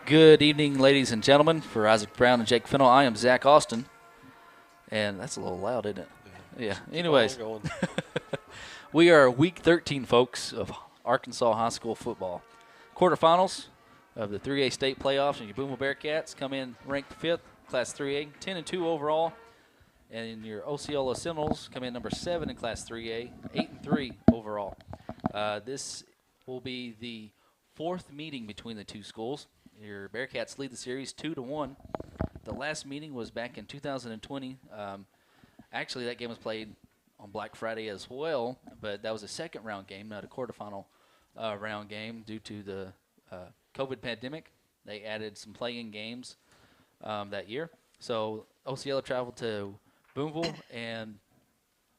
Good evening, ladies and gentlemen. For Isaac Brown and Jake Fennell, I am Zach Austin. And that's a little loud, isn't it? Yeah. Anyways, we are week 13, folks, of Arkansas high school football. Quarterfinals of the 3A state playoffs, and your Booneville Bearcats come in ranked 5th, Class 3A, 10-2 overall. And your Osceola Seminoles come in number 7 in Class 3A, 8-3 overall. This will be the fourth meeting between the two schools. Your Bearcats lead the series 2-1. The last meeting was back in 2020. Actually, that game was played on Black Friday as well, but that was a second round game, not a quarterfinal round game due to the COVID pandemic. They added some play-in games that year. So Osceola traveled to Booneville, and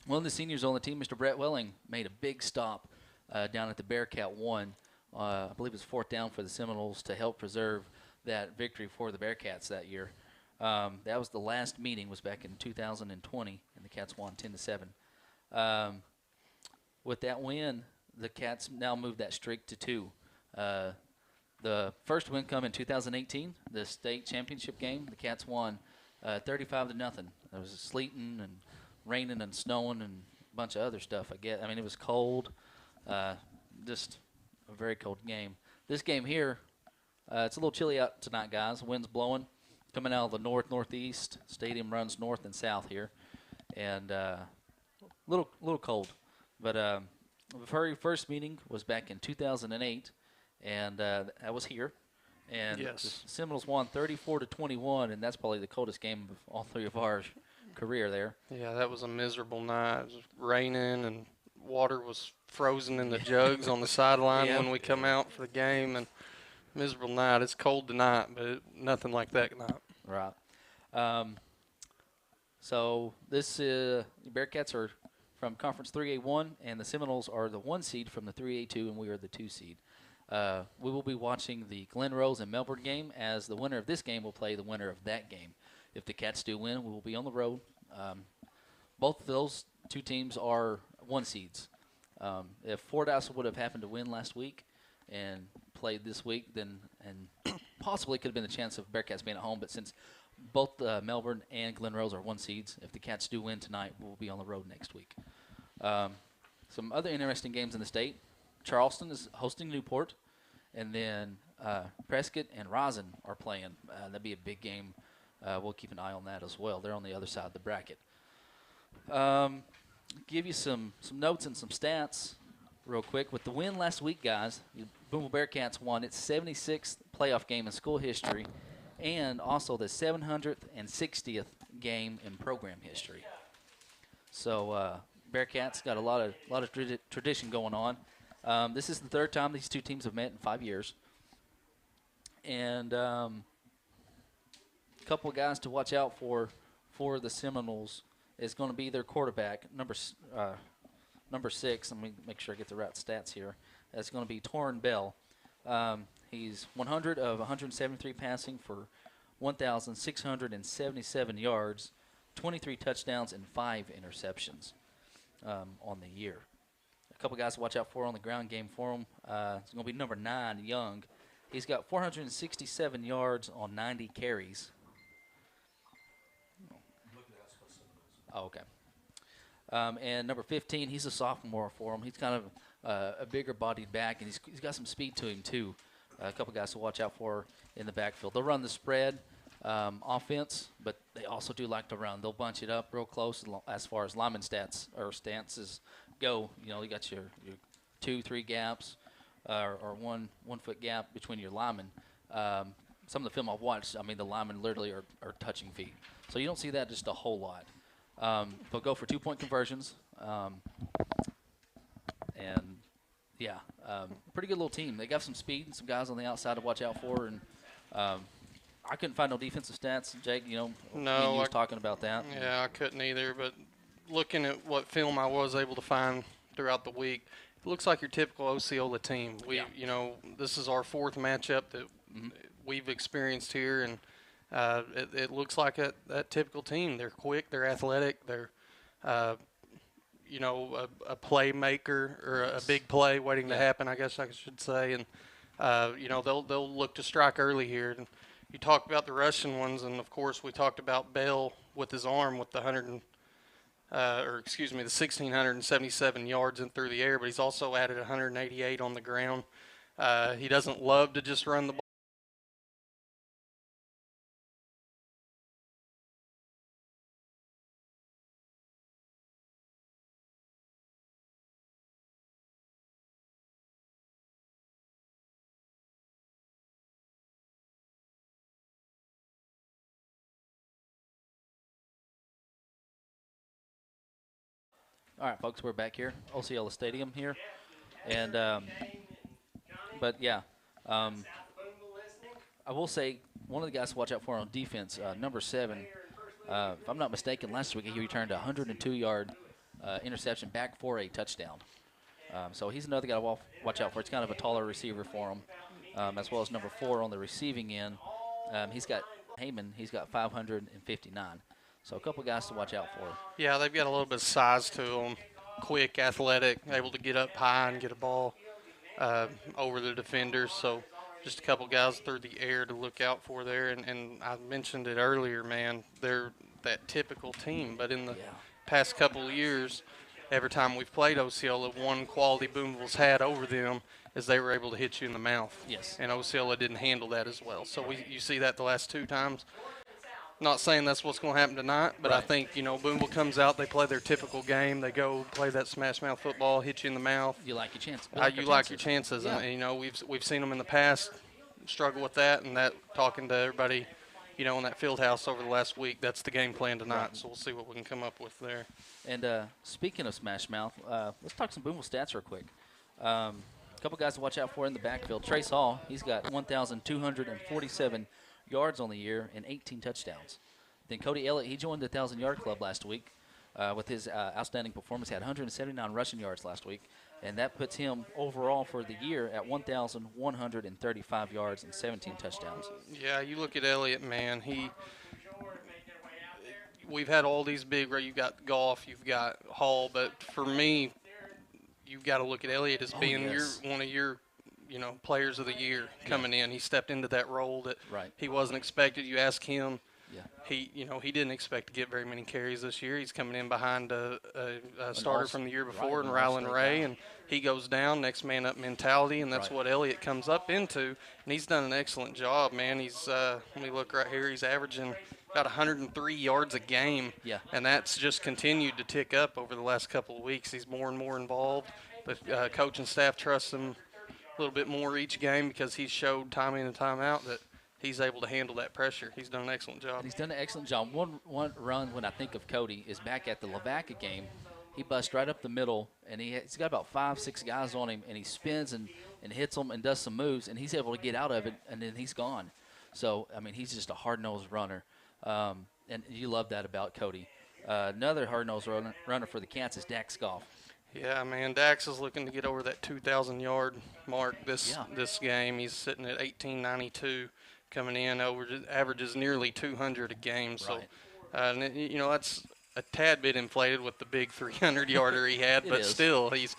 one of the seniors on the team, Mr. Brett Welling, made a big stop down at the Bearcat 1. I believe it was fourth down for the Seminoles to help preserve that victory for the Bearcats that year. That was the last meeting, was back in 2020, and the Cats won 10-7. With that win, the Cats now moved that streak to 2. The first win come in 2018, the state championship game. The Cats won 35-0. There was sleeting and raining and snowing and a bunch of other stuff. I mean, it was cold, just a very cold game. This game here, it's a little chilly out tonight, guys. The wind's blowing, coming out of the northeast. Stadium runs north and south here, and little cold. But the very first meeting was back in 2008, and that was here. And yes, the Seminoles won 34-21, and that's probably the coldest game of all three of our career there. Yeah, that was a miserable night. It was raining, and water was frozen in the jugs on the sideline when we come out for the game, and miserable night. It's cold tonight, but nothing like that night. Right. So this Bearcats are from Conference 3A1, and the Seminoles are the 1 seed from the 3A2, and we are the 2 seed. We will be watching the Glen Rose and Melbourne game, as the winner of this game will play the winner of that game. If the Cats do win, we will be on the road. Both of those two teams are 1 seeds. If Fordyce would have happened to win last week and played this week, then possibly could have been a chance of Bearcats being at home. But since both Melbourne and Glen Rose are 1 seeds, if the Cats do win tonight, we'll be on the road next week. Some other interesting games in the state. Charleston is hosting Newport, and then Prescott and Rosin are playing. That'd be a big game. We'll keep an eye on that as well. They're on the other side of the bracket. Give you some notes and some stats real quick. With the win last week, guys, the Booneville Bearcats won its 76th playoff game in school history, and also the 760th game in program history. So Bearcats got a lot of tradition going on. This is the third time these two teams have met in 5 years. And a couple of guys to watch out for the Seminoles is going to be their quarterback, number 6. Let me make sure I get the right stats here. That's going to be Torrin Bell. He's 100 of 173 passing for 1,677 yards, 23 touchdowns, and 5 interceptions on the year. A couple guys to watch out for on the ground game for him. It's going to be number 9, Young. He's got 467 yards on 90 carries. Oh, okay. And number 15, he's a sophomore for him. He's kind of a bigger-bodied back, and he's got some speed to him, too. A couple guys to watch out for in the backfield. They'll run the spread offense, but they also do like to run. They'll bunch it up real close as far as lineman stances go. You know, you got your 2-3 gaps or 1 foot gap between your linemen. Some of the film I've watched, I mean, the linemen literally are touching feet. So you don't see that just a whole lot. They'll go for 2-point conversions. Pretty good little team. They got some speed and some guys on the outside to watch out for. And I couldn't find no defensive stats. Jake, you was talking about that. Yeah, I couldn't either. But looking at what film I was able to find throughout the week, it looks like your typical Osceola team. This is our 4th matchup that we've experienced here, and it looks like that typical team. They're quick, they're athletic, they're a playmaker or a big play waiting to happen, I guess I should say. And They'll look to strike early here. And you talked about the rushing ones, and of course we talked about Bell with his arm with the 1,677 yards in through the air, but he's also added 188 on the ground. He doesn't love to just run the ball. All right, folks, we're back here, Osceola Stadium here, and but yeah, I will say one of the guys to watch out for on defense, number 7. If I'm not mistaken, last week he returned a 102-yard interception back for a touchdown. So he's another guy to watch out for. It's kind of a taller receiver for him, as well as number 4 on the receiving end. He's got Heyman. He's got 559. So a couple guys to watch out for. Yeah, they've got a little bit of size to them. Quick, athletic, able to get up high and get a ball over the defenders. So just a couple guys through the air to look out for there. And I mentioned it earlier, man, they're that typical team. But in the past couple of years, every time we've played Osceola, one quality Booneville's had over them is they were able to hit you in the mouth. Yes. And Osceola didn't handle that as well. So you see that the last 2 times. Not saying that's what's going to happen tonight, but I think, Booneville comes out, they play their typical game. They go play that smash mouth football, hit you in the mouth. You like your chances. You like your chances. Yeah. And, we've seen them in the past struggle with that, and that talking to everybody, in that field house over the last week, that's the game plan tonight. Right. So we'll see what we can come up with there. And speaking of smash mouth, let's talk some Booneville stats real quick. A couple guys to watch out for in the backfield. Trace Hall, he's got 1,247 yards on the year and 18 touchdowns. Then Cody Elliott, he joined the 1,000-yard club last week with his outstanding performance. He had 179 rushing yards last week, and that puts him overall for the year at 1,135 yards and 17 touchdowns. Yeah, you look at Elliott, man. We've had all these big, you've got Goff, you've got Hall, but for me, you've got to look at Elliott as being one of your players of the year coming in. He stepped into that role that he wasn't expected. You ask him, he didn't expect to get very many carries this year. He's coming in behind a starter from the year before, and Rylan Ray, and he goes down, next man up mentality, and that's what Elliott comes up into. And he's done an excellent job, man. He's let me look right here. He's averaging about 103 yards a game, and that's just continued to tick up over the last couple of weeks. He's more and more involved. The coach and staff trust him a little bit more each game because he's showed time in and time out that he's able to handle that pressure. He's done an excellent job. He's done an excellent job. One run when I think of Cody is back at the Lavaca game. He busts right up the middle, and he's got about 5-6 guys on him, and he spins and hits them and does some moves, and he's able to get out of it, and then he's gone. So, I mean, he's just a hard-nosed runner, and you love that about Cody. Another hard-nosed runner for the Cats is Dax Goff. Yeah, man, Dax is looking to get over that 2,000-yard mark this game. He's sitting at 1,892. Coming in, averages nearly 200 a game. So, that's a tad bit inflated with the big 300-yarder he had, but still, he's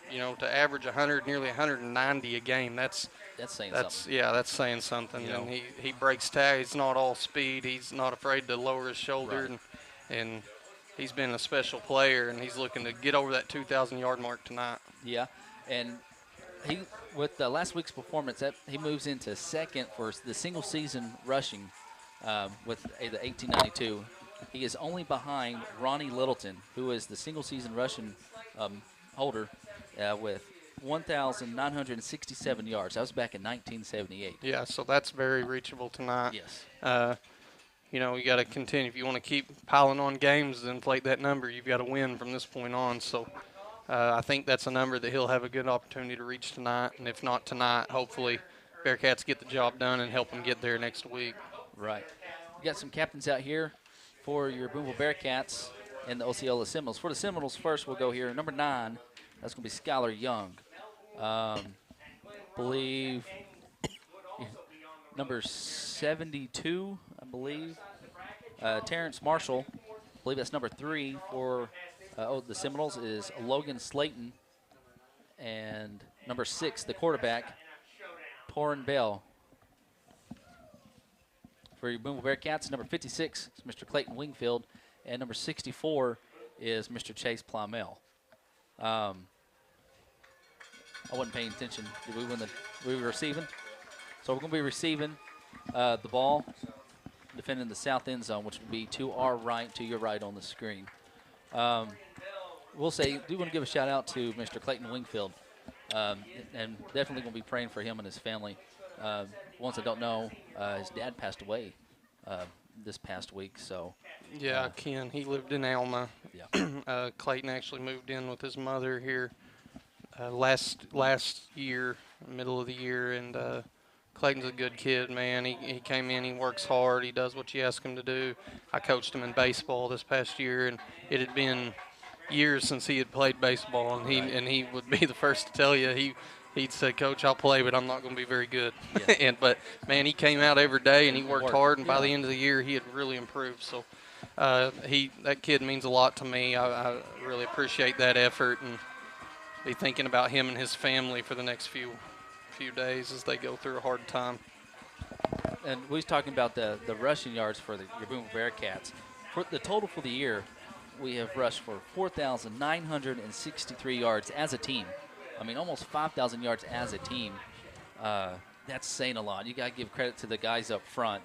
to average 100, nearly 190 a game. That's saying something. Yeah, that's saying something. And he breaks tags. He's not all speed. He's not afraid to lower his shoulder, and he's been a special player, and he's looking to get over that 2,000-yard mark tonight. Yeah, and he. With last week's performance, he moves into second for the single season rushing with the 1892. He is only behind Ronnie Littleton, who is the single season rushing holder with 1,967 yards. That was back in 1978. Yeah, so that's very reachable tonight. Yes. You got to continue. If you want to keep piling on games and inflate that number, you've got to win from this point on. So I think that's a number that he'll have a good opportunity to reach tonight. And if not tonight, hopefully Bearcats get the job done and help them get there next week. Right. We got some captains out here for your Booneville Bearcats and the Osceola Seminoles. For the Seminoles first, we'll go here. Number 9, that's going to be Skylar Young. Believe number 72, I believe. Terrence Marshall, I believe that's number 3 for the Seminoles, is Logan Slayton. And number 6, the quarterback, Torrin Bell. For your Booneville Bearcats, number 56 is Mr. Clayton Wingfield, and number 64 is Mr. Chase Plymell. I wasn't paying attention. Did we win we were receiving? So we're going to be receiving the ball, defending the south end zone, which would be to our right, to your right on the screen. We'll say, do want to give a shout out to Mr. Clayton Wingfield, and definitely going to be praying for him and his family. Ones that don't know, his dad passed away this past week. So yeah, Ken, he lived in Alma. Yeah. Clayton actually moved in with his mother here last year, middle of the year, and Clayton's a good kid, man. He came in, he works hard, he does what you ask him to do. I coached him in baseball this past year, and it had been years since he had played baseball, and he would be the first to tell you he'd say, Coach, I'll play, but I'm not going to be very good. Yeah. But man, he came out every day and he worked hard, and by the end of the year he had really improved. So that kid means a lot to me. I really appreciate that effort, and be thinking about him and his family for the next few days as they go through a hard time. And we was talking about the rushing yards for your Booneville Bearcats. For the total for the year, we have rushed for 4,963 yards as a team. I mean, almost 5,000 yards as a team. That's saying a lot. You got to give credit to the guys up front,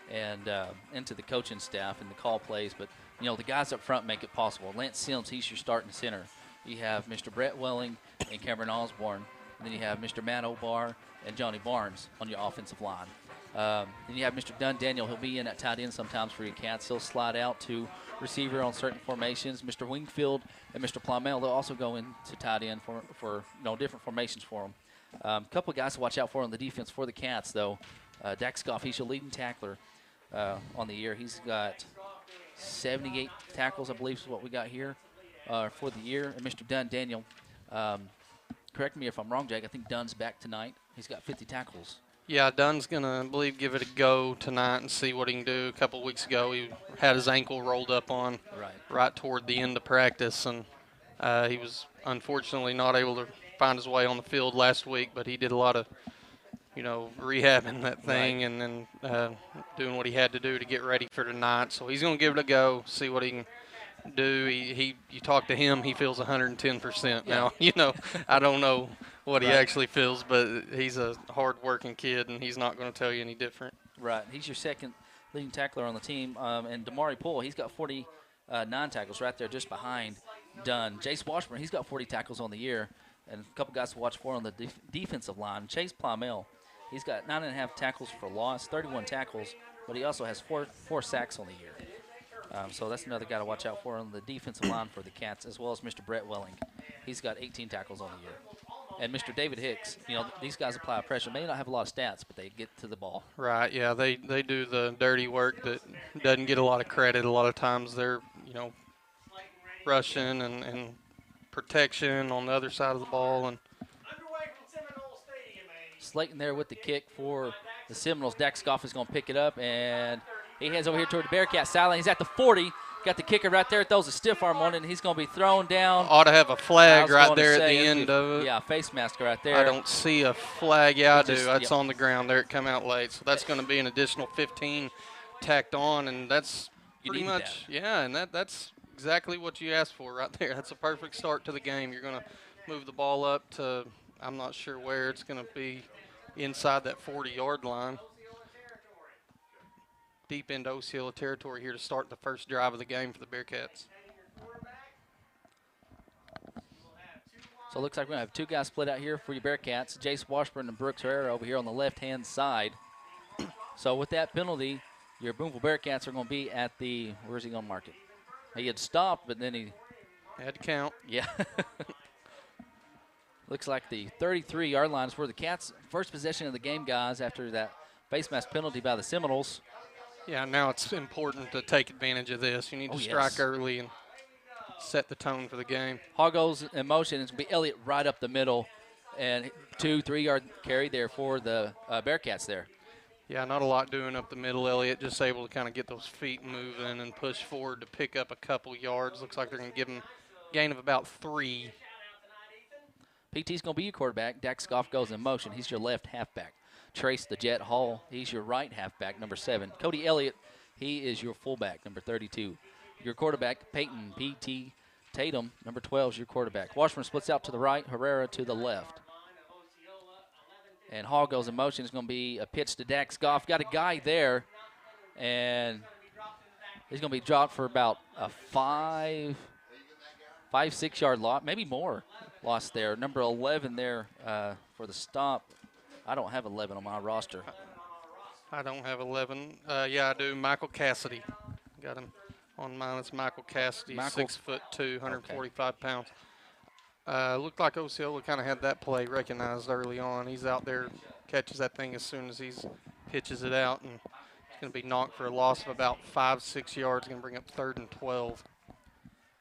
and to the coaching staff and the call plays. But, the guys up front make it possible. Lance Sims, he's your starting center. You have Mr. Brett Welling and Cameron Osborne. And then you have Mr. Matt O'Barr and Johnny Barnes on your offensive line. Then you have Mr. Dunn Daniel. He'll be in at tight end sometimes for your Cats. He'll slide out to receiver on certain formations. Mr. Wingfield and Mr. Plymell, they'll also go into tight end for different formations for them. A couple of guys to watch out for on the defense for the Cats, though. Dax Goff, he's your leading tackler on the year. He's got 78 tackles, I believe is what we got here for the year. And Mr. Dunn Daniel, correct me if I'm wrong, Jake, I think Dunn's back tonight. He's got 50 tackles. Yeah, Dunn's going to, I believe, give it a go tonight and see what he can do. A couple of weeks ago, he had his ankle rolled up on right toward the end of practice, and he was unfortunately not able to find his way on the field last week, but he did a lot of, rehabbing that thing and then doing what he had to do to get ready for tonight. So he's going to give it a go, see what he can do. You talk to him, he feels 110% now. I don't know what he actually feels, but he's a hard-working kid, and he's not going to tell you any different. Right. He's your second leading tackler on the team. And Damari Poole, he's got 49 tackles right there just behind Dunn. Jace Washburn, he's got 40 tackles on the year, and a couple guys to watch for on the defensive line. Chase Plymell, he's got 9.5 tackles for loss, 31 tackles, but he also has four sacks on the year. So that's another guy to watch out for on the defensive line for the Cats, as well as Mr. Brett Welling. He's got 18 tackles on the year. And Mr. David Hicks, these guys apply pressure. May not have a lot of stats, but they get to the ball. Right, yeah, they do the dirty work that doesn't get a lot of credit. A lot of times they're, rushing and protection on the other side of the ball. And Slayton there with the kick for the Seminoles. Dax Goff is going to pick it up, and he heads over here toward the Bearcat sideline. He's at the 40. Got the kicker right there. Throws a stiff arm on it, and he's going to be thrown down. Ought to have a flag right there at the end of it. Yeah, face mask right there. I don't see a flag. Yeah, I do. It's on the ground there. It come out late. So that's going to be an additional 15 tacked on, and that's pretty much, and that's exactly what you asked for right there. That's a perfect start to the game. You're going to move the ball up to, I'm not sure where. It's going to be inside that 40-yard line. Deep into Osceola territory here to start the first drive of the game for the Bearcats. So it looks like we're going to have two guys split out here for your Bearcats, Jace Washburn and Brooks Herrera over here on the left-hand side. So with that penalty, your Booneville Bearcats are going to be at the, where's he going to mark it? He had stopped, but then he had to count. Yeah. Looks like the 33-yard line is for the Cats. First possession of the game, guys, after that face mask penalty by the Seminoles. Yeah, now it's important to take advantage of this. You need to strike early and set the tone for the game. Hoggles in motion. It's going to be Elliott right up the middle, and 2-3-yard carry there for the Bearcats there. Yeah, not a lot doing up the middle. Elliott just able to kind of get those feet moving and push forward to pick up a couple yards. Looks like they're going to give him a gain of about 3. PT's going to be your quarterback. Dax Goff goes in motion. He's your left halfback. Trace the Jet Hall, he's your right halfback, number 7. Cody Elliott, he is your fullback, number 32. Your quarterback, Peyton P.T. Tatum, number 12, is your quarterback. Washburn splits out to the right, Herrera to the left. And Hall goes in motion. It's going to be a pitch to Dax Goff. Got a guy there, and he's going to be dropped for about a 5-6 yard loss, maybe more loss there. Number 11 there for the stop. I don't have 11 on my roster. I don't have 11. Yeah, I do. Michael Cassidy. Got him on mine. It's Michael Cassidy, 6'2", 145 pounds. Looked like Osceola kind of had that play recognized early on. He's out there, catches that thing as soon as he pitches it out, and it's going to be knocked for a loss of about 5-6 yards. Going to bring up 3rd and 12.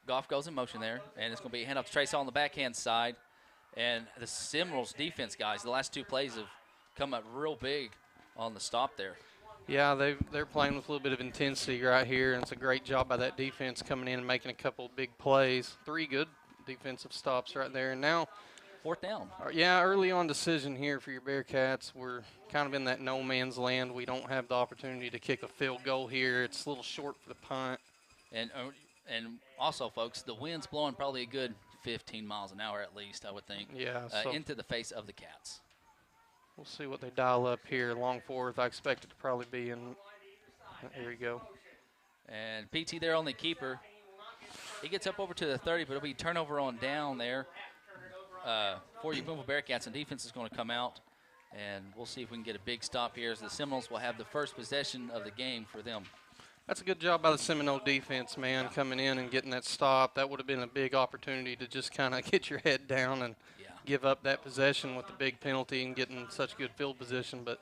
Goff goes in motion there, and it's going to be a handoff to Trace on the backhand side. And the Seminoles defense, guys, the last 2 plays have come up real big on the stop there. Yeah, they're playing with a little bit of intensity right here, and it's a great job by that defense coming in and making a couple of big plays. 3 good defensive stops right there. And now 4th down. Yeah, early on decision here for your Bearcats. We're kind of in that no man's land. We don't have the opportunity to kick a field goal here. It's a little short for the punt. And also, folks, the wind's blowing probably a good 15 miles an hour at least, I would think. Yeah. So into the face of the Cats. We'll see what they dial up here. Long 4th, I expect it to probably be in. There you go. And PT there on the keeper. He gets up over to the 30, but it'll be turnover on down there for you Booneville Bearcats, and defense is going to come out. And we'll see if we can get a big stop here as the Seminoles will have the first possession of the game for them. That's a good job by the Seminole defense, man, coming in and getting that stop. That would have been a big opportunity to just kind of get your head down and give up that possession with the big penalty and getting such good field position. But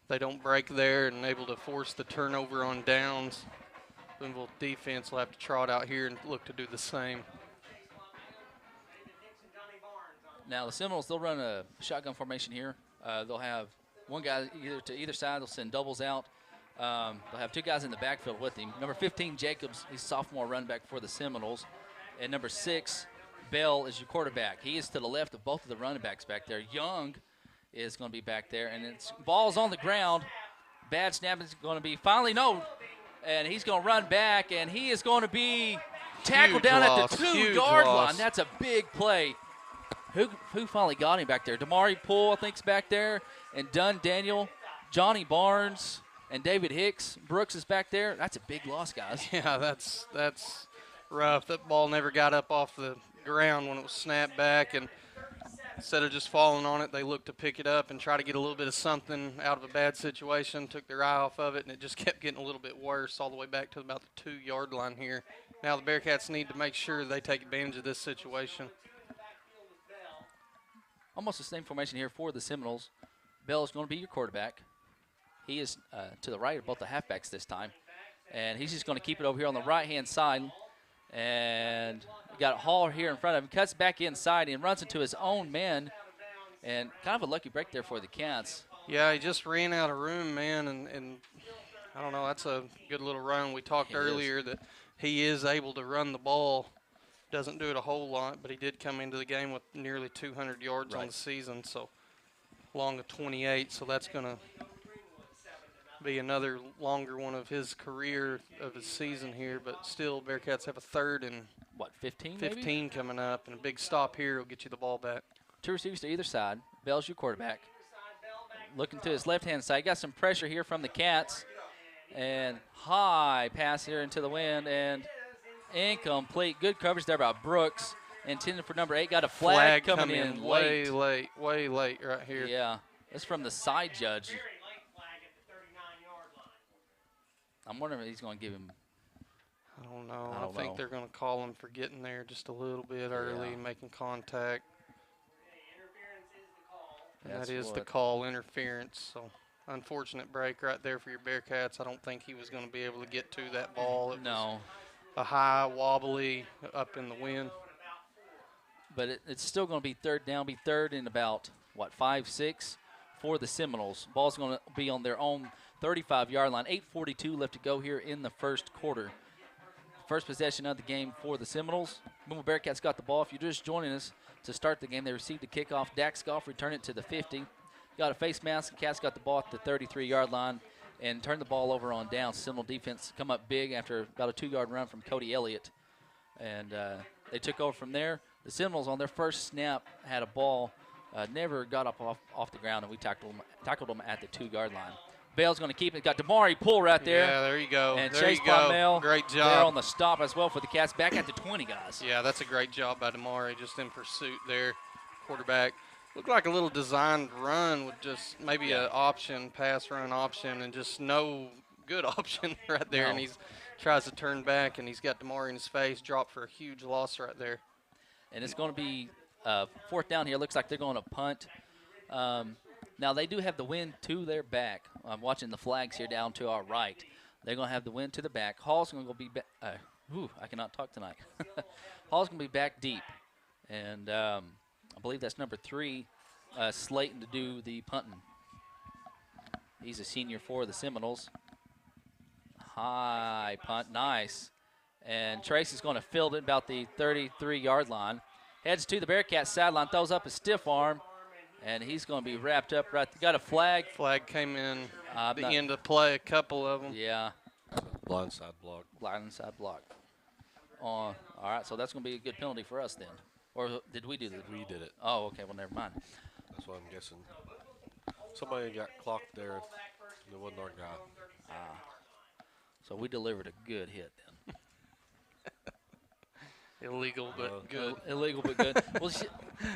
they don't break there and able to force the turnover on downs. Booneville defense will have to trot out here and look to do the same. Now the Seminoles, they'll run a shotgun formation here. They'll have one guy to either side. They'll send doubles out. They'll have 2 guys in the backfield with him. Number 15, Jacobs, he's sophomore run back for the Seminoles. And number 6, Bell is your quarterback. He is to the left of both of the running backs back there. Young is going to be back there. And it's ball's on the ground. Bad snap is going to be finally no. And he's going to run back, and he is going to be tackled down at the 2-yard line. That's a big play. Who finally got him back there? Damari Poole, I think, is back there. And Dunn Daniel, Johnny Barnes, and David Hicks. Brooks is back there. That's a big loss, guys. Yeah, that's rough. That ball never got up off the ground when it was snapped back, and instead of just falling on it, they looked to pick it up and try to get a little bit of something out of a bad situation, took their eye off of it, and it just kept getting a little bit worse all the way back to about the 2-yard line here. Now the Bearcats need to make sure they take advantage of this situation. Almost the same formation here for the Seminoles. Bell is going to be your quarterback. He is to the right of both the halfbacks this time. And he's just going to keep it over here on the right-hand side. And we got Hall here in front of him. Cuts back inside and runs into his own men. And kind of a lucky break there for the Cats. Yeah, he just ran out of room, man. And I don't know, that's a good little run. We talked earlier that he is able to run the ball. Doesn't do it a whole lot, but he did come into the game with nearly 200 yards on the season. So along the 28, so that's going to be another longer one of his career, of his season here. But still, Bearcats have a 3rd and 15 maybe? Coming up, and a big stop here will get you the ball back. 2 receivers to either side. Bell's your quarterback. Looking to his left-hand side. Got some pressure here from the Cats. And high pass here into the wind, and incomplete. Good coverage there by Brooks. Intended for number 8. Got a flag coming in way late right here. Yeah, that's from the side judge. I'm wondering if he's going to give him. I don't know. I think they're going to call him for getting there just a little bit early, making contact. That is the call, interference. So unfortunate break right there for your Bearcats. I don't think he was going to be able to get to that ball. It was a high, wobbly, up in the wind. But it's still going to be 3rd down, be 3rd and about, 5-6 for the Seminoles. Ball's going to be on their own 35-yard line. 8:42 left to go here in the first quarter. first possession of the game for the Seminoles. Booneville Bearcats got the ball. If you're just joining us to start the game, they received the kickoff. Dax Goff returned it to the 50. Got a face mask. The Cats got the ball at the 33-yard line and turned the ball over on down. Seminole defense come up big after about a 2-yard run from Cody Elliott. And they took over from there. The Seminoles on their first snap had a ball, never got up off the ground, and we tackled them at the 2-yard line. Bell's going to keep it. Got Damari Poole right there. Yeah, there you go. And there Chase you go. Parmel Great there job. on the stop as well for the Cats. Back at the 20, guys. Yeah, that's a great job by Damari, just in pursuit there. Quarterback. Looked like a little designed run with just maybe an option, pass run option, and just no good option right there. No. And he tries to turn back, and he's got Damari in his face, dropped for a huge loss right there. And it's going to be fourth down here. Looks like they're going to punt. Now, they do have the wind to their back. I'm watching the flags here down to our right. They're going to have the wind to the back. Hall's going to be back. I cannot talk tonight. Hall's going to be back deep. And I believe that's number 3, Slayton, to do the punting. He's a senior for the Seminoles. High punt. Nice. And Tracy's going to field it about the 33-yard line. Heads to the Bearcats sideline, throws up a stiff arm, and he's going to be wrapped up right there. Got a flag. Flag came in the end of play, a couple of them. Yeah. Blindside block. Blindside block. All right, so that's going to be a good penalty for us then. Or did we do that? We did it. Oh, okay, well, never mind. That's what I'm guessing. Somebody got clocked there, and it wasn't our guy. So we delivered a good hit then. Illegal, but good. Illegal, but good.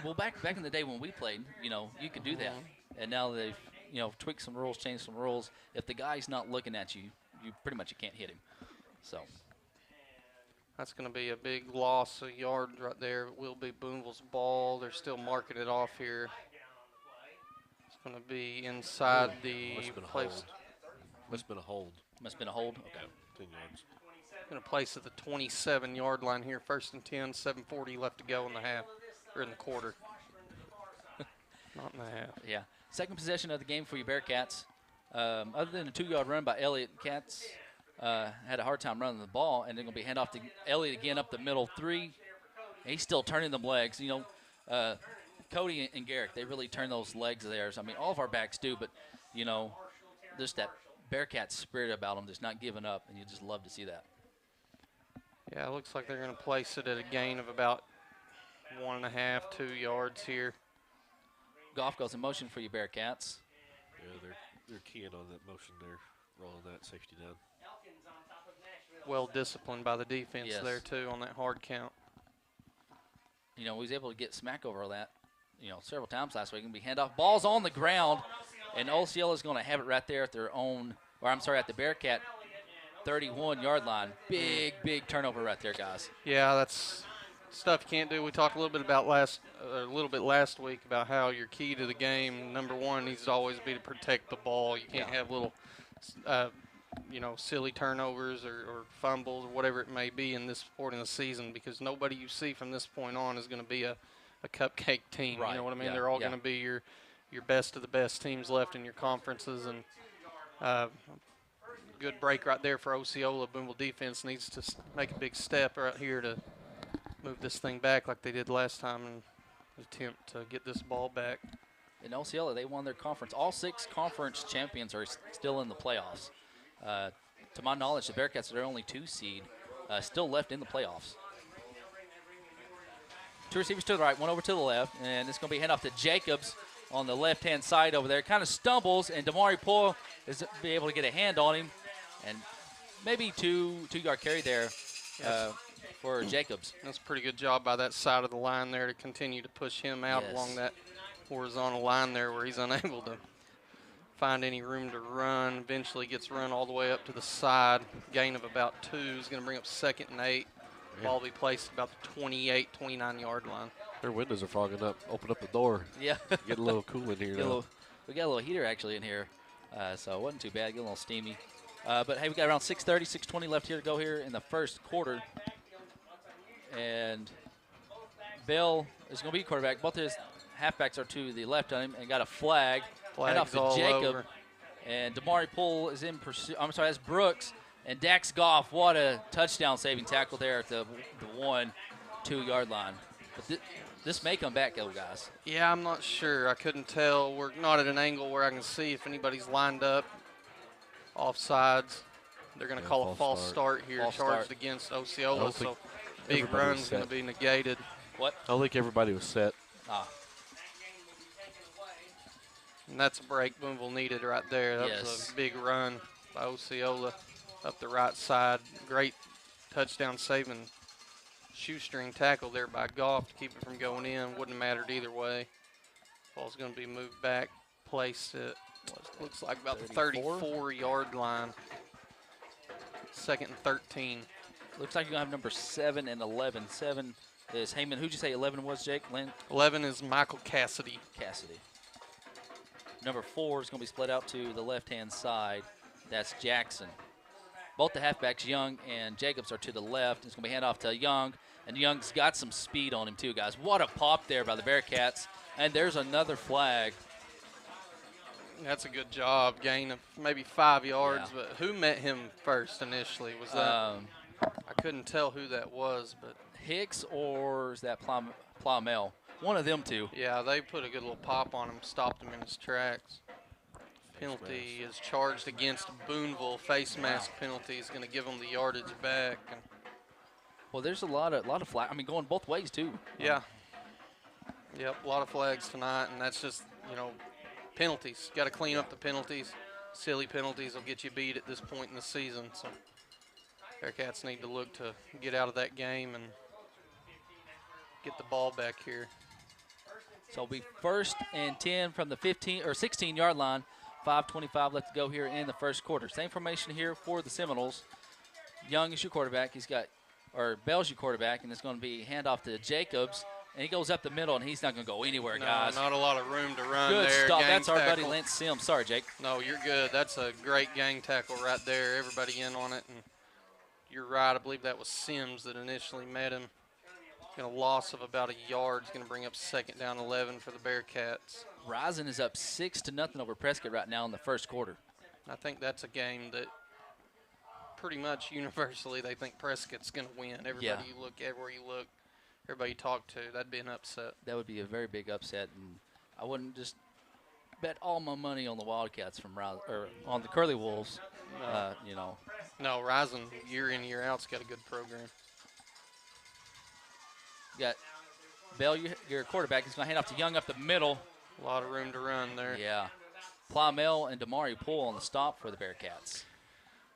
Well, back in the day when we played, you could do that. And now they've, tweaked some rules, changed some rules. If the guy's not looking at you, you pretty much can't hit him. So that's going to be a big loss, a yard right there. It will be Booneville's ball. They're still marking it off here. It's going to be inside the place. Must have been a hold. Must have been a hold? Okay. 10 yards. Going to place at the 27-yard line here. 1st and 10, 7:40 left to go in the half, or in the quarter. Not in the half. Yeah. Second possession of the game for you Bearcats. Other than a 2-yard run by Elliott, Cats had a hard time running the ball, and they're going to be hand off to Elliott again up the middle 3. He's still turning them legs. Cody and Garrick, they really turn those legs of theirs. I mean, all of our backs do, but, there's that Bearcat spirit about them, just not giving up, and you just love to see that. Yeah, it looks like they're going to place it at a gain of about 1.5, 2 yards here. Goff goes in motion for you Bearcats. Yeah, they're keying on that motion there, rolling that safety down. Well disciplined by the defense Yes. there, too, on that hard count. We was able to get smack over that, several times last week. And be handoff. Ball's on the ground, and Osceola is going to have it right there at their own, at the Bearcat 31-yard line. Big turnover right there, guys. Yeah, that's stuff you can't do. We talked a little bit about last week about how your key to the game, number one, needs to always be to protect the ball. You can't have little, silly turnovers or fumbles or whatever it may be in this point in the season, because nobody you see from this point on is going to be a cupcake team. Right. You know what I mean? Yeah. They're all going to be your best of the best teams left in your conferences, and good break right there for Osceola. Booneville defense needs to make a big step right here to move this thing back like they did last time and attempt to get this ball back. In Osceola, they won their conference. All 6 conference champions are still in the playoffs. To my knowledge, the Bearcats are their only 2 seed, still left in the playoffs. 2 receivers to the right, 1 over to the left, and it's going to be handoff to Jacobs on the left-hand side over there. Kind of stumbles, and Damari Poole is be able to get a hand on him, and maybe two-yard carry there for Jacobs. That's a pretty good job by that side of the line there to continue to push him out along that horizontal line there where he's unable to find any room to run. Eventually gets run all the way up to the side. Gain of about 2 is going to bring up 2nd and 8. Ball will be placed about the 28, 29-yard line. Their windows are fogging up. Open up the door. Yeah. Get a little cool in here now. We got a little heater actually in here, so it wasn't too bad. Get a little steamy. But, hey, we got around 6:30, 6:20 left here to go here in the first quarter. And Bell is going to be quarterback. Both his halfbacks are to the left on him and got a flag. Flags off to all Jacob. over. And Damari Poole is in pursuit. I'm sorry, that's Brooks And Dax Goff, what a touchdown saving tackle there at the 1-2 yard line. But this may come back, though, guys. Yeah, I'm not sure. I couldn't tell. We're not at an angle where I can see if anybody's lined up. Offsides. They're going to call a false start here, charged against Osceola, so big run's going to be negated. What? I don't think everybody was set. And that's a break Booneville needed right there. That was a big run by Osceola up the right side. Great touchdown saving shoestring tackle there by Goff to keep it from going in. Wouldn't have mattered either way. Ball's going to be moved back, placed at what looks like about the 34-yard line. 2nd and 13. Looks like you're going to have number 7 and 11. 7 is Heyman. Who'd you say 11 was, Jake? Lynn? 11 is Michael Cassidy. Number 4 is going to be split out to the left-hand side. That's Jackson. Both the halfbacks, Young and Jacobs, are to the left. It's going to be handoff to Young, and Young's got some speed on him too, guys. What a pop there by the Bearcats, and there's another flag. That's a good job, gain of maybe 5 yards, but who met him first initially? Was that I couldn't tell who that was, but Hicks or is that Plymel? One of them two. Yeah, they put a good little pop on him, stopped him in his tracks. Penalty is charged against Booneville. Face mask penalty is going to give them the yardage back. And well, there's a lot of flag. I mean, going both ways too. Yeah. Yep, a lot of flags tonight, and that's just, penalties. Got to clean up the penalties. Silly penalties will get you beat at this point in the season. So Bearcats need to look to get out of that game and get the ball back here. So it'll be 1st and 10 from the 15 or 16-yard line. 5:25 left to go here in the first quarter. Same formation here for the Seminoles. Young is your quarterback. Bell's your quarterback, and it's going to be handoff to Jacobs. And he goes up the middle, and he's not going to go anywhere, guys. Not a lot of room to run there. Good stop. That's tackle. Our buddy Lance Sims. Sorry, Jake. No, you're good. That's a great gang tackle right there. Everybody in on it. And you're right. I believe that was Sims that initially met him. A loss of about a yard. It's going to bring up 2nd down 11 for the Bearcats. Rising is up 6-0 over Prescott right now in the first quarter. I think that's a game that pretty much universally they think Prescott's going to win. Everybody you look at, where you look, everybody you talk to, that'd be an upset. That would be a very big upset, and I wouldn't just bet all my money on the Wildcats from on the Curly Wolves. No. No, Rising year in year out's got a good program. You got Bell, your quarterback. He's going to hand off to Young up the middle. A lot of room to run there. Yeah. Plymel and Damari Poole on the stop for the Bearcats.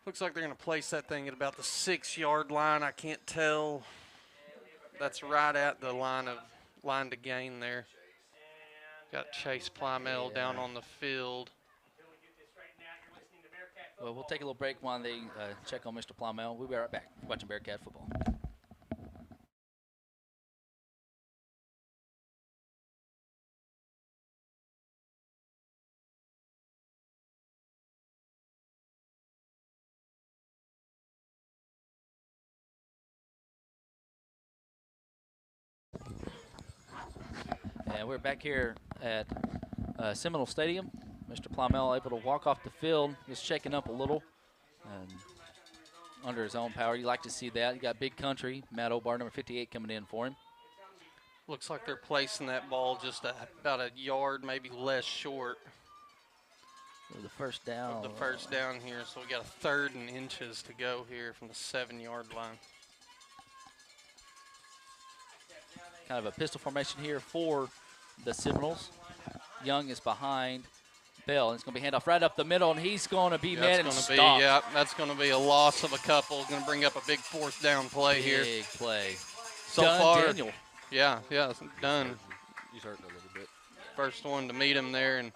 Looks like they're going to place that thing at about the 6-yard line. I can't tell. That's right at the line to gain there. Got Chase Plymel down on the field. Well, we'll take a little break while they check on Mr. Plymel. We'll be right back watching Bearcat football. And we're back here at Seminole Stadium. Mr. Plymel able to walk off the field, just checking up a little and under his own power. You like to see that. You got Big Country, Matt Obar, number 58, coming in for him. Looks like they're placing that ball just about a yard, maybe less short. The first down. The first down here, so we got a 3rd and inches to go here from the 7-yard line. Kind of a pistol formation here for the Seminoles. Young is behind Bell, and it's going to be handoff right up the middle, and he's going to be met and stopped. Yeah, that's going to be a loss of a couple. Going to bring up a big 4th down play here. Big play. So far, Daniel. Yeah, it's done. He's hurting a little bit. First one to meet him there, and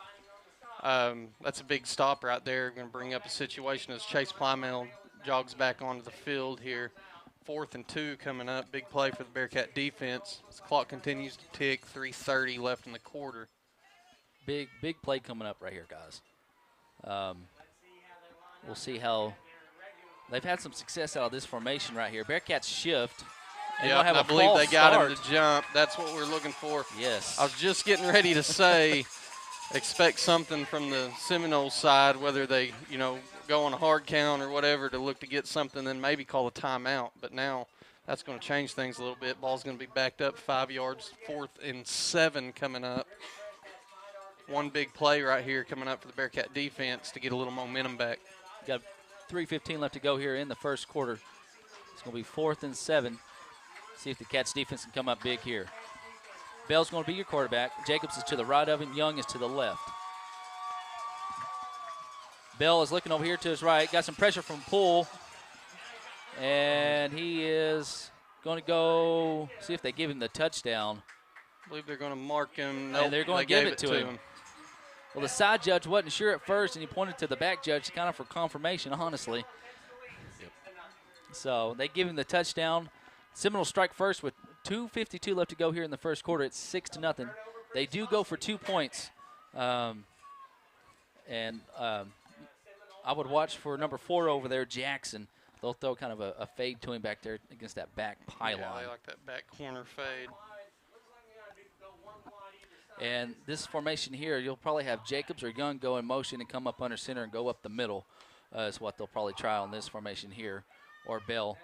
that's a big stop right there. Going to bring up a situation as Chase Plymel jogs back onto the field here. 4th and 2 coming up. Big play for the Bearcat defense. As the clock continues to tick, 3:30 left in the quarter. Big play coming up right here, guys. We'll see how they've had some success out of this formation right here. Bearcats shift. Yeah, I believe they got him to jump. That's what we're looking for. Yes. I was just getting ready to say expect something from the Seminoles side, whether they, go on a hard count or whatever to look to get something, then maybe call a timeout. But now that's going to change things a little bit. Ball's going to be backed up 5 yards, 4th and 7 coming up. One big play right here coming up for the Bearcat defense to get a little momentum back. Got 3:15 left to go here in the first quarter. It's going to be 4th and 7. See if the Cats defense can come up big here. Bell's going to be your quarterback. Jacobs is to the right of him. Young is to the left. Bell is looking over here to his right. Got some pressure from Poole. And he is going to go see if they give him the touchdown. I believe they're going to mark him. And they're going to give it to him. Well, the side judge wasn't sure at first, and he pointed to the back judge kind of for confirmation, honestly. Yep. So they give him the touchdown. Seminoles strike first with 2:52 left to go here in the first quarter. It's 6-0. They do go for 2 points. I would watch for number 4 over there, Jackson. They'll throw kind of a fade to him back there against that back pylon. Yeah, I like that back corner fade. And this formation here, you'll probably have Jacobs or Young go in motion and come up under center and go up the middle is what they'll probably try on this formation here, or Bell.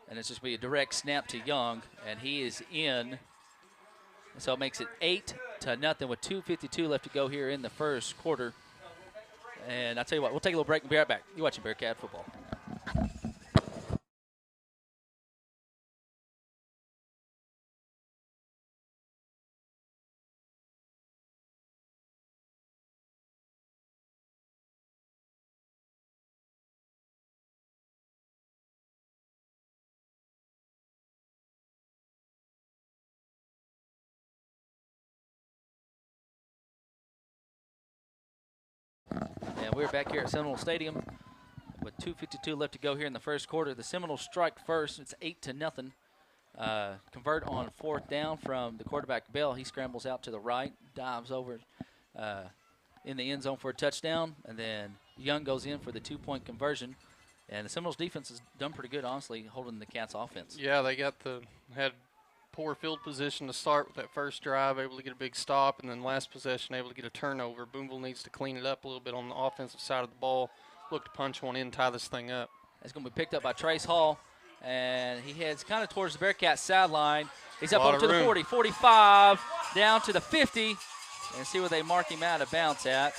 And it's just be a direct snap to Young, and he is in. So it makes it 8-0 with 2:52 left to go here in the first quarter. And I'll tell you what, we'll take a little break and be right back. You're watching Bearcat football. And we're back here at Seminole Stadium with 2:52 left to go here in the first quarter. The Seminoles strike first. It's 8-0. Convert on 4th down from the quarterback, Bell. He scrambles out to the right, dives over in the end zone for a touchdown, and then Young goes in for the 2-point conversion. And the Seminoles defense has done pretty good, honestly, holding the Cats offense. Yeah, they had poor field position to start with that first drive, able to get a big stop, and then last possession able to get a turnover. Booneville needs to clean it up a little bit on the offensive side of the ball. Look to punch one in, tie this thing up. It's going to be picked up by Trace Hall, and he heads kind of towards the Bearcat sideline. He's up over to the 40, 45, down to the 50, and see where they mark him out of bounds at.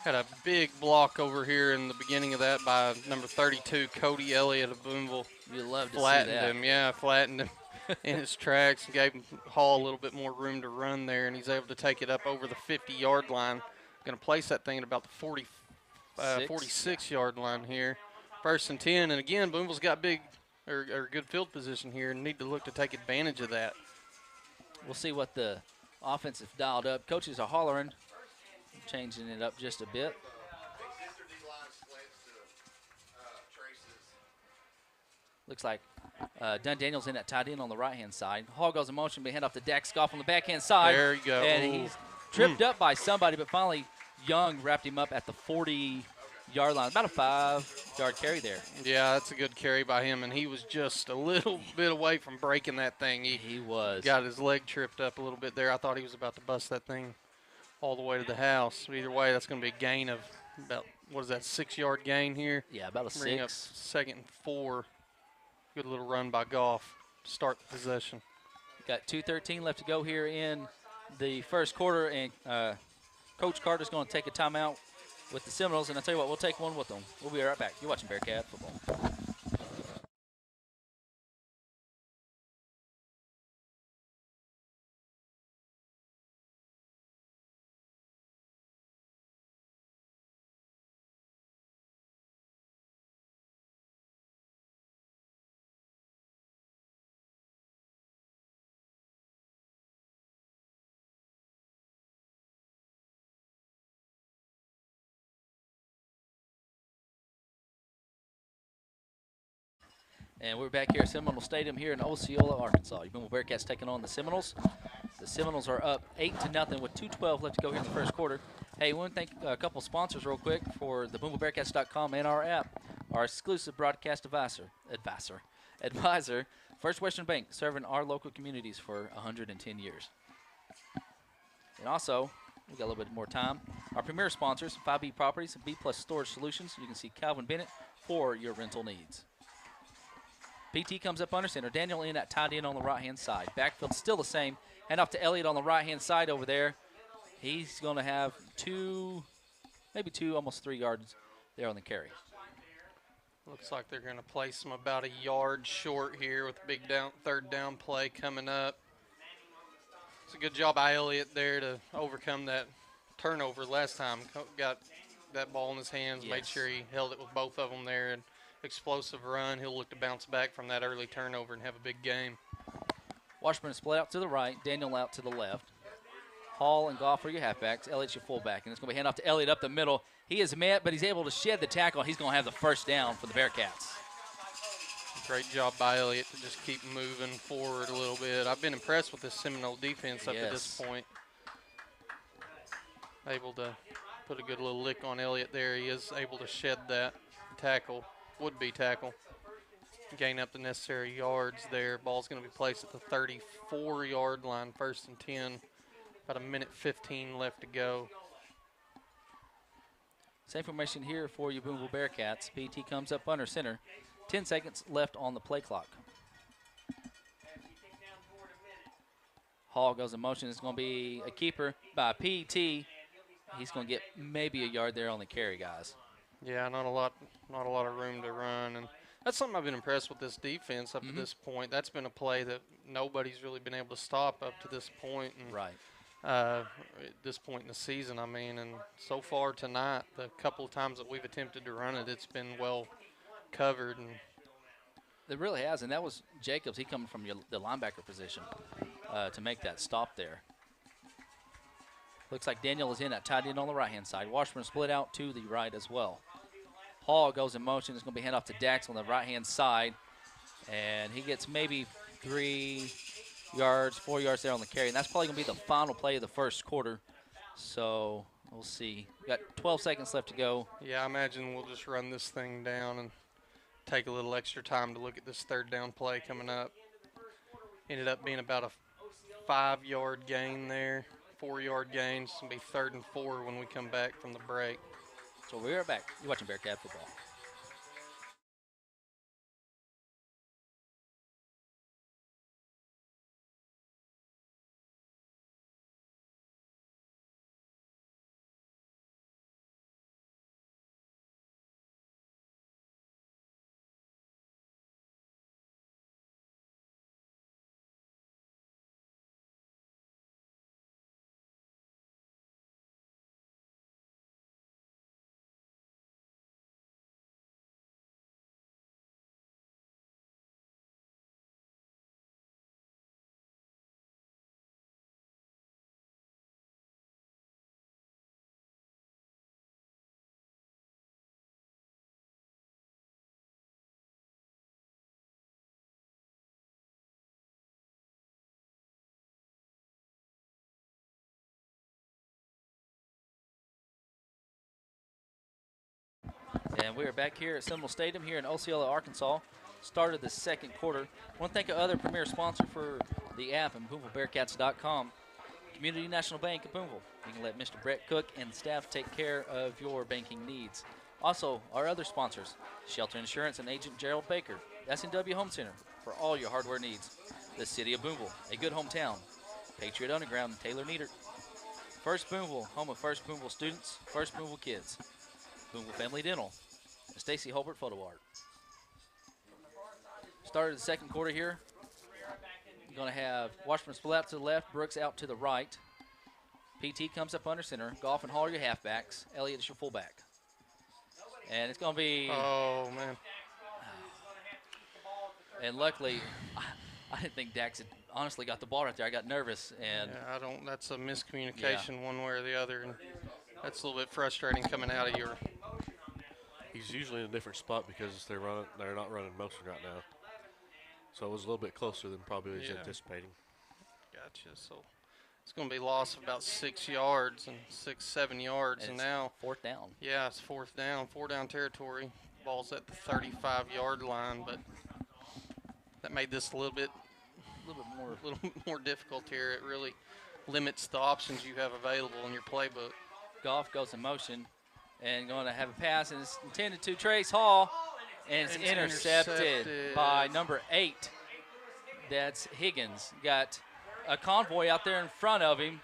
Had a big block over here in the beginning of that by number 32, Cody Elliott of Booneville. You love to see that. Flattened him, yeah, flattened him in his tracks and gave Hall a little bit more room to run there, and he's able to take it up over the 50-yard line. Going to place that thing at about the 46-yard line here. 1st and 10, and again, Booneville's got good field position here and need to look to take advantage of that. We'll see what the offense has dialed up. Coaches are hollering, changing it up just a bit. Looks like Dunn Daniels in that tight end on the right-hand side. Hall goes in motion, but hand off to Dak Scoff on the backhand side. There you go. And he's tripped up by somebody, but finally Young wrapped him up at the 40-yard line. About a 5-yard carry there. Yeah, that's a good carry by him, and he was just a little bit away from breaking that thing. He was. Got his leg tripped up a little bit there. I thought he was about to bust that thing all the way to the house. Either way, that's going to be a gain of about, 6-yard gain here. Yeah, about a Bring 6. Up 2nd and 4. Good little run by Goff to start the possession. Got 2:13 left to go here in the first quarter, and Coach Carter's going to take a timeout with the Seminoles, and I'll tell you what, we'll take one with them. We'll be right back. You're watching Bearcat football. And we're back here at Seminole Stadium here in Osceola, Arkansas. Booneville Bearcats taking on the Seminoles. The Seminoles are up 8-0 with 2:12 left to go here in the first quarter. Hey, we want to thank a couple sponsors real quick for the BoonevilleBearcats.com and our app. Our exclusive broadcast advisor, First Western Bank, serving our local communities for 110 years. And also, We got a little bit more time. Our premier sponsors, 5B Properties, B Plus Storage Solutions. You can see Calvin Bennett for your rental needs. PT comes up under center. Daniel in at tight end on the right-hand side. Backfield still the same. Hand off to Elliott on the right-hand side over there. He's going to have maybe 2, almost 3 yards there on the carry. Looks like they're going to place him about a yard short here with a big third down play coming up. It's a good job by Elliott there to overcome that turnover last time. Got that ball in his hands, Yes. made sure he held it with both of them there. And explosive run. He'll look to bounce back from that early turnover and have a big game. Washburn split out to the right, Daniel out to the left. Hall and Goff are your halfbacks. Elliott's your fullback. And it's going to be hand off to Elliott up the middle. He is met, but he's able to shed the tackle. He's going to have the first down for the Bearcats. Great job by Elliott to just keep moving forward a little bit. I've been impressed with this Seminole defense up to this point. Able to put a good little lick on Elliott there. He is able to shed that tackle, would-be tackle. Gain up the necessary yards there. Ball's going to be placed at the 34-yard line, 1st and 10. About 1:15 left to go. Same formation here for you, Booneville Bearcats. PT comes up under center. 10 seconds left on the play clock. Hall goes in motion. It's going to be a keeper by PT. He's going to get maybe a yard there on the carry, guys. Yeah, not a lot of room to run, and that's something I've been impressed with this defense up to this point. That's been a play that nobody's really been able to stop up to this point. And, right. At this point in the season, I mean, and so far tonight, the couple of times that we've attempted to run it, it's been well covered. And it really has, and that was Jacobs. He coming from the linebacker position to make that stop there. Looks like Daniel is in at tight end on the right-hand side. Washburn split out to the right as well. Hall goes in motion. It's going to be hand off to Dax on the right-hand side, and he gets maybe 3 yards, 4 yards there on the carry, and that's probably going to be the final play of the first quarter. So we'll see. We got 12 seconds left to go. Yeah, I imagine we'll just run this thing down and take a little extra time to look at this third down play coming up. Ended up being about a 5-yard gain there, 4-yard gain. It's going to be 3rd and 4 when we come back from the break. So we are back. You're watching Bearcat football. And we are back here at Seminole Stadium here in Osceola, Arkansas. Started the second quarter. I want to thank our other premier sponsor for the app and BoonevilleBearcats.com. Community National Bank of Booneville. You can let Mr. Brett Cook and staff take care of your banking needs. Also, our other sponsors, Shelter Insurance and Agent Gerald Baker, S&W Home Center for all your hardware needs. The City of Booneville, a good hometown. Patriot Underground and Taylor Nieder. First Booneville, home of First Booneville students, First Booneville kids. Booneville Family Dental, and Stacy Holbert Photo Art. Started the second quarter here. You're going to have Washburn split out to the left, Brooks out to the right. PT comes up under center. Goff and Hall are your halfbacks. Elliott is your fullback. And it's going to be... Oh, man. And luckily, I didn't think Dax had honestly got the ball right there. I got nervous. And Yeah, that's a miscommunication one way or the other. And that's a little bit frustrating coming out of your... He's usually in a different spot because they're not running motion right now. So it was a little bit closer than probably he was anticipating. Gotcha. So it's going to be loss of about 6 yards and 7 yards. And now fourth down. Yeah, it's 4th down territory. Ball's at the 35-yard line, but that made this a little bit more difficult here. It really limits the options you have available in your playbook. Goff goes in motion and going to have a pass, and it's intended to Trace Hall, and it's intercepted by number 8. That's Higgins. Got a convoy out there in front of him.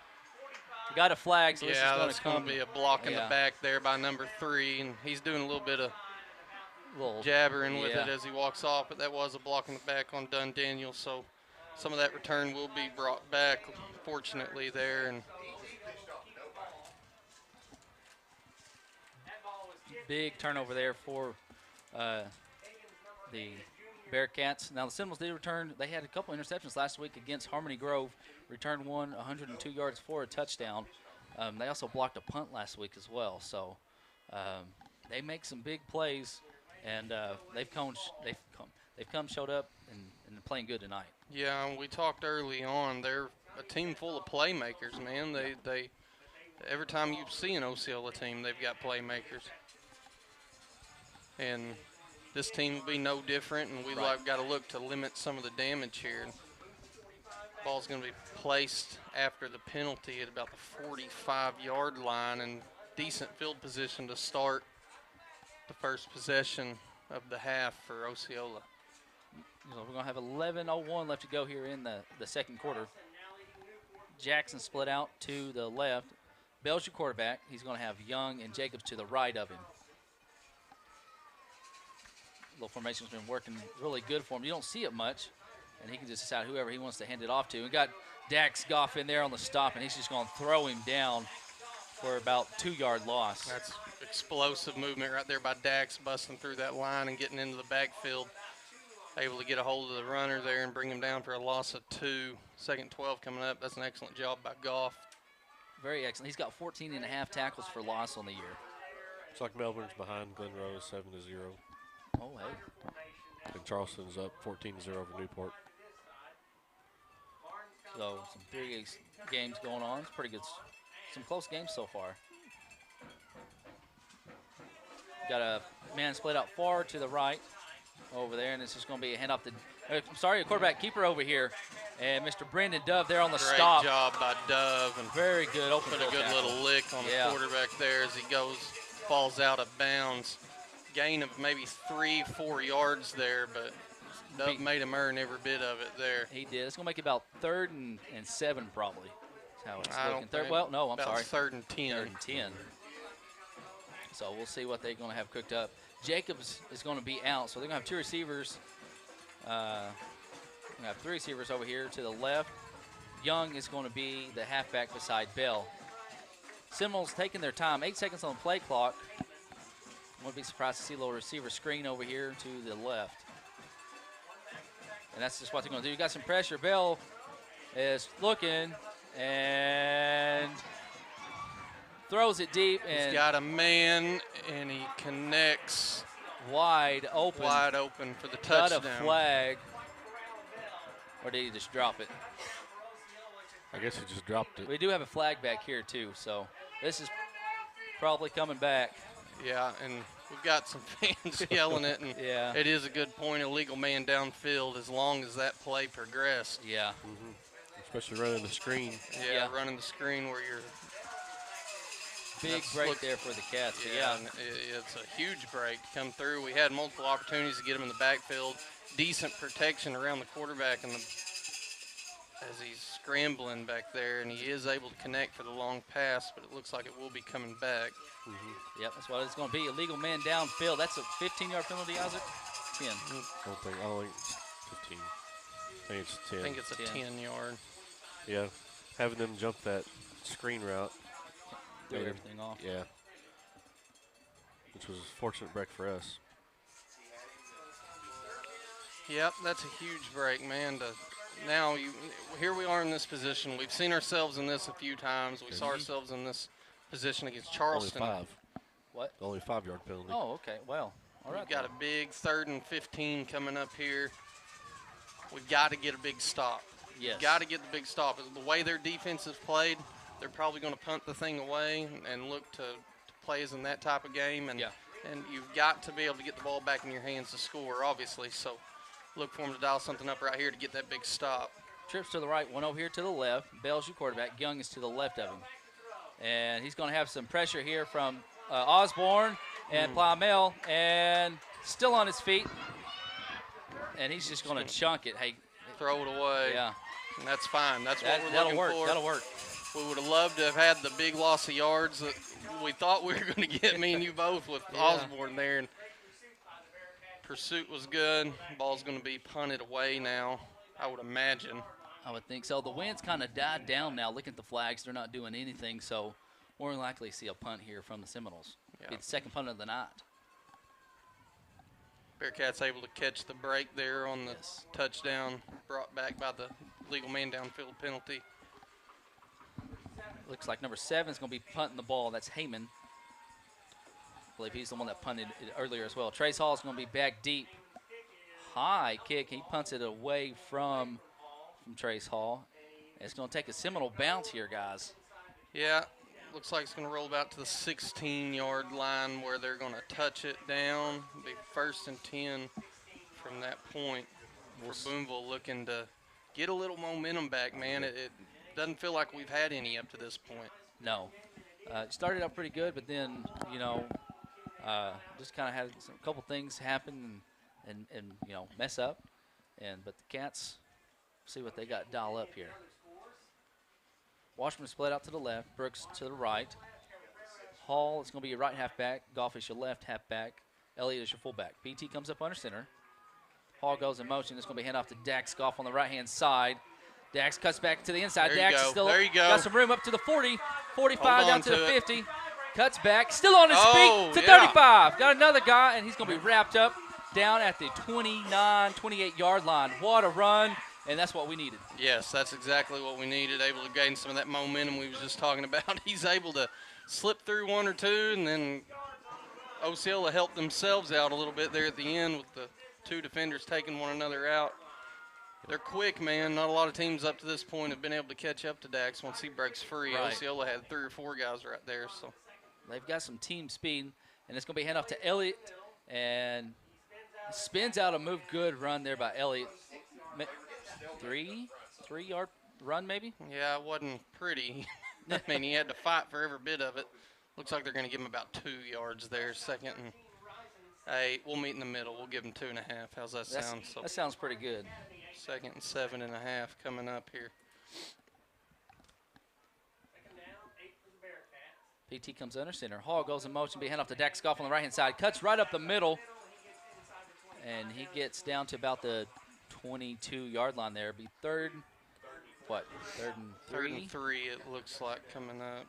Got a flag, so this is going to come. Going to be a block in the back there by number 3, and he's doing a little bit of jabbering with it as he walks off, but that was a block in the back on Dunn Daniels, so some of that return will be brought back, fortunately, there. And big turnover there for the Bearcats. Now, the Seminoles did return. They had a couple interceptions last week against Harmony Grove. Returned one, 102 yards for a touchdown. They also blocked a punt last week as well. So they make some big plays, and they've come, showed up, and they're playing good tonight. Yeah, we talked early on. They're a team full of playmakers, man. They every time you see an Osceola team, they've got playmakers. And this team will be no different, and we've got to look to limit some of the damage here. Ball's going to be placed after the penalty at about the 45-yard line, and decent field position to start the first possession of the half for Osceola. So we're going to have 11:01 left to go here in the second quarter. Jackson split out to the left. Bell's your quarterback. He's going to have Young and Jacobs to the right of him. Little formation's been working really good for him. You don't see it much, and he can just decide whoever he wants to hand it off to. We got Dax Goff in there on the stop, and he's just going to throw him down for about 2-yard loss. That's explosive movement right there by Dax, busting through that line and getting into the backfield. Able to get a hold of the runner there and bring him down for a loss of 2. Second 12 coming up. That's an excellent job by Goff. Very excellent. He's got 14.5 tackles for loss on the year. It's like Melbourne's behind Glen Rose 7-0. Oh, hey. And Charleston's up 14-0 over Newport. So some big games going on. It's pretty good. Some close games so far. Got a man split out far to the right over there, and it's just going to be a handoff to, a quarterback keeper over here. And Mr. Brendan Dove there on the stop. Great job by Dove. And very good. Put a good little lick on the quarterback there as he falls out of bounds. Gain of maybe 3-4 yards there, but Dove made him earn every bit of it there. He did. It's going to make it about 3rd and 7 probably. That's how it's looking. About 3rd and 10. 3rd and 10. So we'll see what they're going to have cooked up. Jacobs is going to be out, so they're going to have 2 receivers. We're going to have 3 receivers over here to the left. Young is going to be the halfback beside Bell. Seminoles taking their time. 8 seconds on the play clock. I wouldn't be surprised to see a little receiver screen over here to the left. And that's just what they're going to do. You got some pressure. Bell is looking and throws it deep. And he's got a man, and he connects. Wide open. Wide open for the touchdown. Got a flag. Or did he just drop it? I guess he just dropped it. We do have a flag back here, too. So this is probably coming back. Yeah, and we've got some fans yelling it, and it is a good point, illegal man downfield as long as that play progressed. Yeah. Especially running the screen. Yeah, running the screen where you're big break there for the Cats. Yeah, it's a huge break to come through. We had multiple opportunities to get him in the backfield. Decent protection around the quarterback as he's scrambling back there, and he is able to connect for the long pass, but it looks like it will be coming back. Yep, that's what it's going to be. Illegal man downfield. That's a 15-yard penalty, Isaac? 10. I don't think it's 15. I think it's 10. I think it's a 10-yard. Yeah, having them jump that screen route. Threw everything off. Yeah. Which was a fortunate break for us. Yep, that's a huge break, man. Now, here we are in this position. We've seen ourselves in this a few times. We saw ourselves in this position against Charleston. Only 5. What? Only 5-yard penalty. Oh, okay. Well, all right. We've got a big 3rd and 15 coming up here. We've got to get a big stop. Yes. We've got to get the big stop. The way their defense has played, they're probably going to punt the thing away and look to plays in that type of game. And you've got to be able to get the ball back in your hands to score, obviously. So look for them to dial something up right here to get that big stop. trips to the right, one over here to the left. Bell's your quarterback. Young is to the left of him. And he's going to have some pressure here from Osborne and Plymel, and still on his feet. And he's just going to chunk it. Hey, throw it away. Yeah. And that's fine. That's what we're looking for. That'll work. We would have loved to have had the big loss of yards that we thought we were going to get, me and you both, with Osborne there. And pursuit was good. Ball's going to be punted away now, I would imagine. I would think so. The wind's kind of died down now. Look at the flags. They're not doing anything, so more than likely see a punt here from the Seminoles. Yeah. Be the second punt of the night. Bearcats able to catch the break there on the touchdown, brought back by the legal man downfield penalty. Looks like number 7 is going to be punting the ball. That's Heyman. I believe he's the one that punted it earlier as well. Trace Hall is going to be back deep. High kick. He punts it away from Trace Hall. It's going to take a Seminole bounce here, guys. Yeah, looks like it's going to roll about to the 16-yard line where they're going to touch it down. It'll be 1st and 10 from that point. For Booneville looking to get a little momentum back, man. It doesn't feel like we've had any up to this point. No. It started out pretty good, but then, just kind of had a couple things happen and mess up. But the Cats, see what they got dial up here. Washburn split out to the left, Brooks to the right. Hall is going to be your right halfback. Goff is your left halfback. Elliott is your fullback. BT comes up under center. Hall goes in motion. It's going to be hand off to Dax Goff on the right-hand side. Dax cuts back to the inside. There Dax you go. is still There you go. got some room up to the 40, 45 down to the 50. Cuts back, still on his feet to yeah. 35. Got another guy, and he's going to be wrapped up down at the 29, 28-yard line. What a run, and that's what we needed. Yes, that's exactly what we needed, able to gain some of that momentum we was just talking about. He's able to slip through one or two, and then Osceola helped themselves out a little bit there at the end with the two defenders taking one another out. They're quick, man. Not a lot of teams up to this point have been able to catch up to Dax once he breaks free. Right. Osceola had 3 or 4 guys right there. So they've got some team speed, and it's going to be hand off to Elliott, and spins out a move. Good run there by Elliott. 3-yard run maybe? yeah, it wasn't pretty. I mean, he had to fight for every bit of it. Looks like they're going to give him about 2 yards there, 2nd and 8. We'll meet in the middle. We'll give him 2.5. How's that sound? That sounds pretty good. 2nd and 7.5 coming up here. PT comes under center. Hall goes in motion, be hand off to Dax Goff on the right-hand side. Cuts right up the middle, and he gets down to about the 22-yard line there. Be third and 3? 3rd and 3, it looks like, coming up.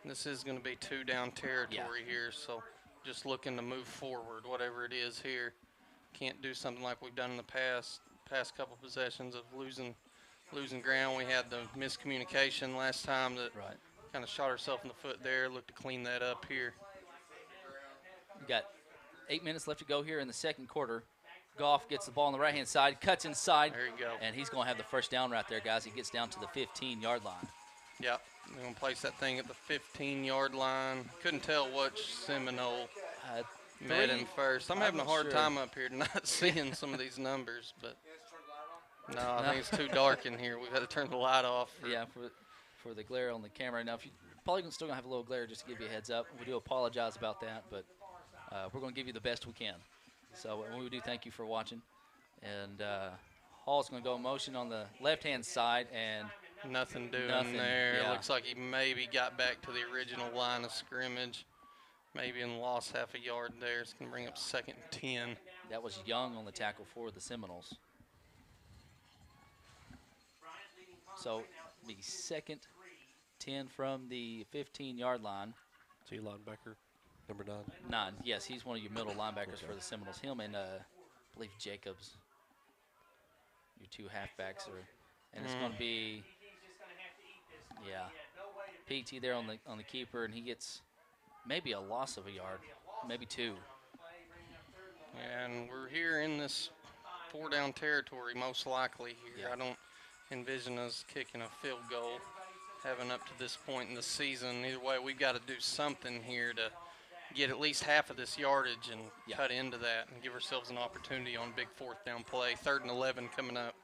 This is going to be 2 down territory here, so just looking to move forward, whatever it is here. Can't do something like we've done in the past couple possessions of losing ground. We had the miscommunication last time that kind of shot herself in the foot there. Look to clean that up here. We got 8 minutes left to go here in the second quarter. Goff gets the ball on the right-hand side, cuts inside. There you go. And he's going to have the first down right there, guys. He gets down to the 15-yard line. Yep. They're going to place that thing at the 15-yard line. Couldn't tell which Seminole met him first. I'm having a hard time up here not seeing some of these numbers, but no, I think it's too dark in here. We've got to turn the light off. For the glare on the camera. Now, if you probably still going to have a little glare, just to give you a heads up. We do apologize about that, but we're going to give you the best we can. So we do thank you for watching. And Hall's going to go in motion on the left-hand side, and nothing doing there. Yeah. Looks like he maybe got back to the original line of scrimmage. Maybe and lost half a yard there. It's going to bring up 2nd and 10. That was Young on the tackle for the Seminoles. So the 2nd 10 from the 15-yard line. Is he linebacker, number 9? 9, yes. He's one of your middle linebackers for the Seminoles. Him and, I believe, Jacobs, your 2 halfbacks. And it's going to be, PT there on the keeper, and he gets maybe a loss of a yard, maybe 2. And we're here in this 4-down territory, most likely here. Yeah. I don't envision us kicking a field goal, having up to this point in the season. Either way, we've got to do something here to get at least half of this yardage and cut into that and give ourselves an opportunity on a big 4th down play. 3rd and 11 coming up.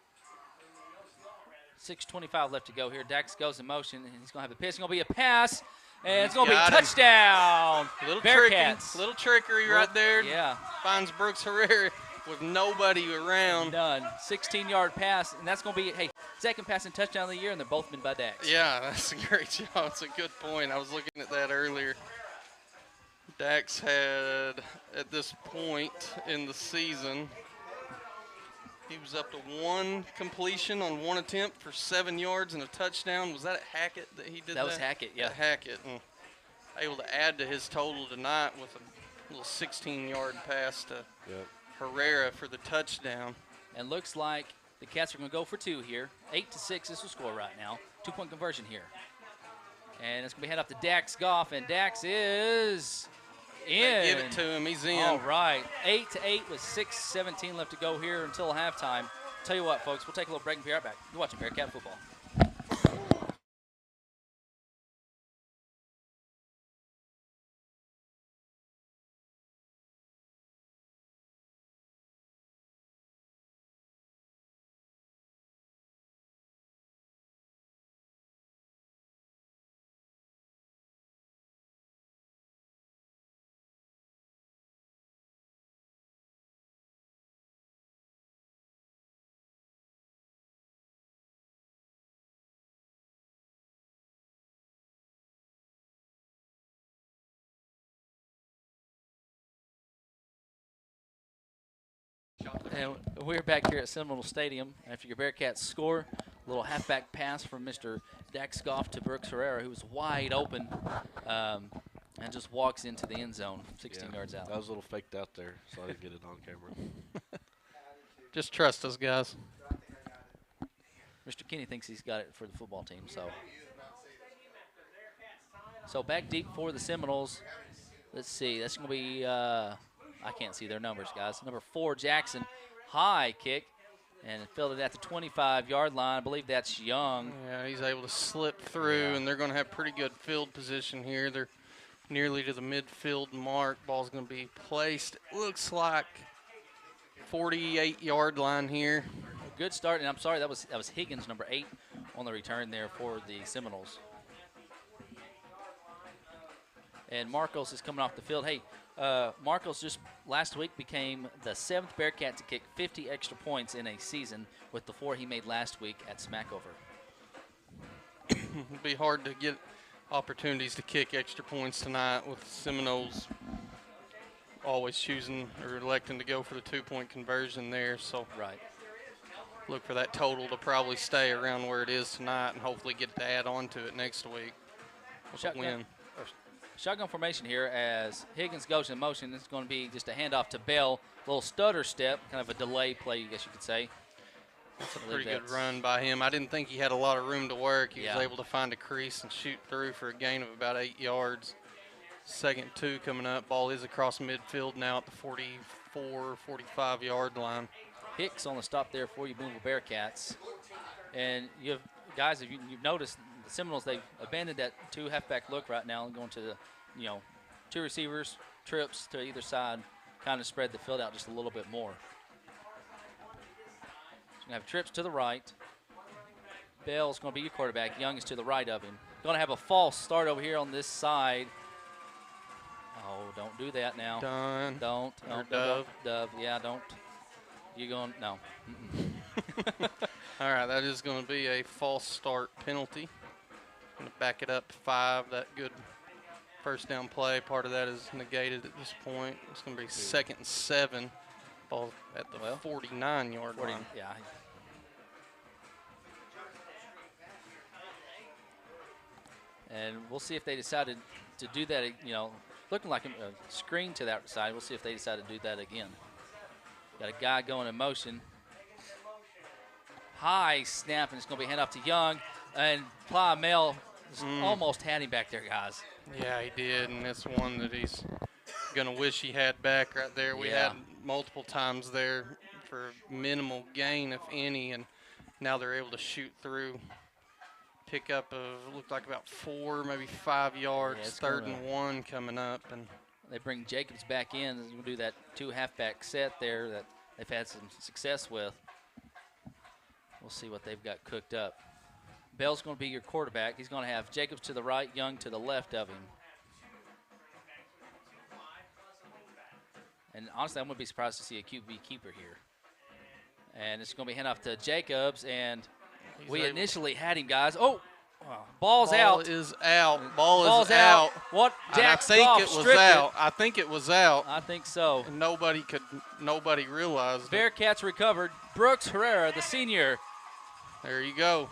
6:25 left to go here. Dax goes in motion, and he's going to have the pitch. It's going to be a pass, and it's going to be a touchdown. Bearcats. Little trickery right there. Yeah. Finds Brooks Herrera with nobody around. Done. 16-yard pass, and that's going to be, hey, second passing touchdown of the year, and they're both been by Dax. Yeah, that's a great job. That's a good point. I was looking at that earlier. Dax had, at this point in the season, he was up to one completion on one attempt for 7 yards and a touchdown. Was that at Hackett that he did that? That was Hackett, yeah. At Hackett. And able to add to his total tonight with a little 16-yard pass to Herrera for the touchdown. And looks like the Cats are going to go for 2 here. 8-6 is the score right now. 2-point conversion here. And it's going to be head up to Dax Goff, and Dax is in. Give it to him. He's in. All right. 8-8 with 6:17 left to go here until halftime. Tell you what, folks, we'll take a little break and be right back. You're watching Bearcat football. And we're back here at Seminole Stadium after your Bearcats score. A little halfback pass from Mr. Dax Goff to Brooks Herrera, who was wide open and just walks into the end zone 16 yards out. That was a little faked out there, so I didn't get it on camera. Just trust us, guys. Mr. Kinney thinks he's got it for the football team. So back deep for the Seminoles. Let's see. That's going to be I can't see their numbers, guys. Number 4, Jackson, high kick, and filled it at the 25-yard line. I believe that's Young. Yeah, he's able to slip through, and they're going to have pretty good field position here. They're nearly to the midfield mark. Ball's going to be placed, looks like 48-yard line here. A good start, and I'm sorry, that was Higgins, number 8, on the return there for the Seminoles. And Marcos is coming off the field. Hey, Marcos just last week became the 7th Bearcat to kick 50 extra points in a season with the 4 he made last week at Smackover. It'll be hard to get opportunities to kick extra points tonight with Seminoles always choosing or electing to go for the 2-point conversion there. So right. Look for that total to probably stay around where it is tonight and hopefully get to add on to it next week with a win. Shotgun formation here as Higgins goes in motion. It's going to be just a handoff to Bell. A little stutter step, kind of a delay play, I guess you could say. That's a pretty good run by him. I didn't think he had a lot of room to work. He was able to find a crease and shoot through for a gain of about 8 yards. 2nd 2 coming up. Ball is across midfield now at the 44, 45-yard line. Hicks on the stop there for you, Booneville Bearcats. And you have, guys, if you've noticed, the Seminoles, they've abandoned that 2 halfback look right now and going to the, 2 receivers, trips to either side, kind of spread the field out just a little bit more. So going to have trips to the right. Bell's going to be your quarterback. Young is to the right of him. Going to have a false start over here on this side. Oh, don't do that now. Done. Don't. Dove. Dove. Yeah, don't. You're going, no. All right, that is going to be a false start penalty. Going to back it up to 5. That good first down play, part of that is negated at this point. It's going to be 2nd and 7. Ball at the 49-yard line. Yeah. And we'll see if they decided to do that, looking like a screen to that side. We'll see if they decide to do that again. Got a guy going in motion. High snap, and it's going to be hand off to Young. And Plymell almost had him back there, guys. Yeah, he did, and it's one that he's going to wish he had back right there. We had multiple times there for minimal gain, if any, and now they're able to shoot through. Pick up looked like about 4, maybe 5 yards. Yeah, 3rd and 1 coming up, and they bring Jacobs back in and we'll do that 2 halfback set there that they've had some success with. We'll see what they've got cooked up. Bell's going to be your quarterback. He's going to have Jacobs to the right, Young to the left of him. And honestly, I wouldn't be surprised to see a QB keeper here. And it's going to be hand off to Jacobs, and we initially had him, guys. Oh, ball's out. Ball is out. Ball is out. What? I think it was out. I think it was out. I think so. And nobody realized Bearcats recovered. Brooks Herrera, the senior. There you go.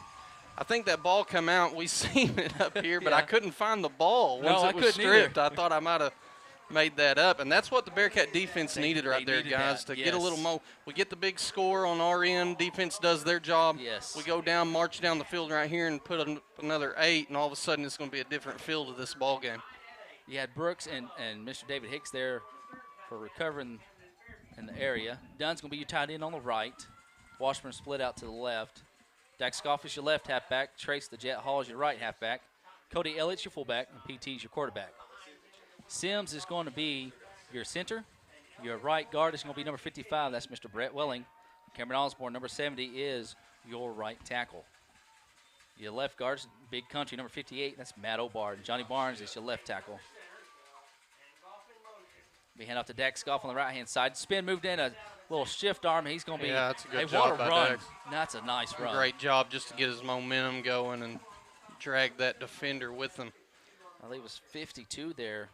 I think that ball come out. We seen it up here, but I couldn't find the ball. Once it was stripped, I thought I might have made that up. And that's what the Bearcat defense needed right there, guys, to get a little more. We get the big score on our end. Defense does their job. Yes. We go down, march down the field right here and put another 8, and all of a sudden it's going to be a different feel to this ball game. You had Brooks and Mr. David Hicks there for recovering in the area. Dunn's going to be your tight end on the right. Washburn split out to the left. Dax Goff is your left halfback. Trace the Jet Hall is your right halfback. Cody Elliott's your fullback, and PT is your quarterback. Sims is going to be your center. Your right guard is going to be number 55. That's Mr. Brett Welling. Cameron Osborne, number 70, is your right tackle. Your left guard is Big Country, number 58. That's Matt O'Bard. Johnny Barnes is your left tackle. Be hand off to Dax Goff on the right-hand side. Spin moved in a little shift arm. He's going to be that's a good job by run. Dax. That's a nice run. Great job just to get his momentum going and drag that defender with him. I believe it was 52 there.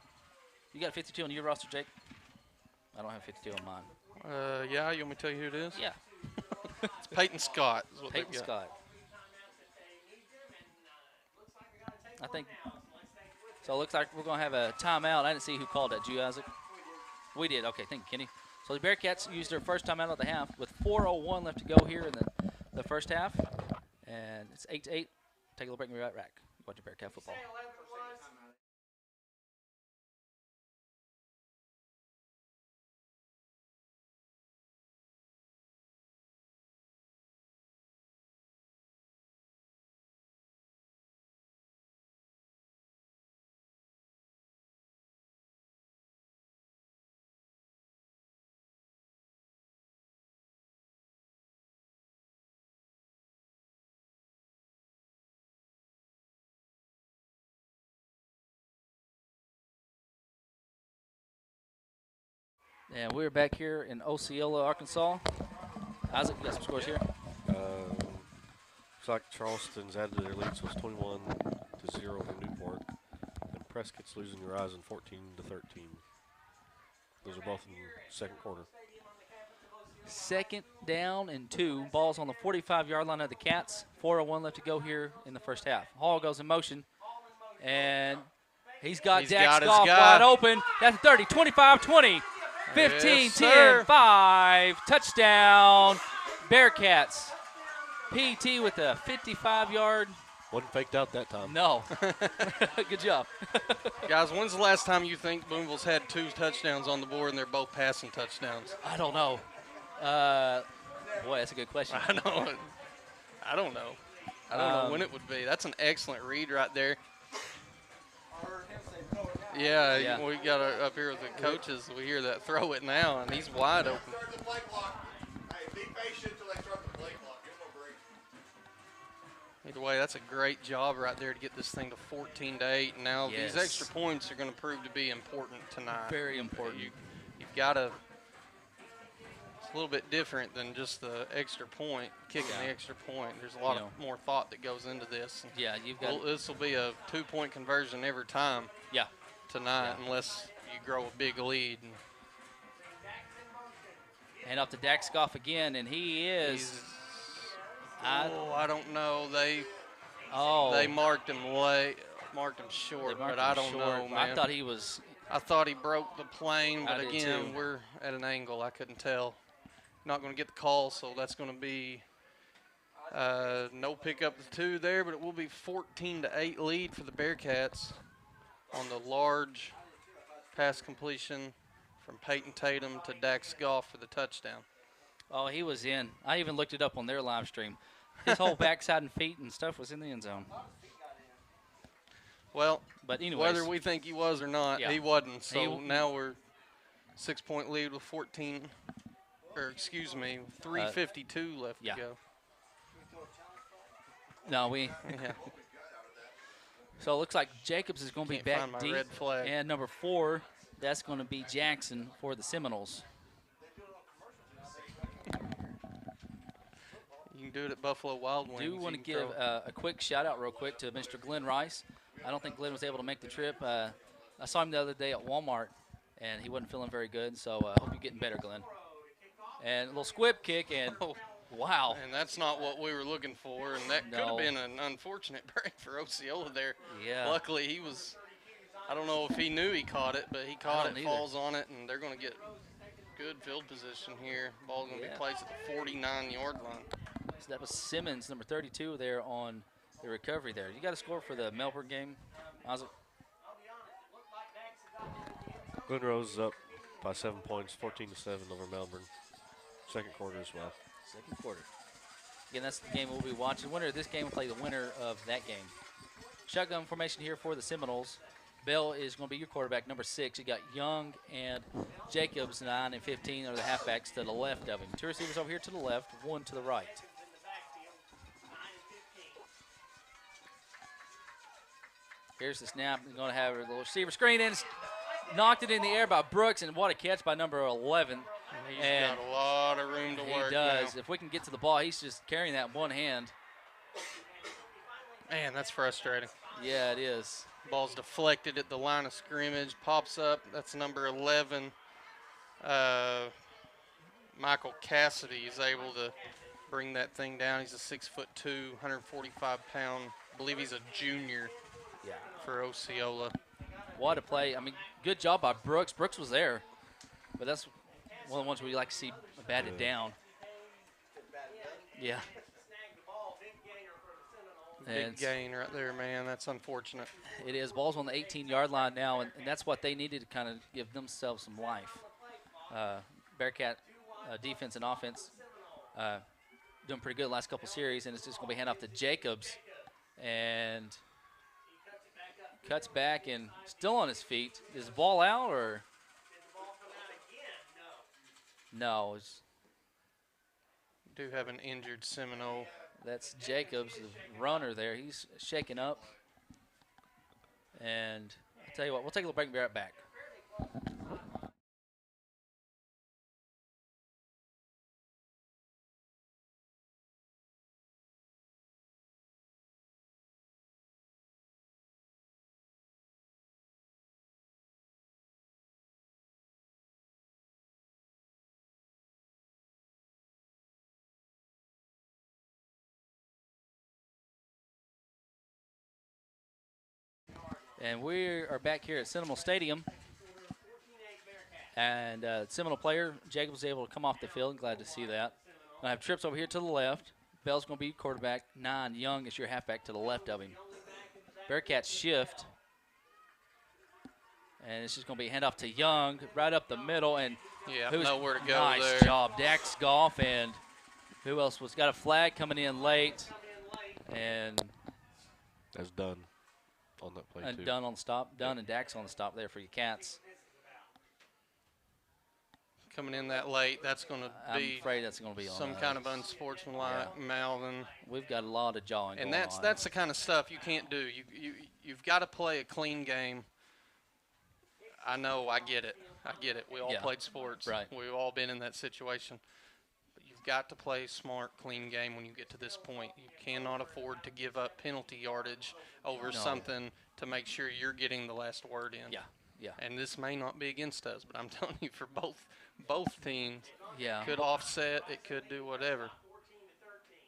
You got 52 on your roster, Jake? I don't have 52 on mine. Yeah, you want me to tell you who it is? Yeah. It's Peyton Scott. Is what Peyton Scott. I think so. It looks like we're going to have a timeout. I didn't see who called that. Did you, Isaac? We did. Okay, thank you, Kenny. So the Bearcats used their first timeout of the half with 4:01 left to go here in the first half. And it's 8-8. Take a little break and we'll be right back. Watch your Bearcat football. And we're back here in Osceola, Arkansas. Isaac, you got some scores here? Looks like Charleston's added to their lead, so it's 21-0 for Newport. And Prescott's losing Horizon 14-13. Those are both in the second quarter. Second down and 2. Ball's on the 45-yard line of the Cats. 4:01 left to go here in the first half. Hall goes in motion, and he's got Dax Goff wide open. That's 30, 25, 20. 15, Yes, 10, 5, touchdown, Bearcats. PT with a 55-yard. Wasn't faked out that time. No. Good job. Guys, when's the last time you think Booneville's had 2 touchdowns on the board and they're both passing touchdowns? I don't know. Boy, that's a good question. I don't know. I don't know when it would be. That's an excellent read right there. Yeah, we got up here with the coaches. We hear that throw it now, and he's wide open. Be patient until they start the play clock. Give them a break. Either way, that's a great job right there to get this thing to 14-8. And now these extra points are going to prove to be important tonight. Very important. You've got to. It's a little bit different than just the extra point, kicking the extra point. There's a lot more thought that goes into this. Yeah, you've got. This will be a 2-point conversion every time. Yeah. Tonight, unless you grow a big lead. And off to Dax Goff again, and he is. I don't know. They marked him short, but I don't know, man. I thought he was. I thought he broke the plane, but again, too. we're at an angle. I couldn't tell. Not going to get the call, so that's going to be no pick up the 2 there, but it will be 14-8 lead for the Bearcats on the large pass completion from Peyton Tatum to Dax Goff for the touchdown. Oh, he was in. I even looked it up on their live stream. His whole backside and feet and stuff was in the end zone. Well, but anyways, whether we think he was or not, he wasn't. So now we're 6-point lead with 3:52 left to go. No, we. Yeah. So it looks like Jacobs is going to be Can't back find my deep. red flag. And number 4, that's going to be Jackson for the Seminoles. You can do it at Buffalo Wild Wings. Do want to give a quick shout out real quick to Mr. Glenn Rice. I don't think Glenn was able to make the trip. I saw him the other day at Walmart, and he wasn't feeling very good. So I hope you're getting better, Glenn. And a little squib kick, and wow. And that's not what we were looking for, and that could have been an unfortunate break for Osceola there. Yeah. Luckily, he was – I don't know if he knew he caught it, but he caught it, falls on it, and they're going to get good field position here. Ball's going to be placed at the 49-yard line. So that was Simmons, number 32, there on the recovery there. You got a score for the Melbourne game, Isaac? Glen Rose is up by 7 points, 14-7 over Melbourne. Second quarter as well. Second quarter. Again, that's the game we'll be watching. The winner of this game will play the winner of that game. Shotgun formation here for the Seminoles. Bell is going to be your quarterback, number 6. You got Young and Jacobs, 9 and 15, are the halfbacks to the left of him. 2 receivers over here to the left, 1 to the right. Here's the snap. They're going to have a little receiver screen in. Knocked it in the air by Brooks, and what a catch by number 11. He's got a lot of room to work. He does. Now. If we can get to the ball, he's just carrying that in one hand. Man, that's frustrating. Yeah, it is. Ball's deflected at the line of scrimmage. Pops up. That's number 11. Michael Cassidy is able to bring that thing down. He's a 6'2", 145-pound. I believe he's a junior for Osceola. What a play. I mean, good job by Brooks. Brooks was there. But that's one of the ones where you like to see batted down. Yeah. Big gain right there, man. That's unfortunate. It is. Ball's on the 18-yard line now, and that's what they needed to kind of give themselves some life. Bearcat defense and offense doing pretty good the last couple series, and it's just going to be handed off to Jacobs. And cuts back and still on his feet. Is the ball out or? No. Do have an injured Seminole. That's Jacobs, the runner there. He's shaking up. And I'll tell you what, we'll take a little break and be right back. And we are back here at Seminole Stadium. And Seminole player, Jacob was able to come off the field. Glad to see that. I have trips over here to the left. Bell's going to be quarterback. 9, Young is your halfback to the left of him. Bearcats shift. And it's just going to be a handoff to Young right up the middle. And nowhere to go nice there. Nice job, Dax Goff. And who else was got a flag coming in late. And that's done on that play, too. Dunn on the stop. Dunn and Dax on the stop there for your Cats. Coming in that late, that's going to be I'm afraid that's going to be some kind of unsportsmanlike mouthing. We've got a lot of jawing and going on. that's the kind of stuff you can't do. You've got to play a clean game. I know, I get it. We all played sports. Right. We've all been in that situation. But you've got to play a smart, clean game when you get to this point. You cannot afford to give up penalty yardage over something to make sure you're getting the last word in. Yeah. And this may not be against us, but I'm telling you, for both teams, could offset, it could do whatever. 14 to 13.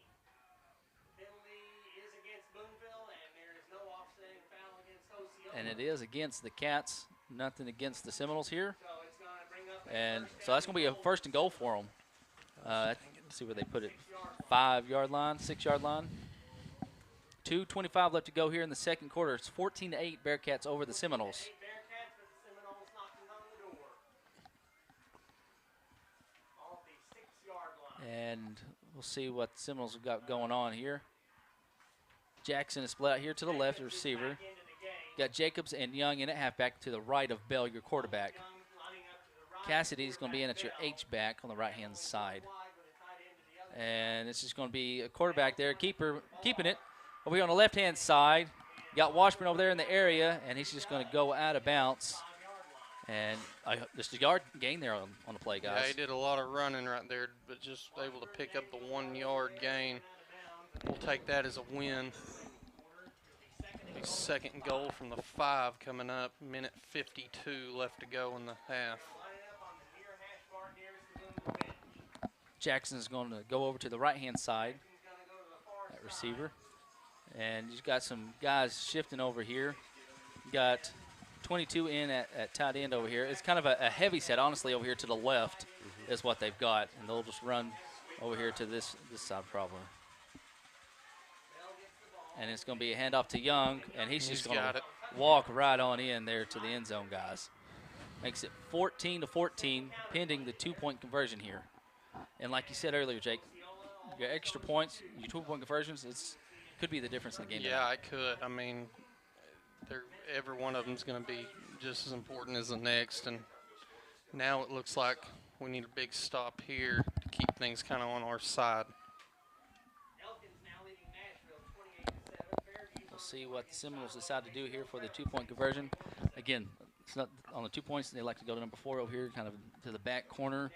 Penalty is against Booneville, and there is no offsetting foul against Osceola. And it is against the Cats, nothing against the Seminoles here. So it's going to bring up and so that's going to be a first and goal for them. Let's see where they put it. 5-yard line, 6-yard line. 2:25 left to go here in the second quarter. It's 14-8 Bearcats over the Seminoles. Bearcats with the Seminoles knocking on the door. Off the 6-yard line. And we'll see what the Seminoles have got going on here. Jackson is split out here to the left, the receiver. Got Jacobs and Young in at halfback to the right of Bell, your quarterback. Cassidy's going to be in at your H-back on the right-hand side. And it's just going to be a quarterback there, keeping it. over here on the left-hand side. Got Washburn over there in the area, and he's just going to go out of bounds. And just a yard gain there on the play, guys. Yeah, he did a lot of running right there, but just able to pick up the 1 yard gain. We'll take that as a win. A second goal from the 5 coming up. Minute 52 left to go in the half. Jackson's going to go over to the right-hand side, that receiver. And you've got some guys shifting over here. You got 22 in at tight end over here. It's kind of a heavy set, honestly, over here to the left is what they've got. And they'll just run over here to this side probably. And it's going to be a handoff to Young, and he's just going to walk right on in there to the end zone, guys. Makes it 14-14, pending the 2-point conversion here. And like you said earlier, Jake, your extra points, your 2-point conversions, it could be the difference in the game. Yeah, it could. I mean, every one of them is going to be just as important as the next. And now it looks like we need a big stop here to keep things kind of on our side. We'll see what the Seminoles decide to do here for the 2-point conversion. Again, it's not on the 2 points. They like to go to number 4 over here, kind of to the back corner.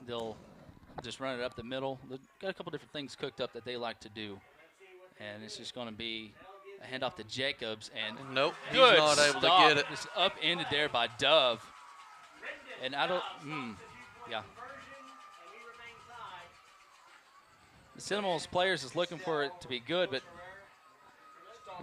They'll just run it up the middle. They've got a couple different things cooked up that they like to do. And it's just going to be a handoff to Jacobs. And nope, he's good not able stop. to get it. Just upended there by Dove. And I don't, yeah. The Seminoles players is looking for it to be good, but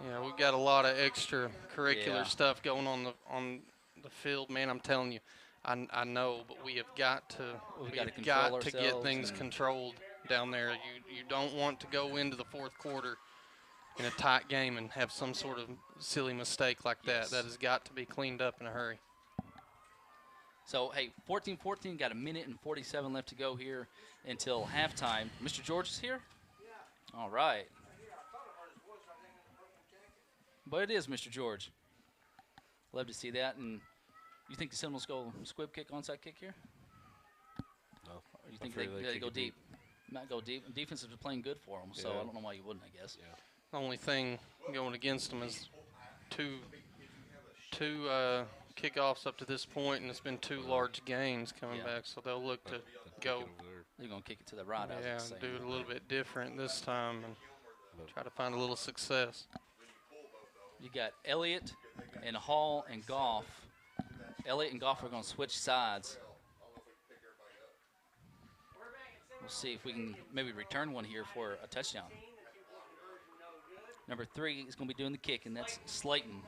yeah, we've got a lot of extracurricular stuff going on the field. Man, I'm telling you, I know, but we have got to get things controlled down there. You don't want to go into the fourth quarter in a tight game and have some sort of silly mistake like that. That has got to be cleaned up in a hurry. So, hey, 14-14, got a minute and 47 left to go here until halftime. Mr. George is here? Yeah. All right. But it is Mr. George. Love to see that. And you think the Seminoles go squib kick, onside kick here? No. Or you think they go deep? Might go deep. Defense has been playing good for them, so I don't know why you wouldn't, I guess. Yeah. The only thing going against them is two kickoffs up to this point, and it's been 2 large gains coming back, so they'll look to go. They're going to kick it to the right, I was saying. Do it a little bit different this time and try to find a little success. You got Elliott and Hall and Goff. Elliott and Goff are going to switch sides. We'll see if we can maybe return one here for a touchdown. Number 3 is going to be doing the kick, and that's Slayton.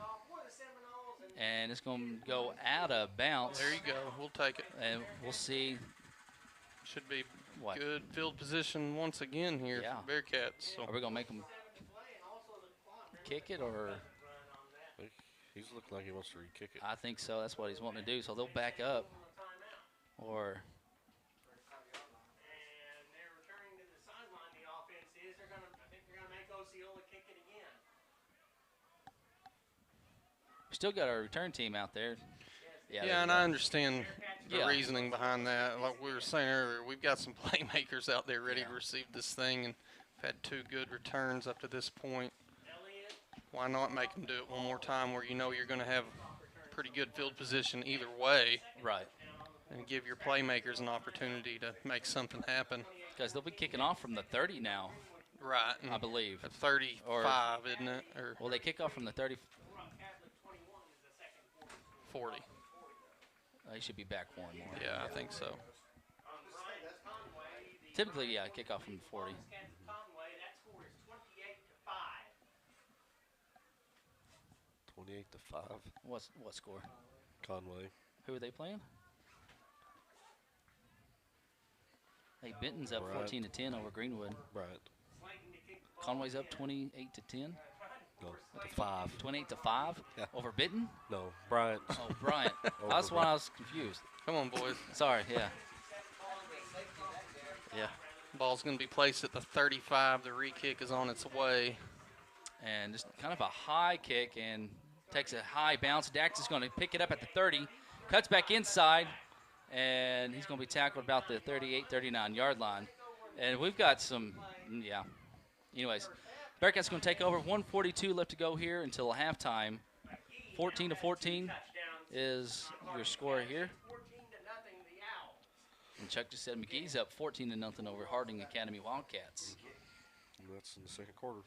And it's going to go out of bounds. There you go. We'll take it. And we'll see. Should be good field position once again here for Bearcats. So. Are we going to make them kick it, or? He's looking like he wants to re-kick it. I think so. That's what he's wanting to do. So they'll back up. Or. And they're returning to the sideline. The offense is. I think they're going to make Osceola kick it again. We still got our return team out there. Yeah, and I understand the reasoning behind that. Like we were saying earlier, we've got some playmakers out there ready to receive this thing, and we've had 2 good returns up to this point. Why not make them do it one more time where you know you're going to have pretty good field position either way. Right. And give your playmakers an opportunity to make something happen. Because they'll be kicking off from the 30 now. Right. I believe. At 35, isn't it? Or well, they kick off from the 30. 40. They should be back more and more. Yeah, I think so. Typically, kick off from the 40. 28-5. What score? Conway. Who are they playing? Hey, Benton's up 14-10 over Greenwood. Right. Conway's up 28-10. No, to 5. 28-5 over Benton? No, Bryant. Oh, Bryant. That's why I was confused. Come on, boys. Sorry, yeah. Yeah. Ball's going to be placed at the 35. The re-kick is on its way. And just kind of a high kick and takes a high bounce. Dax is going to pick it up at the 30, cuts back inside, and he's going to be tackled about the 38, 39 yard line. And we've got some, anyways, Bearcats going to take over. 1:42 left to go here until halftime. 14-14 is your score here. 14 to nothing, the Owls. And Chuck just said McGee's up 14-0 over Harding Academy Wildcats. And that's in the second quarter.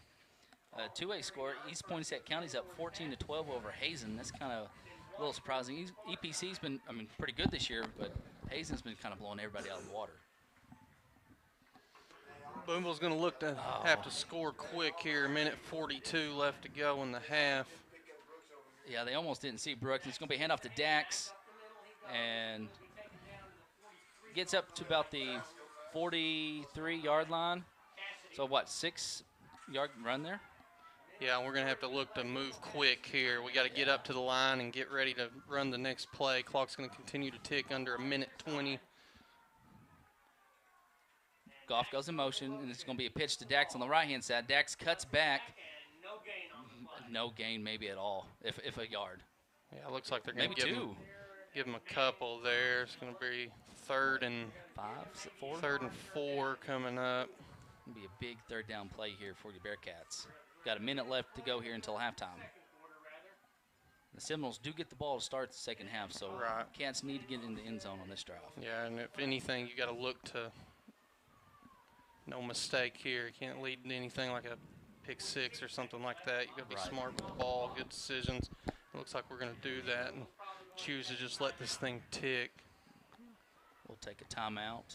2A score, East Poinsett County's up 14-12 over Hazen. That's kind of a little surprising. EPC's been, pretty good this year, but Hazen's been kind of blowing everybody out of the water. Booneville's going to look to have to score quick here. 1:42 left to go in the half. Yeah, they almost didn't see Brooks. It's going to be a handoff to Dax, and gets up to about the 43-yard line. So, what, 6-yard run there? Yeah, we're going to have to look to move quick here. We got to get up to the line and get ready to run the next play. Clock's going to continue to tick under 1:20. Goff goes in motion, and it's going to be a pitch to Dax on the right-hand side. Dax cuts back. And no gain on the play. No gain maybe at all, if a yard. Yeah, it looks like they're going Maybe to two. give him a couple there. It's going to be third and 4. third and 4 coming up. It'll be a big third down play here for your Bearcats. Got a minute left to go here until halftime. The Seminoles do get the ball to start the second half, so Right. Cats need to get in the end zone on this drive. Yeah, and if anything, you got to look to no mistake here. You can't lead to anything like a pick six or something like that. You got to be Right. smart with the ball, good decisions. It looks like we're going to do that and choose to just let this thing tick. We'll take a timeout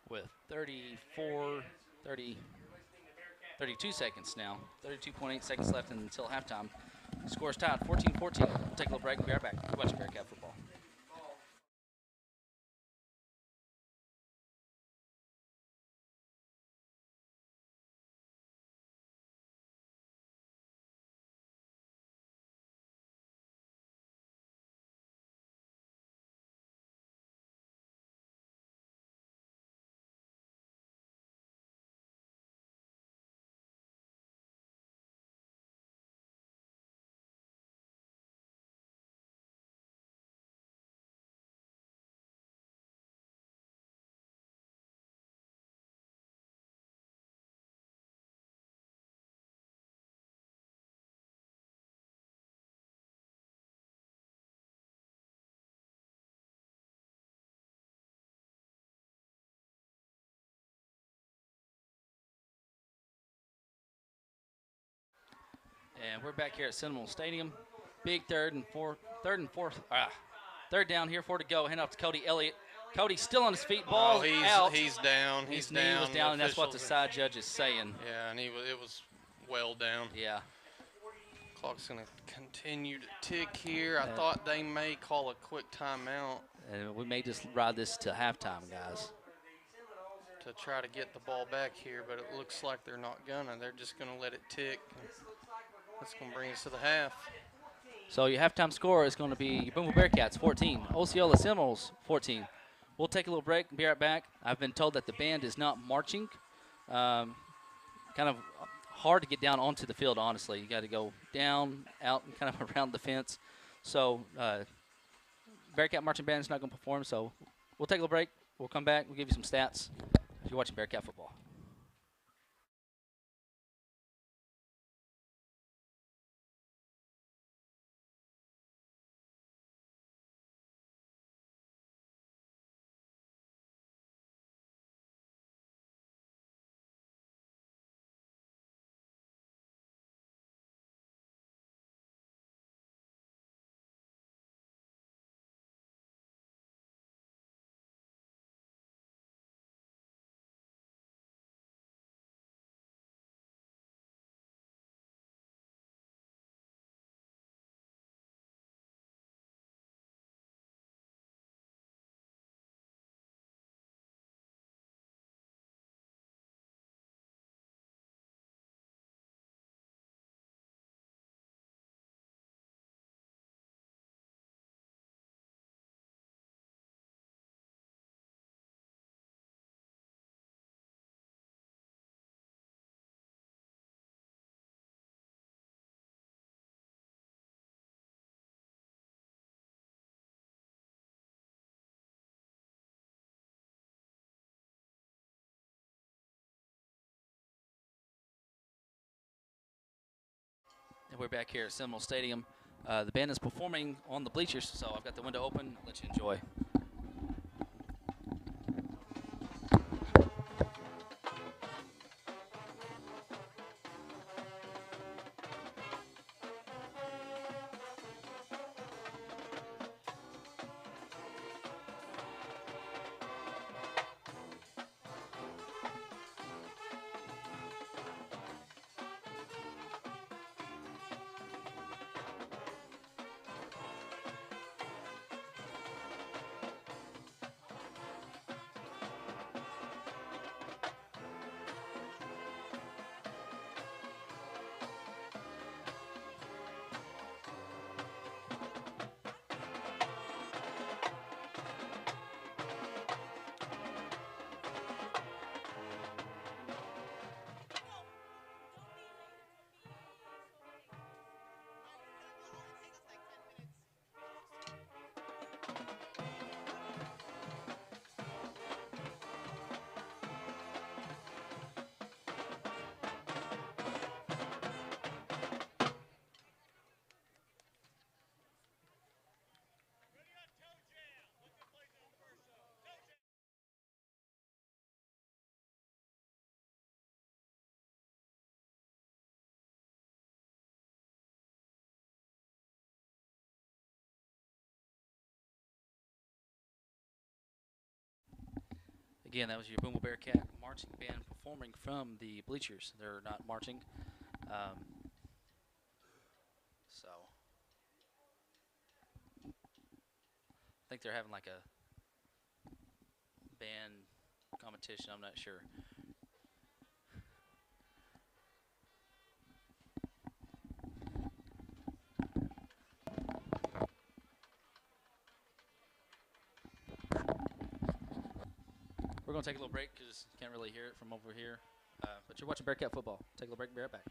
with 32 seconds now. 32.8 seconds left until halftime. Score's tied, 14-14. We'll take a little break and be right back. You're watching Bearcat football. And we're back here at Seminole Stadium. Big third down here, 4 to go. Hand off to Cody Elliott. Cody still on his feet. Ball out. He's down. His He's knee down. was down, and that's what the officials side judge is saying. Yeah, and it was well down. Yeah. Clock's going to continue to tick here. I thought they may call a quick timeout And we may just ride this to halftime, guys. to try to get the ball back here, but it looks like they're not gonna. They're just gonna let it tick. That's gonna bring us to the half. So your halftime score is going to be your Booneville Bearcats 14, Osceola Seminoles 14. We'll take a little break and be right back. I've been told that the band is not marching. Kind of hard to get down onto the field, honestly. You got to go down, out, and kind of around the fence. So Bearcat Marching Band is not going to perform, so we'll take a little break. We'll come back. We'll give you some stats. You're watching Bearcat football. We're back here at Seminole Stadium. The band is performing on the bleachers, so I've got the window open. I'll let you enjoy. Again, that was your Booneville Bearcat marching band performing from the bleachers. They're not marching. So I think they're having like a band competition. I'm not sure. We're going to take a little break because you can't really hear it from over here. But you're watching Bearcat football. Take a little break and be right back.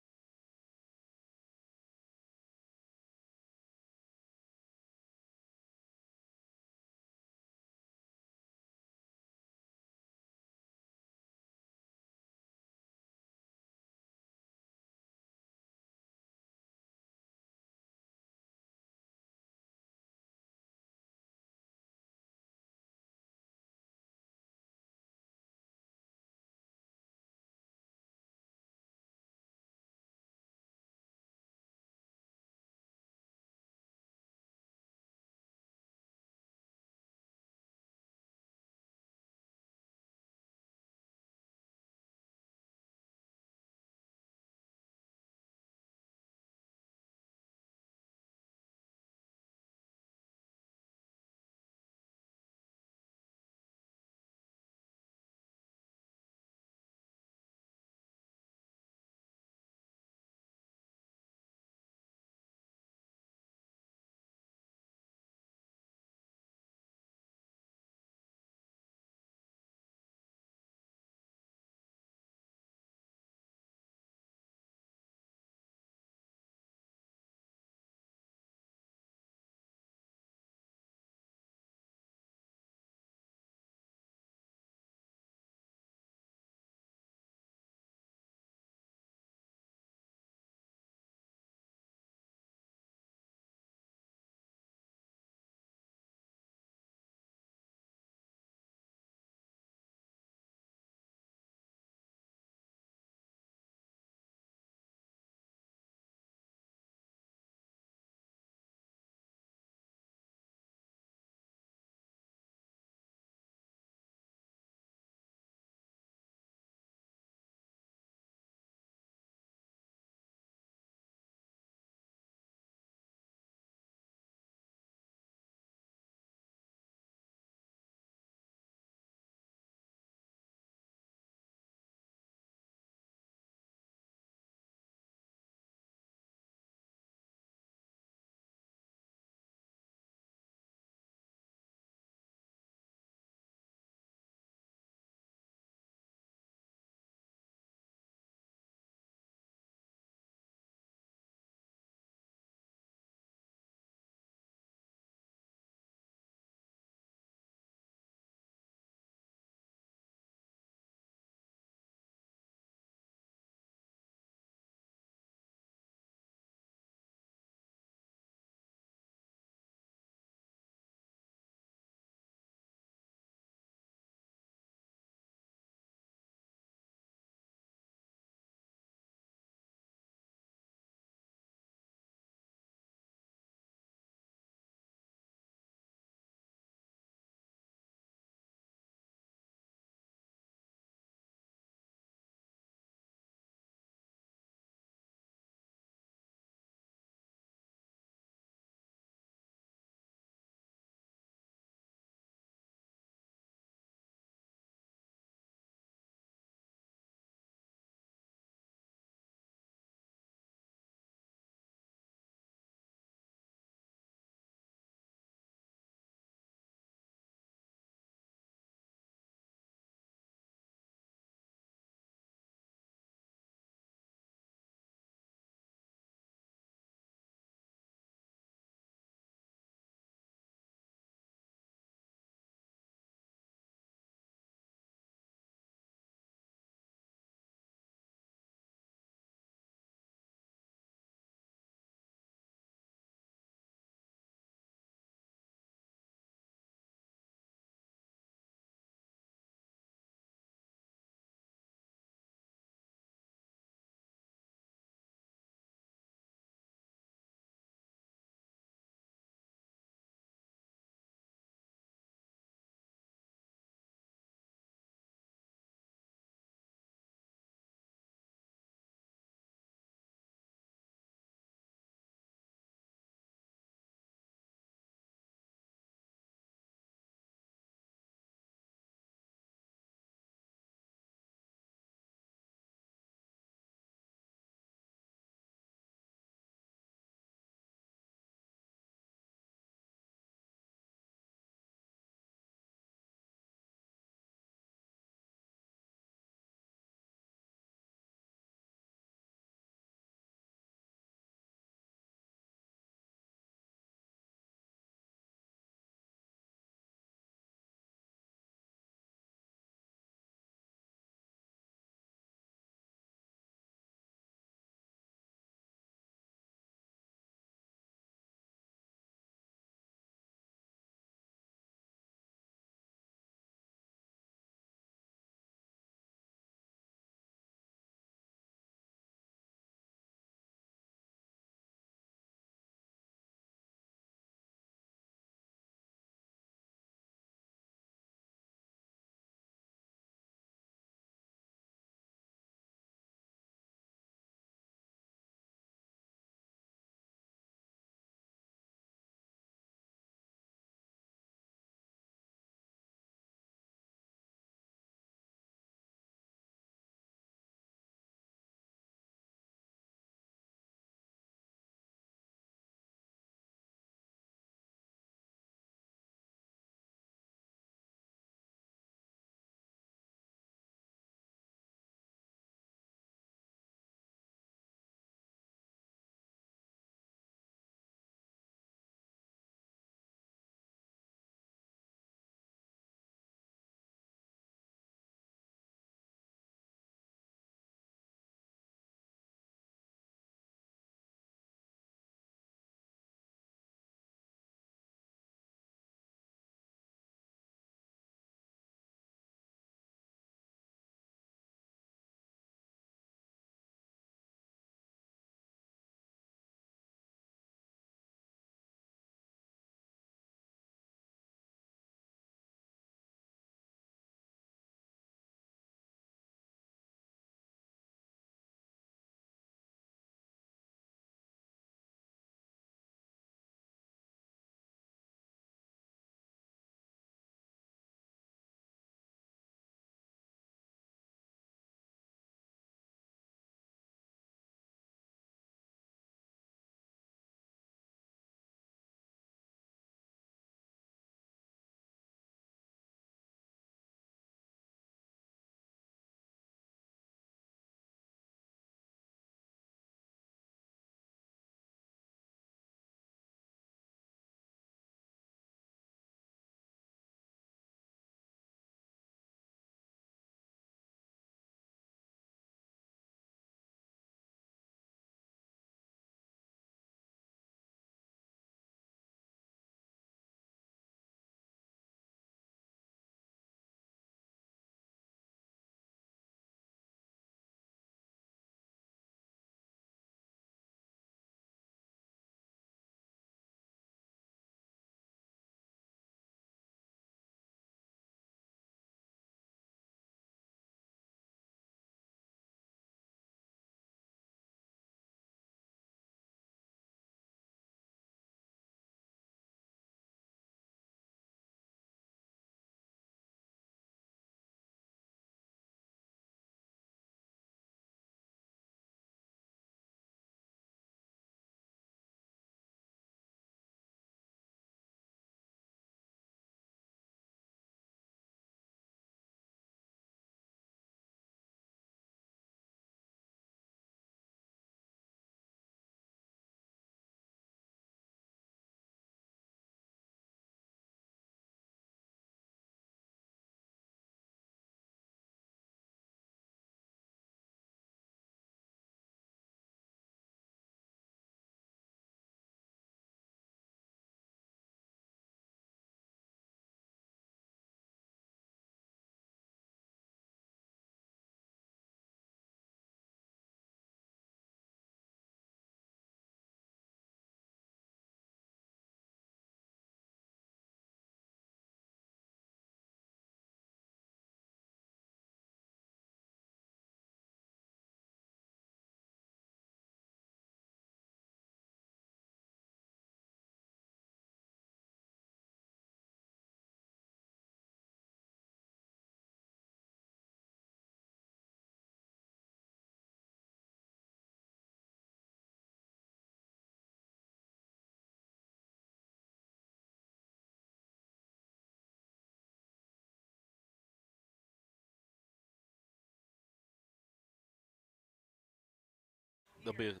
There'll be Osceola.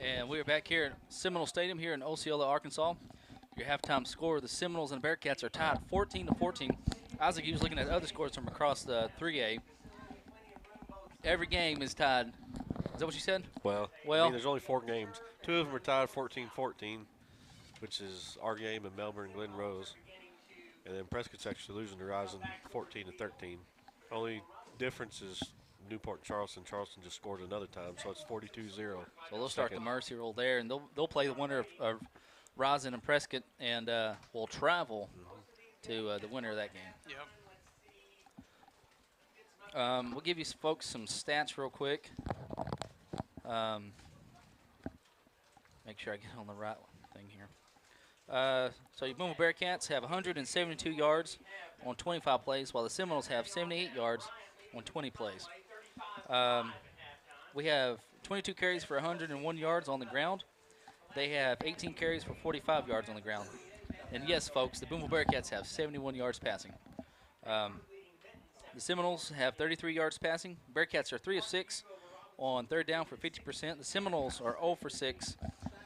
And we are back here at Seminole Stadium here in Osceola, Arkansas. Your halftime score, the Seminoles and Bearcats are tied 14-14. Isaac, he was looking at other scores from across the 3A. Every game is tied. Is that what you said? well. I mean, there's only 4 games. 2 of them are tied 14-14, which is our game in Melbourne, Glen Rose, and then Prescott's actually losing to Horizon 14-13. Only difference is Newport and Charleston. Charleston just scored another time, so it's 42-0. So they'll start the mercy rule there, and they'll play the winner of Rosin and Prescott, and will travel to the winner of that game. Yep. We'll give you folks some stats real quick. Make sure I get on the right thing here. So your Booneville Bearcats have 172 yards on 25 plays, while the Seminoles have 78 yards on 20 plays. We have 22 carries for 101 yards on the ground. They have 18 carries for 45 yards on the ground. And yes, folks, the Booneville Bearcats have 71 yards passing. The Seminoles have 33 yards passing. Bearcats are 3 of 6 on third down for 50%. The Seminoles are 0 for 6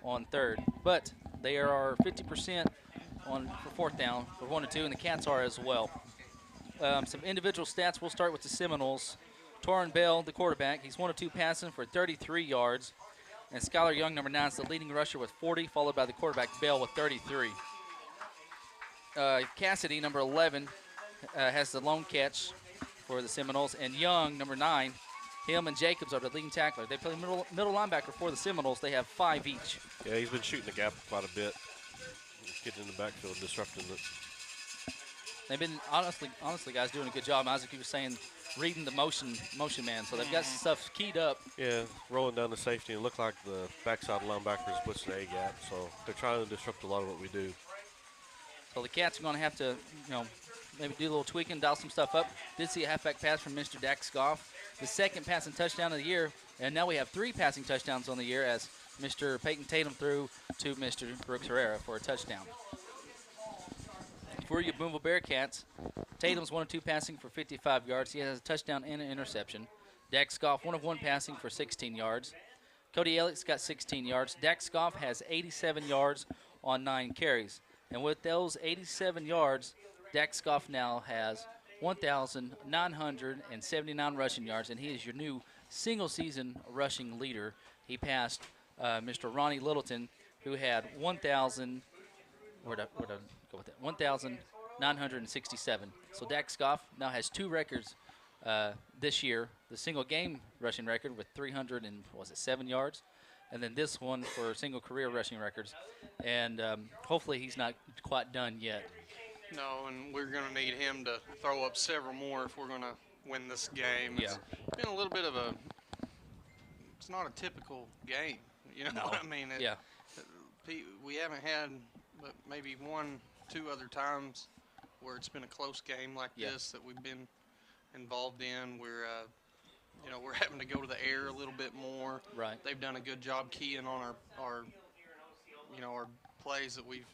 on third, but they are 50% for fourth down for 1 and 2, and the Cats are as well. Some individual stats. We'll start with the Seminoles. Torrin Bell, the quarterback, he's 1 of 2 passing for 33 yards. And Skylar Young, number 9, is the leading rusher with 40, followed by the quarterback Bell with 33. Cassidy, number 11, has the lone catch for the Seminoles. And Young, number 9, him and Jacobs are the leading tackler. They play middle linebacker for the Seminoles. They have 5 each. Yeah, he's been shooting the gap quite a bit, getting in the backfield, disrupting it. They've been, honestly, guys, doing a good job. Isaac, you were saying, reading the motion man. So they've got stuff keyed up. Yeah, rolling down the safety, and it looked like the backside linebacker is blitzing the A-gap. So they're trying to disrupt a lot of what we do. So the Cats are going to have to, maybe do a little tweaking, dial some stuff up. Did see a halfback pass from Mr. Dax Goff, the second passing touchdown of the year. And now we have 3 passing touchdowns on the year as Mr. Peyton Tatum threw to Mr. Brooks Herrera for a touchdown. For your Booneville Bearcats, Tatum's 1 of 2 passing for 55 yards. He has a touchdown and an interception. Dax Goff 1 of 1 passing for 16 yards. Cody Elliott's got 16 yards. Dax Goff has 87 yards on 9 carries. And with those 87 yards, Dax Goff now has 1,979 rushing yards, and he is your new single-season rushing leader. He passed Mr. Ronnie Littleton, who had 1,967. So Dax Goff now has 2 records this year. The single-game rushing record with 307 yards, and then this one for single career rushing records. And hopefully he's not quite done yet. No, and we're going to need him to throw up several more if we're going to win this game. Yeah. It's been a little bit of it's not a typical game. You know what I mean? We haven't had but maybe 1-2 other times where it's been a close game like this that we've been involved in. We're having to go to the air a little bit more. Right. They've done a good job keying on our plays that we've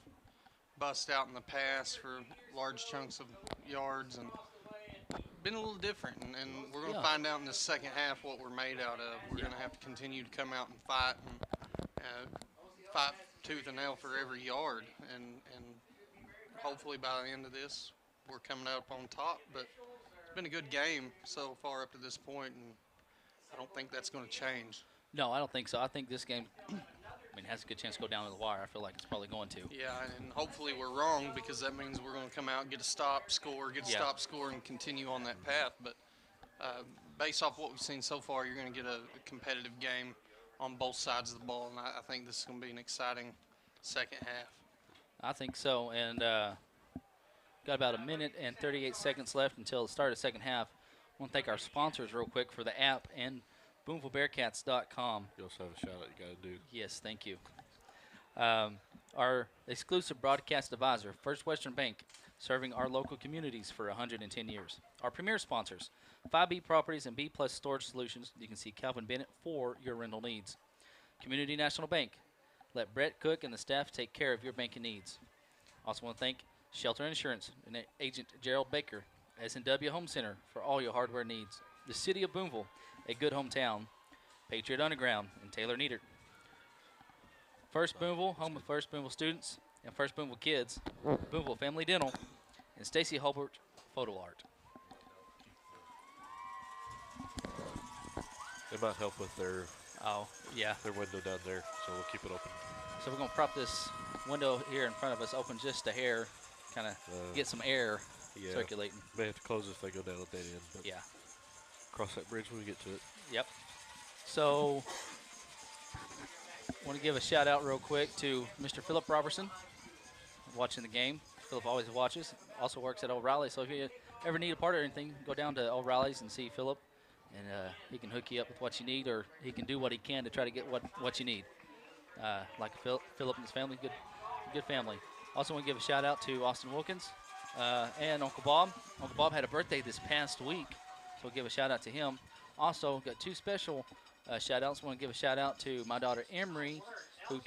bust out in the past for large chunks of yards, and been a little different. And we're going to find out in the second half what we're made out of. We're going to have to continue to come out and fight tooth and nail for every yard, and hopefully by the end of this we're coming out on top. But it's been a good game so far up to this point, and I don't think that's going to change. No, I don't think so. I think this game has a good chance to go down to the wire. I feel like it's probably going to. Yeah, and hopefully we're wrong, because that means we're going to come out and get a stop, score, and continue on that path. But based off what we've seen so far, you're going to get a competitive game on both sides of the ball, and I think this is going to be an exciting second half. I think so, and got about 1 minute and 38 seconds left until the start of the second half. I want to thank our sponsors real quick for the app and BoonevilleBearcats.com. You also have a shout-out you got to do. Yes, thank you. Our exclusive broadcast advisor, First Western Bank, serving our local communities for 110 years. Our premier sponsors, 5B Properties and B Plus Storage Solutions. You can see Calvin Bennett for your rental needs. Community National Bank. Let Brett Cook and the staff take care of your banking needs. Also want to thank Shelter Insurance and agent Gerald Baker. S&W Home Center for all your hardware needs. The City of Booneville, a good hometown. Patriot Underground and Taylor Nieder. First Booneville, home of First Booneville students and First Booneville kids. Booneville Family Dental and Stacy Hulbert Photo Art. It might help with their window down there, so we'll keep it open. So we're going to prop this window here in front of us open just a hair, kind of get some air circulating. May have to close it if they go down at that end. But Yeah. cross that bridge when we get to it. Yep. So I want to give a shout out real quick to Mr. Philip Robertson watching the game. Philip always watches, also works at O'Reilly. So if you ever need a part or anything, go down to O'Reilly's and see Philip, and he can hook you up with what you need, or he can do what he can to try to get what you need. Like Philip and his family, good family. Also want to give a shout out to Austin Wilkins and Uncle Bob. Uncle Bob had a birthday this past week, so we'll give a shout out to him. Also got two special shout outs. Want to give a shout out to my daughter Emery, who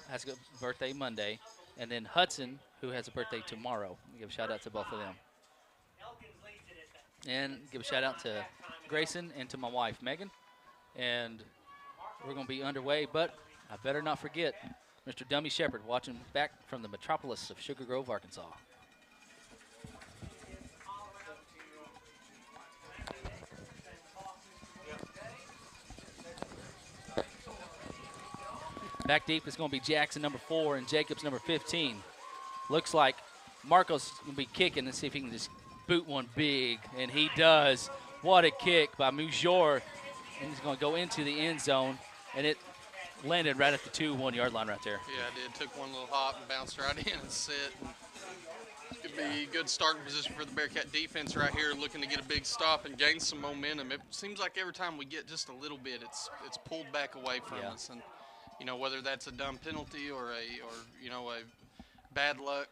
has a birthday Monday, and then Hudson, who has a birthday tomorrow. We'll give a shout out to both of them. And give a shout out to Grayson and to my wife Megan. And we're going to be underway, but I better not forget Mr. Dummy Shepherd watching back from the metropolis of Sugar Grove, Arkansas. Back deep is going to be Jackson, number 4, and Jacobs, number 15. Looks like Marco's going to be kicking and see if he can just boot one big, and he does. What a kick by Mujor, and he's going to go into the end zone, and it landed right at the 2 1-yard line right there. Yeah, it did. Took one little hop and bounced right in and sit. It's going to be a good starting position for the Bearcat defense right here, looking to get a big stop and gain some momentum. It seems like every time we get just a little bit, it's pulled back away from us. And you know, whether that's a dumb penalty or a bad luck,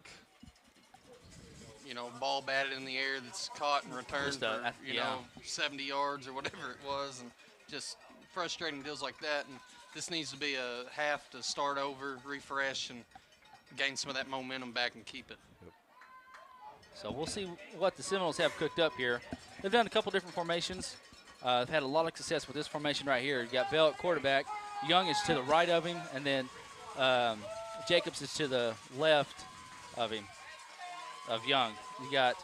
ball batted in the air that's caught and returned for 70 yards or whatever it was, and just frustrating deals like that. And this needs to be a half to start over, refresh, and gain some of that momentum back and keep it. So we'll see what the Seminoles have cooked up here. They've done a couple different formations. They've had a lot of success with this formation right here. You got Bell at quarterback. Young is to the right of him, and then Jacobs is to the left of him, of Young. You got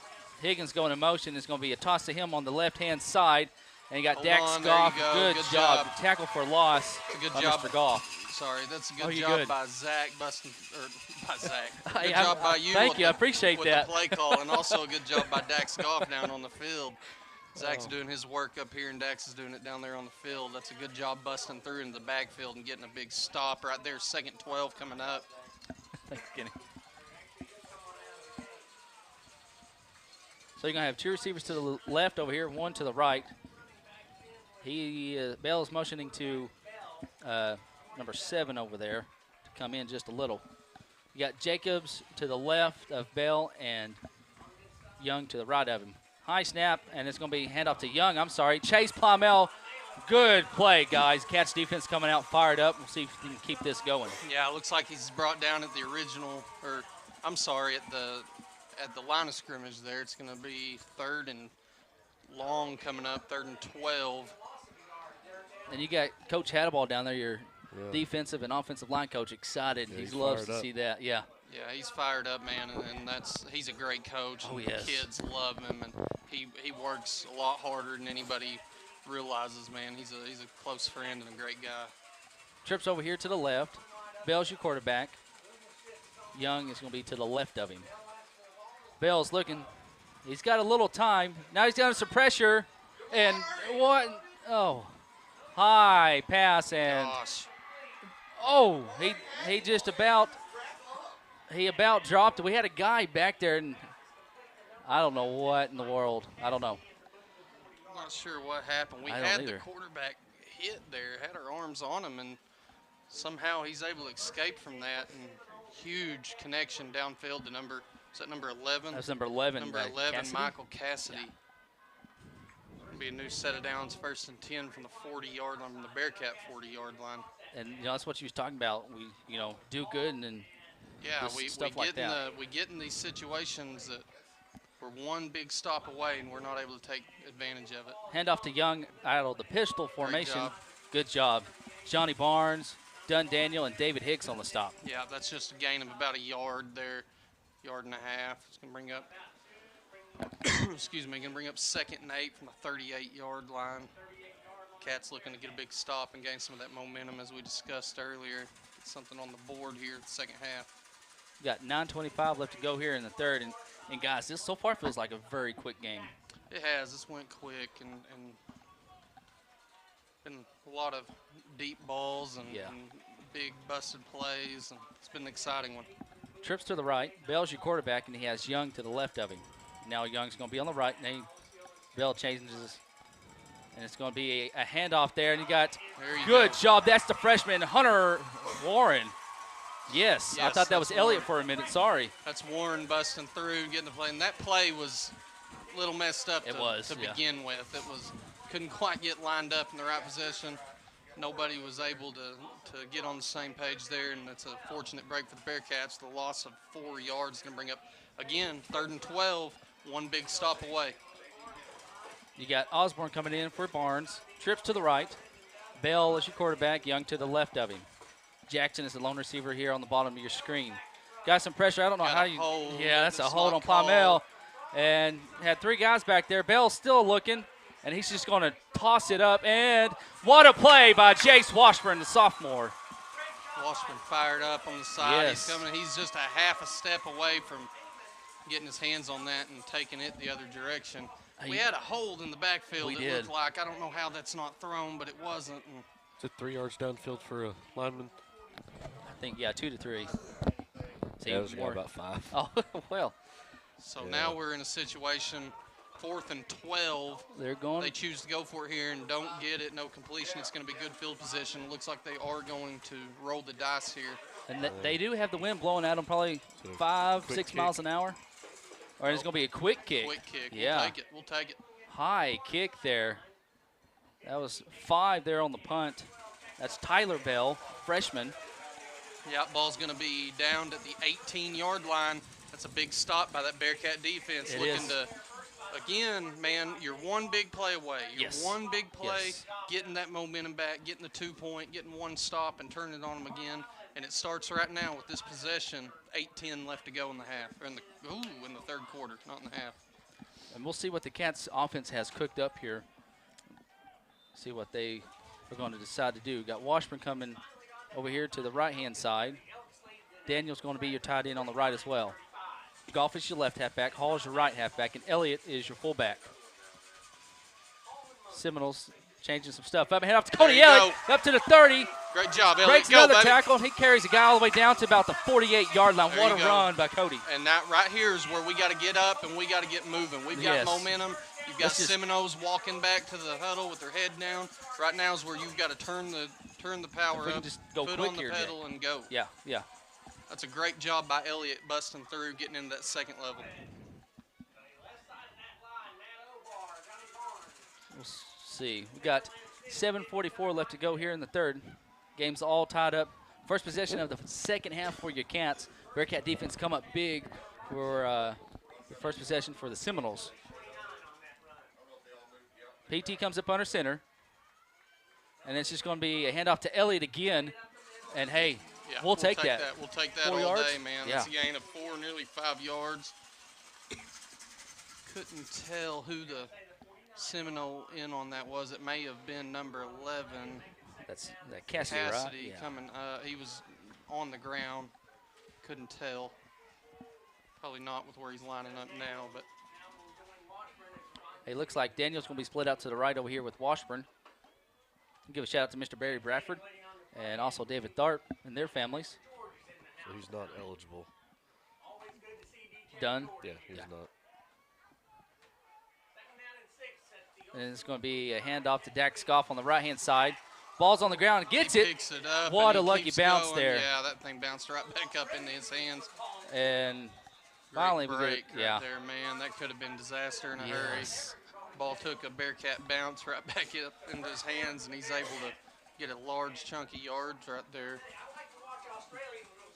Higgins going in motion. It's going to be a toss to him on the left-hand side. And you got Dax Goff. Good job. Tackle for loss. It's a good job. Mr. Goff. Sorry, that's a good job by Zach busting, or by Zach. Good Hey, job by you. Thank you. I appreciate that. With the play call, and also a good job by Dax Goff down on the field. Zach's doing his work up here, and Dax is doing it down there on the field. That's a good job busting through into the backfield and getting a big stop right there. 2nd 12 coming up. Thanks, Kenny. So you're going to have 2 receivers to the left over here, 1 to the right. Bell is motioning to number 7 over there to come in just a little. You got Jacobs to the left of Bell and Young to the right of him. High snap, and it's going to be handoff to Young. I'm sorry. Chase Plymell. Good play, guys. Cats defense coming out fired up. We'll see if he can keep this going. Yeah, it looks like he's brought down at the original, or I'm sorry, at the line of scrimmage there. It's going to be 3rd and long coming up, 3rd and 12. And you got Coach Hadaball down there, your defensive and offensive line coach, excited. Yeah, he loves to see that. Yeah. Yeah, he's fired up, man, and he's a great coach. Oh, and yes. The kids love him, and he works a lot harder than anybody realizes, man. He's a close friend and a great guy. Trips over here to the left. Bell's your quarterback. Young is going to be to the left of him. Bell's looking. He's got a little time. Now he's got some pressure. And what? Oh, high pass. And, Gosh. oh, he just about dropped it. We had a guy back there, and I don't know what in the world. I don't know. I'm not sure what happened. We had the quarterback hit there, had our arms on him, and somehow he's able to escape from that. And huge connection downfield to number 11? That's number 11. Number 11, Cassidy? Michael Cassidy. It'll be a new set of downs, 1st and 10 from the 40-yard line, from the Bearcat 40-yard line. And that's what you was talking about. We do good and then yeah, we get in get in these situations that we're one big stop away, and we're not able to take advantage of it. Hand off to Young out of the pistol formation. job. Good job. Johnny Barnes, Dunn Daniel, and David Hicks on the stop. Yeah, that's just a gain of about a yard there, yard and a half. It's going to bring up, excuse me, going to bring up 2nd and 8 from the 38-yard line. Cats looking to get a big stop and gain some of that momentum as we discussed earlier. Get something on the board here in the second half. We got 9:25 left to go here in the third. And guys, this so far feels like a very quick game. It has. This went quick and been a lot of deep balls and big busted plays. And it's been an exciting one. Trips to the right. Bell's your quarterback, and he has Young to the left of him. Now Young's going to be on the right. And Bell changes, and it's going to be a handoff there. And you got good job. That's the freshman, Hunter Warren. Yes, I thought that was Elliott for a minute. Sorry. That's Warren busting through, getting the play. And that play was a little messed up to begin with. It was couldn't quite get lined up in the right position. Nobody was able to get on the same page there, and it's a fortunate break for the Bearcats. The loss of 4 yards is going to bring up, again, 3rd and 12, one big stop away. You got Osborne coming in for Barnes. Trips to the right. Bell is your quarterback. Young to the left of him. Jackson is the lone receiver here on the bottom of your screen. Got some pressure. I don't know how you. Yeah, that's a hold on Palmel. And had 3 guys back there. Bell's still looking, and he's just going to toss it up. And what a play by Jace Washburn, the sophomore. Washburn fired up on the side. Yes. He's coming. He's just a half a step away from getting his hands on that and taking it the other direction. We had a hold in the backfield. It looked like. I don't know how that's not thrown, but it wasn't. Is it 3 yards downfield for a lineman? I think, 2 to 3. Yeah, it was about 5. Oh, well. So now we're in a situation, 4th and 12. They're going. They choose to go for it here and don't get it. No completion. It's going to be good field position. Looks like they are going to roll the dice here. And they do have the wind blowing at them probably 5-6 miles an hour. Or it's going to be a quick kick. Quick kick. Yeah. We'll take it. We'll take it. High kick there. That was 5 there on the punt. That's Tyler Bell, freshman. Yeah, ball's going to be down at the 18-yard line. That's a big stop by that Bearcat defense. Looking to, again, man, you're one big play away. You're one big play, getting that momentum back, getting the 2-point, getting one stop and turning it on them again. And it starts right now with this possession, 8:10 left to go in the half, or in the 3rd quarter, not in the half. And we'll see what the Cats offense has cooked up here. See what they are going to decide to do. Got Washburn coming over here to the right-hand side. Daniel's going to be your tight end on the right as well. Goff is your left halfback. Hall is your right halfback. And Elliott is your fullback. Seminoles changing some stuff up. Head off to Cody Elliott. Up to the 30. Great job, Elliott. Breaks another tackle. He carries the guy all the way down to about the 48-yard line. What a run by Cody. And that right here is where we got to get up and we got to get moving. We've got momentum. You've got Seminoles walking back to the huddle with their head down. Right now is where you've got to turn the power up, just go foot on the pedal, and go. Yeah. That's a great job by Elliott busting through, getting into that 2nd level. We'll see. We got 7:44 left to go here in the third. Game's all tied up. First possession of the second half for your Cats. Bearcat defense come up big for the first possession for the Seminoles. PT comes up under center. And it's just going to be a handoff to Elliott again. And, hey, we'll take that. We'll take that 4 all yards? day, man. That's a gain of 4, nearly 5 yards. Couldn't tell who the Seminole in on that was. It may have been number 11. That's Cassidy, right? Yeah. Coming. He was on the ground. Couldn't tell. Probably not with where he's lining up now, but. It looks like Daniel's going to be split out to the right over here with Washburn. Give a shout out to Mr. Barry Bradford and also David Tharp and their families. So he's not eligible. Done? Yeah, he's not. And it's going to be a handoff to Dak Scoff on the right-hand side. Ball's on the ground. Gets it. Picks it up. What a lucky bounce going. there. Yeah, that thing bounced right back up into his hands. And finally, break right there, man. That could have been disaster in a hurry. Ball took a Bearcat bounce right back up into his hands, and he's able to get a large chunk of yards right there.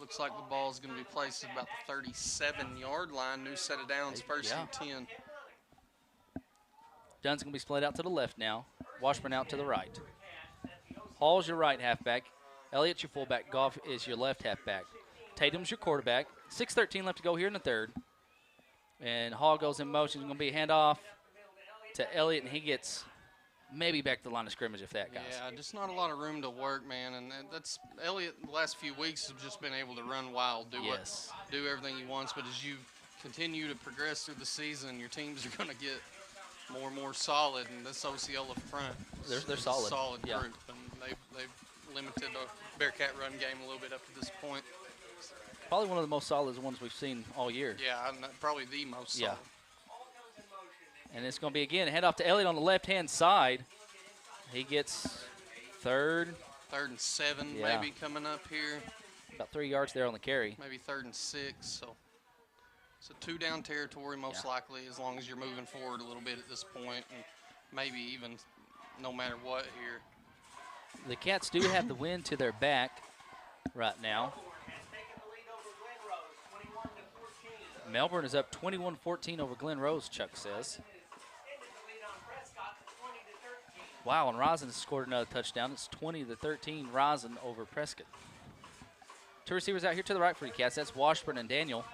Looks like the ball is going to be placed at about the 37-yard line. New set of downs, first and 10. Dunn's going to be split out to the left now. Washburn out to the right. Hall's your right halfback. Elliott's your fullback. Goff is your left halfback. Tatum's your quarterback. 6:13 left to go here in the third. And Hall goes in motion. It's going to be a handoff to Elliott, and he gets maybe back to the line of scrimmage if that, guys. Yeah, just not a lot of room to work, man. And that's Elliott the last few weeks has just been able to run wild, do everything he wants. But as you continue to progress through the season, your teams are going to get more and more solid. And this Osceola front, they're solid. Solid group, and they've limited the Bearcat run game a little bit up to this point. Probably one of the most solid ones we've seen all year. Yeah, probably the most solid. And it's going to be, again, a handoff to Elliott on the left-hand side. He gets third. 3rd and 7 maybe coming up here. About 3 yards there on the carry. Maybe 3rd and 6. So it's a 2-down territory most likely, as long as you're moving forward a little bit at this point, and maybe even no matter what here. The Cats do have the wind to their back right now. Melbourne is up 21-14 over Glen Rose, Chuck says. Wow, and Rosin has scored another touchdown. It's 20-13 Rosin over Prescott. 2 receivers out here to the right for the Cats. That's Washburn and Daniel.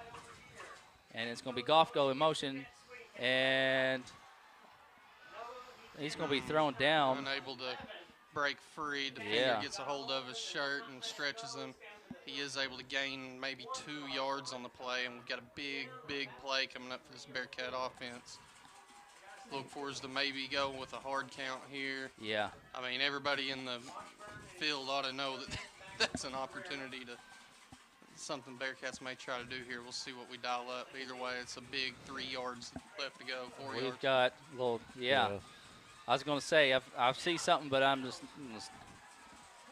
And it's going to be Goff go in motion. And he's going to be thrown down. Unable to break free. Defender gets a hold of his shirt and stretches him. He is able to gain maybe 2 yards on the play, and we've got a big play coming up for this Bearcat offense. Look for us to maybe go with a hard count here. Yeah. I mean, everybody in the field ought to know that that's an opportunity to something Bearcats may try to do here. We'll see what we dial up. Either way, it's a big 3 yards left to go, 4 yards. We've got a little, I was going to say, I see something, but I'm just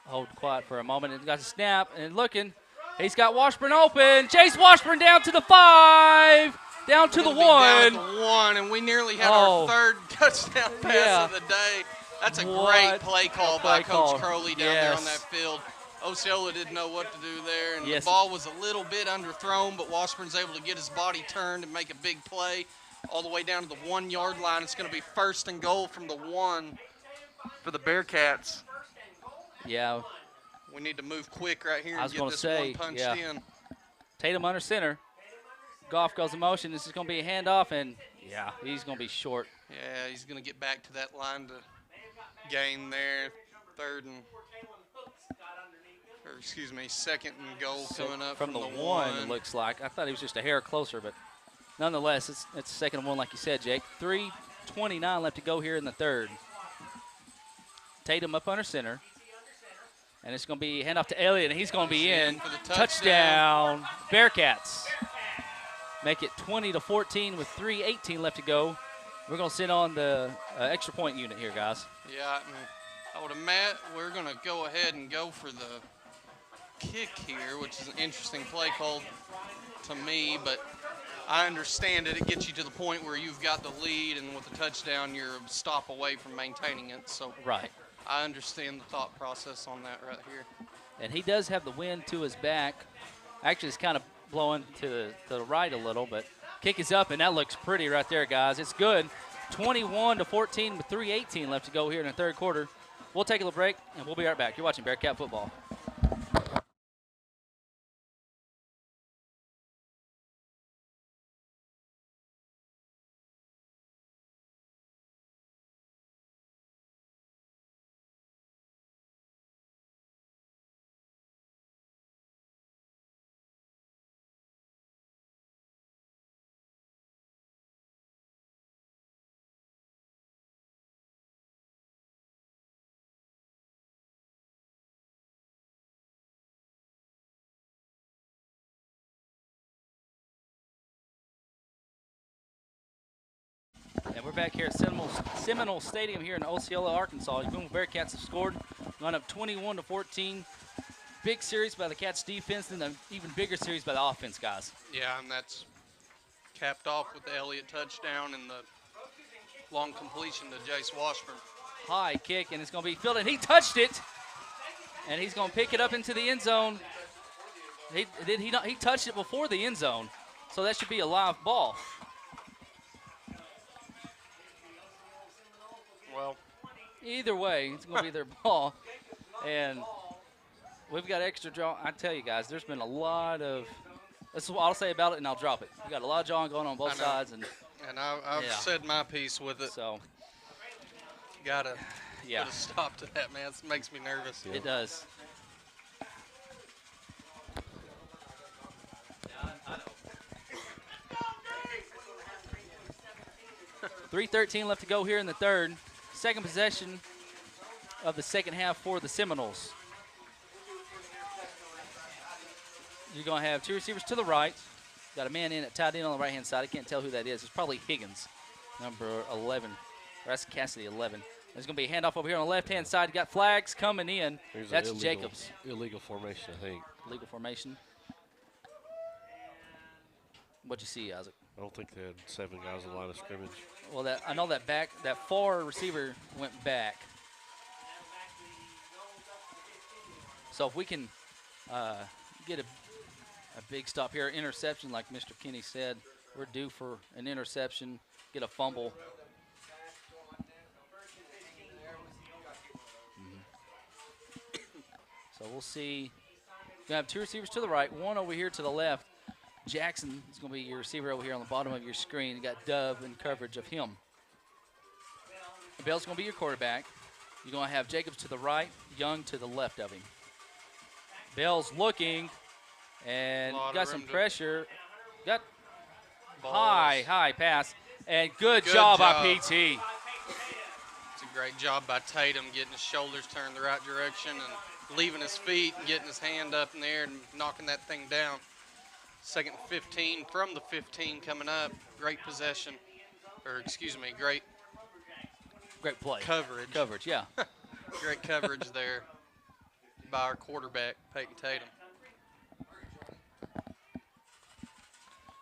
hold quiet for a moment. And got a snap, and looking. He's got Washburn open. Chase Washburn down to the 5. Down to the 1. Down at the 1, and we nearly had our 3rd touchdown pass of the day. That's a great play call by Coach Crowley down there on that field. Osceola didn't know what to do there, and the ball was a little bit underthrown, but Washburn's able to get his body turned and make a big play all the way down to the 1-yard line. It's going to be 1st and goal from the 1 for the Bearcats. Yeah. We need to move quick right here and get this one punched in. Tatum under center. Goff goes in motion. This is going to be a handoff, and he's going to be short. Yeah, he's going to get back to that line to gain there. 2nd and goal coming up from the 1. It looks like. I thought he was just a hair closer, but nonetheless, it's 2nd and 1, like you said, Jake. 3:29 left to go here in the 3rd. Tatum up under center. And it's going to be a handoff to Elliott, and he's going to be in. For the touchdown, Bearcats. Make it 20-14 with 3:18 left to go. We're going to sit on the extra point unit here, guys. Yeah, I would imagine we're going to go ahead and go for the kick here, which is an interesting play called to me, but I understand it. It gets you to the point where you've got the lead, and with the touchdown, you're a stop away from maintaining it. So I understand the thought process on that right here. And he does have the wind to his back. Actually, it's kind of blowing to the right a little, but kick is up, and that looks pretty right there, guys. It's good. 21-14 with 3:18 left to go here in the 3rd quarter. We'll take a little break, and we'll be right back. You're watching Bearcat football. And we're back here at Seminole Stadium here in Osceola, Arkansas. The Booneville Bearcats have scored, gone up 21-14. Big series by the Cats defense, and an even bigger series by the offense, guys. Yeah, and that's capped off with the Elliott touchdown and the long completion to Jace Washburn. High kick, and it's going to be fielded. He touched it, and he's going to pick it up into the end zone. He touched it before the end zone, so that should be a live ball. Well, Either way, it's going to be their ball. And we've got extra draw. I tell you guys, there's been a lot of – this is what I'll say about it, and I'll drop it. We got a lot of jawing going on both sides. And I've yeah. said my piece with it. So, Gotta yeah. put a stop to that, man. It makes me nervous. It does. 3:13 left to go here in the third. Second possession of the second half for the Seminoles. You're going to have two receivers to the right. Got a man in at tight end on the right-hand side. I can't tell who that is. It's probably Higgins, number 11. Or that's Cassidy, 11. There's going to be a handoff over here on the left-hand side. Got flags coming in. That's Jacobs. Illegal formation, I think. Illegal formation. What'd you see, Isaac? I don't think they had 7 guys on the line of scrimmage. Well, I know that far receiver went back. So if we can get a big stop here, interception, like Mr. Kinney said, we're due for an interception, get a fumble. So we'll see. We're going to have two receivers to the right, one over here to the left. Jackson is going to be your receiver over here on the bottom of your screen. You got Dove in coverage of him. Bell's going to be your quarterback. You're going to have Jacobs to the right, Young to the left of him. Bell's looking and got some pressure. Got high pass. And good job by PT. It's a great job by Tatum getting his shoulders turned the right direction and leaving his feet and getting his hand up in the air and knocking that thing down. Second and 15 from the 15 coming up. Great possession. Or, excuse me, great play. Coverage, yeah. Great coverage there by our quarterback, Peyton Tatum.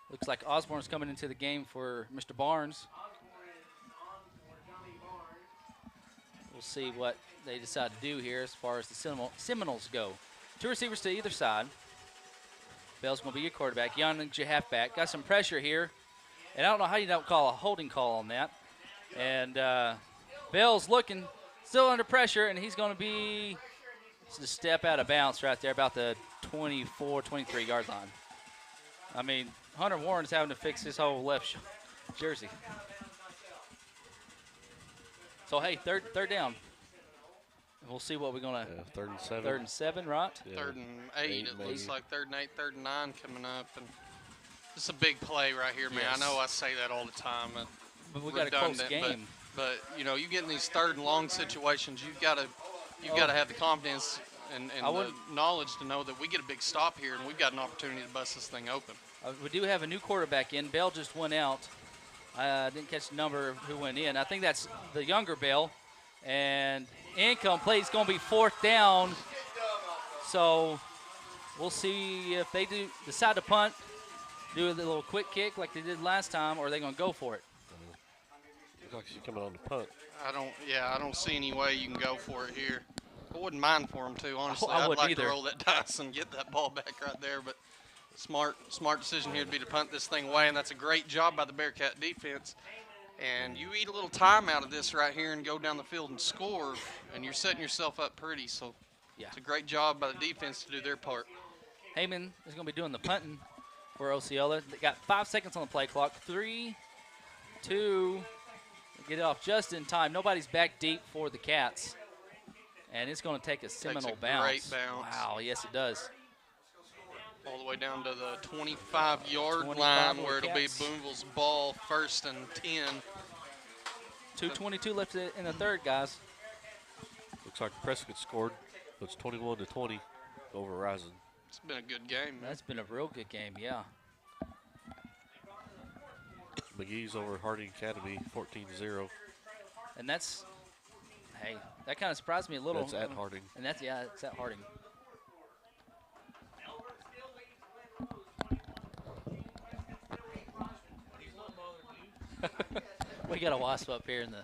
Looks like Osborne's coming into the game for Mr. Barnes. We'll see what they decide to do here as far as the Seminoles go. Two receivers to either side. Bell's going to be your quarterback. Young's your halfback. Got some pressure here. And I don't know how you don't call a holding call on that. And Bell's looking, still under pressure, and he's going to be just a step out of bounds right there, about the 24, 23-yard line. I mean, Hunter Warren's having to fix his whole left jersey. So, hey, third down. We'll see what we're going to. Yeah, 3rd and 7. 3rd and 7, right? Yeah. 3rd and 8. It looks like 3rd and 8, 3rd and 9 coming up. And it's a big play right here, man. Yes. I know I say that all the time. But we got a close game. But you know, you get in these 3rd and long situations, you've got to have the confidence and the knowledge to know that we get a big stop here and we've got an opportunity to bust this thing open. We do have a new quarterback in. Bell just went out. I didn't catch the number of who went in. I think that's the younger Bell. And incomplete. It's going to be 4th down. So we'll see if they decide to punt, do a little quick kick like they did last time, or are they going to go for it? Looks like she's coming on the punt. I don't see any way you can go for it here. I wouldn't mind for them to, honestly. I I'd wouldn't like either. to roll that dice and get that ball back right there, but smart decision here would be to punt this thing away, and that's a great job by the Bearcat defense. And you eat a little time out of this right here and go down the field and score, and you're setting yourself up pretty. So yeah, it's a great job by the defense to do their part. Heyman is going to be doing the punting for Osceola. They got 5 seconds on the play clock. 3, 2, get it off just in time. Nobody's back deep for the Cats. And it's going to take a Seminole bounce. Great bounce. Wow, yes it does. All the way down to the 25-yard line where it'll be Booneville's ball, 1st and 10. 2:22 left in the third, guys. Looks like Prescott scored. It's 21-20 over Horizon. It's been a good game, man. That's been a real good game, yeah. McGee's over Harding Academy, 14-0. And that's, hey, that kind of surprised me a little. That's at Harding. And that's, yeah, it's at Harding. We got a wasp up here in the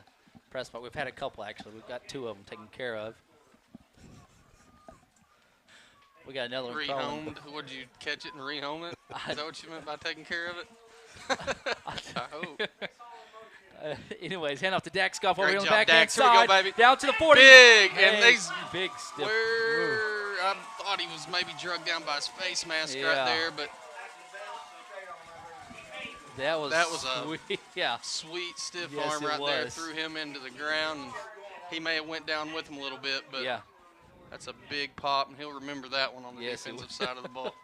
press box. We've had a couple, actually. We've got 2 of them taken care of. We got another one crawling. Rehomed. Would you catch it and rehome it? Is that what you meant by taking care of it? I hope. Anyways, hand off to Dax Goff over Great here on the job, backhand Dax. Here we go, side. baby. Down to the 40. Big, and Hey, these big stiff. I thought he was maybe drugged down by his face mask right there, but that was a sweet. Yeah. sweet stiff Yes, arm it right there. was. Threw him into the ground. And he may have went down with him a little bit, but Yeah. that's a big pop, and he'll remember that one on the Yes, he defensive will. side of the ball.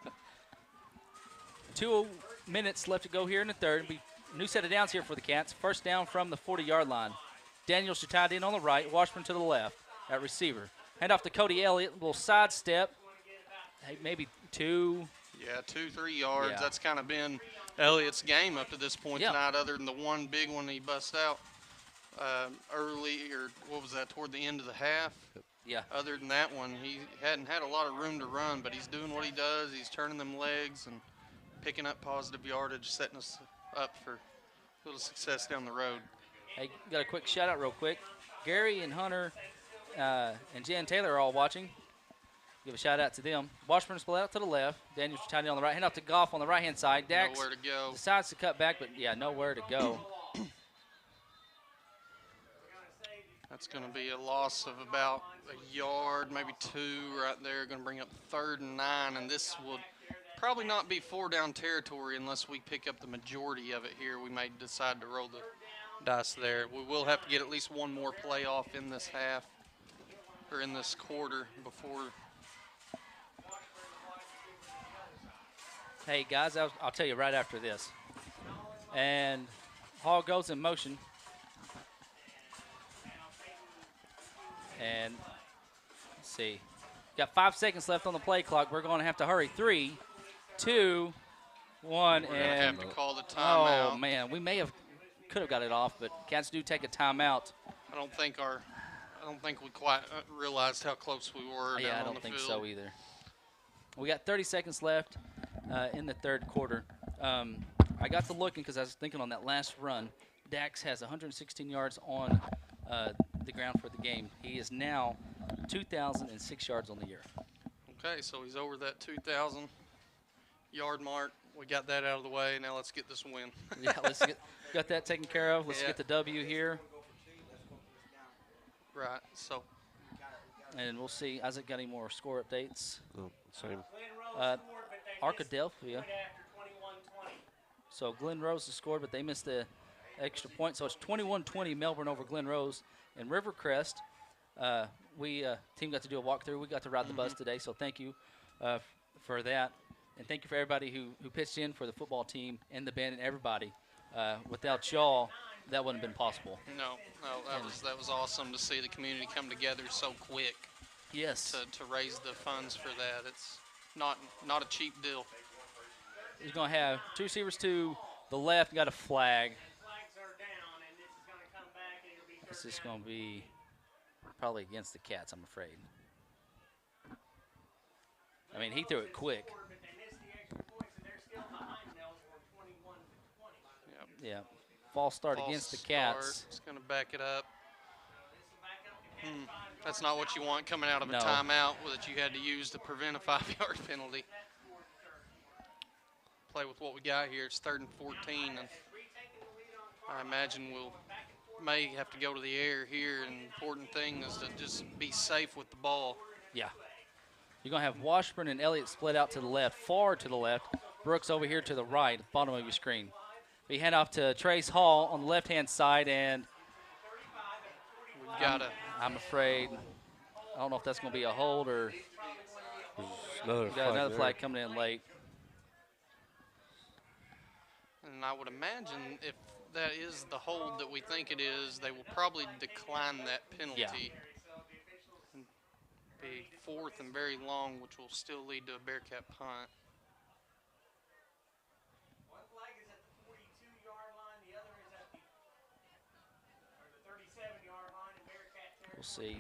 2 minutes left to go here in the third. New set of downs here for the Cats. First down from the 40-yard line. Daniels to tight end on the right. Washburn to the left at receiver. Hand off to Cody Elliott. Little sidestep. Hey, maybe 2. Yeah, 2-3 yards. Yeah. That's kind of been Elliott's game up to this point Yeah. tonight, other than the one big one he bust out early, or what was that, toward the end of the half. Yeah. Other than that one, he hadn't had a lot of room to run, but he's doing what he does. He's turning them legs and picking up positive yardage, setting us up for a little success down the road. Hey, got a quick shout out real quick. Gary and Hunter and Jan Taylor are all watching. Give a shout out to them. Washburn split out to the left. Daniels tight end on the right. Hand off to Goff on the right hand side. Dax Nowhere to go. decides to cut back, but yeah, nowhere to go. That's going to be a loss of about a yard, maybe 2 right there. Going to bring up 3rd and 9, and this will probably not be 4-down territory unless we pick up the majority of it here. We may decide to roll the dice there. We will have to get at least one more play off in this half, or in this quarter before. Hey, guys, I'll tell you right after this. And Hall goes in motion. And let's see. Got 5 seconds left on the play clock. We're going to have to hurry. 3, 2, 1, We're going to and have to call the timeout. oh man, we could have got it off, but Cats do take a timeout. I don't think we quite realized how close we were Yeah, down I on don't the think field. so either. We got 30 seconds left in the third quarter. I got to looking because I was thinking on that last run. Dax has 116 yards on the ground for the game. He is now 2,006 yards on the year. Okay, so he's over that 2,000-yard mark. We got that out of the way. Now let's get this win. Yeah, got that taken care of. Let's get the W here. Right, so And we'll see. Isaac got any more score updates? Oh, same. Arkadelphia. So Glen Rose has scored, but they missed the extra point. So it's 21-20 Melbourne over Glen Rose. And Rivercrest, team got to do a walkthrough. We got to ride the bus today, so thank you for that. And thank you for everybody who pitched in for the football team and the band and everybody. Without y'all, that wouldn't have been possible. no, that was awesome to see the community come together so quick. Yes. To raise the funds for that. It's not a cheap deal. He's going to have 2 receivers to the left, got a flag. This is going to be probably against the Cats, I'm afraid. I mean, he threw it quick. Yep. Yeah. False start False against the start. Cats. It's going to back it up. That's not what you want coming out of No. a timeout that you had to use to prevent a 5-yard penalty. Play with what we got here. It's 3rd and 14, and I imagine we'll may have to go to the air here. And the important thing is to just be safe with the ball. Yeah. You're going to have Washburn and Elliott split out to the left, far to the left. Brooks over here to the right, bottom of your screen. We hand off to Trace Hall on the left-hand side, and We've got to. I'm afraid, I don't know if that's going to be a hold or Another we got flag another there. flag coming in late. And I would imagine if that is the hold that we think it is, they will probably decline that penalty. Yeah. And be 4th and very long, which will still lead to a Bearcat punt. One flag is at the 42-yard line, the other is at the 37-yard line in Bearcat We'll see.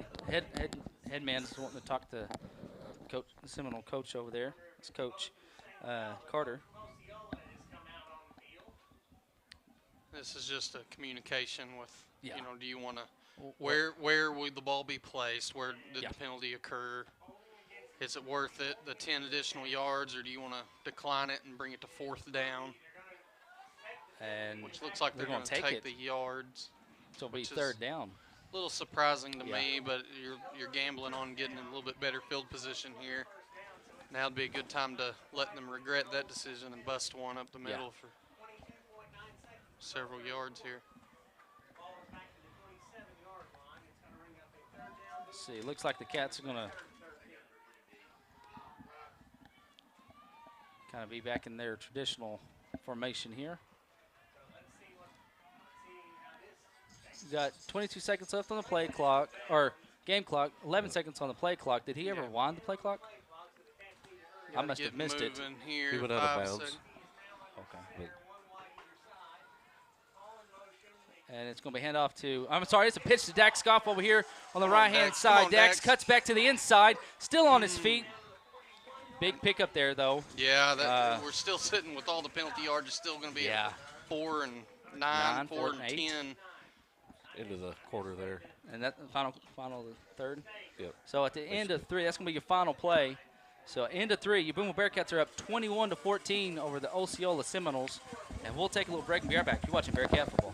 Headman is wanting to talk to coach, the Seminole coach over there. It's Coach Carter. Osceola has come out on the field. This is just a communication with, Yeah. do you want to, where would the ball be placed? Where did Yeah. the penalty occur? Is it worth it, the 10 additional yards, or do you want to decline it and bring it to 4th down? And Which looks like they're going to take the yards. So it'll be 3rd down. A little surprising to me, but you're gambling on getting in a little bit better field position here. Now would be a good time to let them regret that decision and bust one up the middle for several yards here. Let's see, looks like the Cats are going to kind of be back in their traditional formation here. We've got 22 seconds left on the play clock, or game clock, 11 seconds on the play clock. Did he ever wind the play clock? I must have missed it. Here, he went out of bounds. Okay. And it's going to be handoff to, I'm sorry, it's a pitch to Dax Goff over here on the right-hand side. Dax cuts back to the inside, still on his feet. Big pickup there, though. Yeah, we're still sitting with all the penalty yards. It's still going to be 4 and 9, 4 and 10. Into the quarter there. And that final third? Yep. So at the end of 3, that's going to be your final play. So end of 3, your Booneville Bearcats are up 21-14 over the Osceola Seminoles. And we'll take a little break and be right back. You're watching Bearcat football.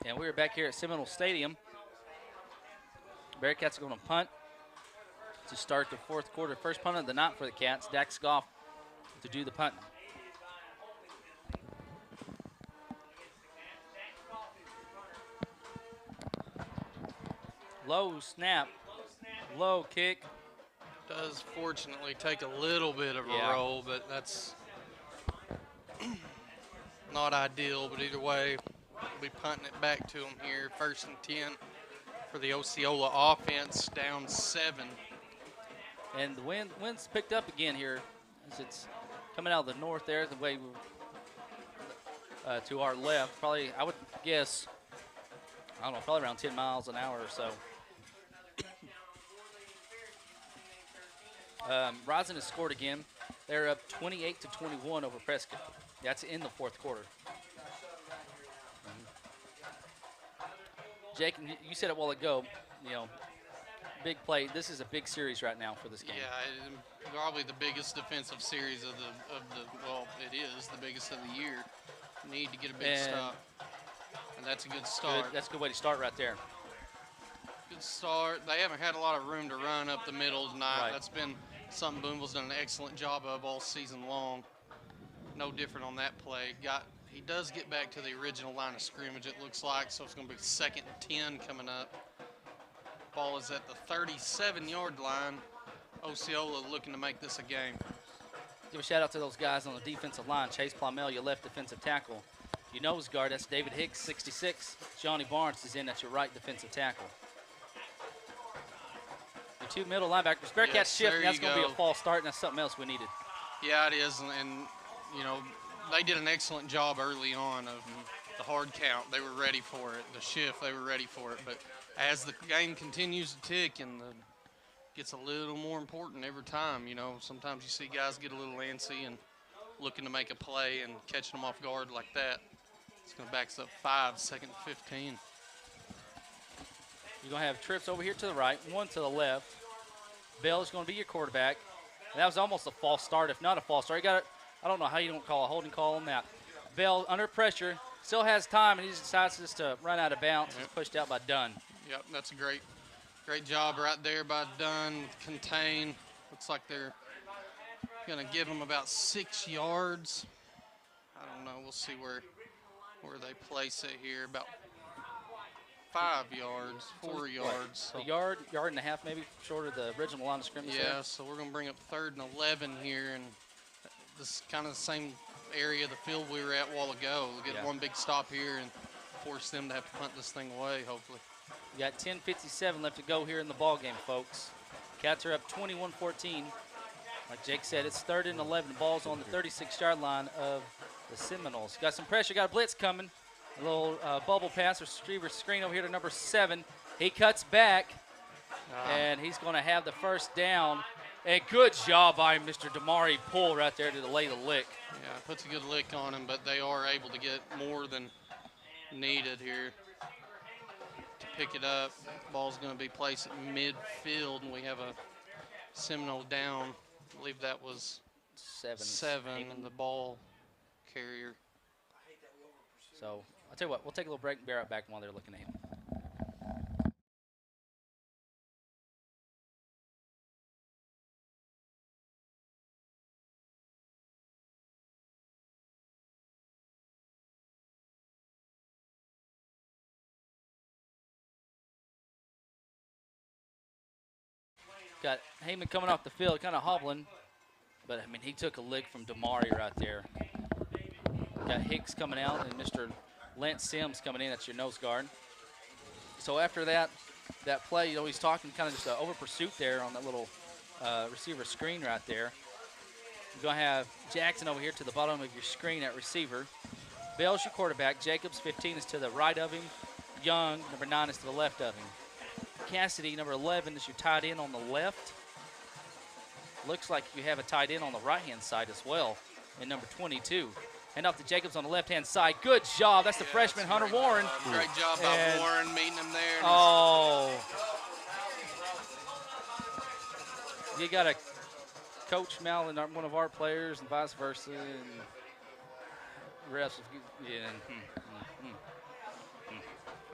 And we're back here at Seminole Stadium. Bearcats are going to punt to start the 4th quarter. First punt of the night for the Cats. Dax Goff to do the punting. Low snap, low kick. Does fortunately take a little bit of a roll, but that's not ideal. But either way, we'll be punting it back to them here. 1st and 10 for the Osceola offense, down 7. And the wind's picked up again here as it's coming out of the north there, the way to our left. Probably, I would guess, I don't know, probably around 10 miles an hour or so. Rising has scored again. They're up 28-21 over Prescott. That's in the 4th quarter. Jake, you said it a while ago, you know, big play. This is a big series right now for this game. Yeah, probably the biggest defensive series of the well, it is the biggest of the year. Need to get a big stop, and that's a good start. That's a good way to start right there. Good start. They haven't had a lot of room to run up the middle tonight. Right. That's been something Booneville's done an excellent job of all season long. No different on that play. He does get back to the original line of scrimmage, it looks like, so it's going to be 2nd and 10 coming up. Ball is at the 37-yard line. Osceola looking to make this a game. Give a shout out to those guys on the defensive line. Chase Plumell, your left defensive tackle. Your nose guard, that's David Hicks, 66. Johnny Barnes is in at your right defensive tackle. Your 2 middle linebackers. Bearcats shift, and that's going to be a false start, and that's something else we needed. Yeah, it is, and you know, they did an excellent job early on of the hard count. They were ready for it. The shift, they were ready for it. But as the game continues to tick and gets a little more important every time, you know, sometimes you see guys get a little antsy and looking to make a play and catching them off guard like that. It's going to back us up 5, 2nd and 15. You're going to have trips over here to the right, one to the left. Bell is going to be your quarterback. And that was almost a false start, if not a false start. You got it. I don't know how you don't call a holding call on that. Bell under pressure, still has time, and he decides just to run out of bounds. He's pushed out by Dunn. Yep, that's a great job right there by Dunn. Contain. Looks like they're going to give them about 6 yards. I don't know. We'll see where they place it here. About 5 yards, 4 yards. A yard and a half maybe short of the original line of scrimmage. Yeah, there. so we're going to bring up 3rd and 11 here, and this is kind of the same area of the field we were at a while ago. We'll get one big stop here and force them to have to punt this thing away, hopefully. We got 10:57 left to go here in the ball game, folks. Cats are up 21-14. Like Jake said, it's 3rd and 11. Ball's on the 36-yard line of the Seminoles. Got some pressure, got a blitz coming. A little bubble pass or receiver screen over here to number 7. He cuts back, and he's going to have the first down. And good job by Mr. Damari Poole right there to lay the lick. Yeah, puts a good lick on him, but they are able to get more than needed here to pick it up. Ball's going to be placed at midfield, and we have a Seminole down. I believe that was 7 and the ball carrier. So I'll tell you what, we'll take a little break and be right back while they're looking at him. Got Heyman coming off the field, kind of hobbling. But, I mean, he took a lick from Damari right there. Got Hicks coming out and Mr. Lance Sims coming in. That's your nose guard. So after that play, you know, he's talking kind of just over pursuit there on that little receiver screen right there. You're going to have Jackson over here to the bottom of your screen at receiver. Bell's your quarterback. Jacobs, 15, is to the right of him. Young, number 9, is to the left of him. Cassidy, number 11, is your tight end on the left. Looks like you have a tight end on the right-hand side as well in number 22. Hand off to Jacobs on the left-hand side. Good job. That's the freshman, Hunter Warren. Great job by Warren meeting him there. Oh. You got to coach Mal and one of our players and vice versa. And refs. Yeah.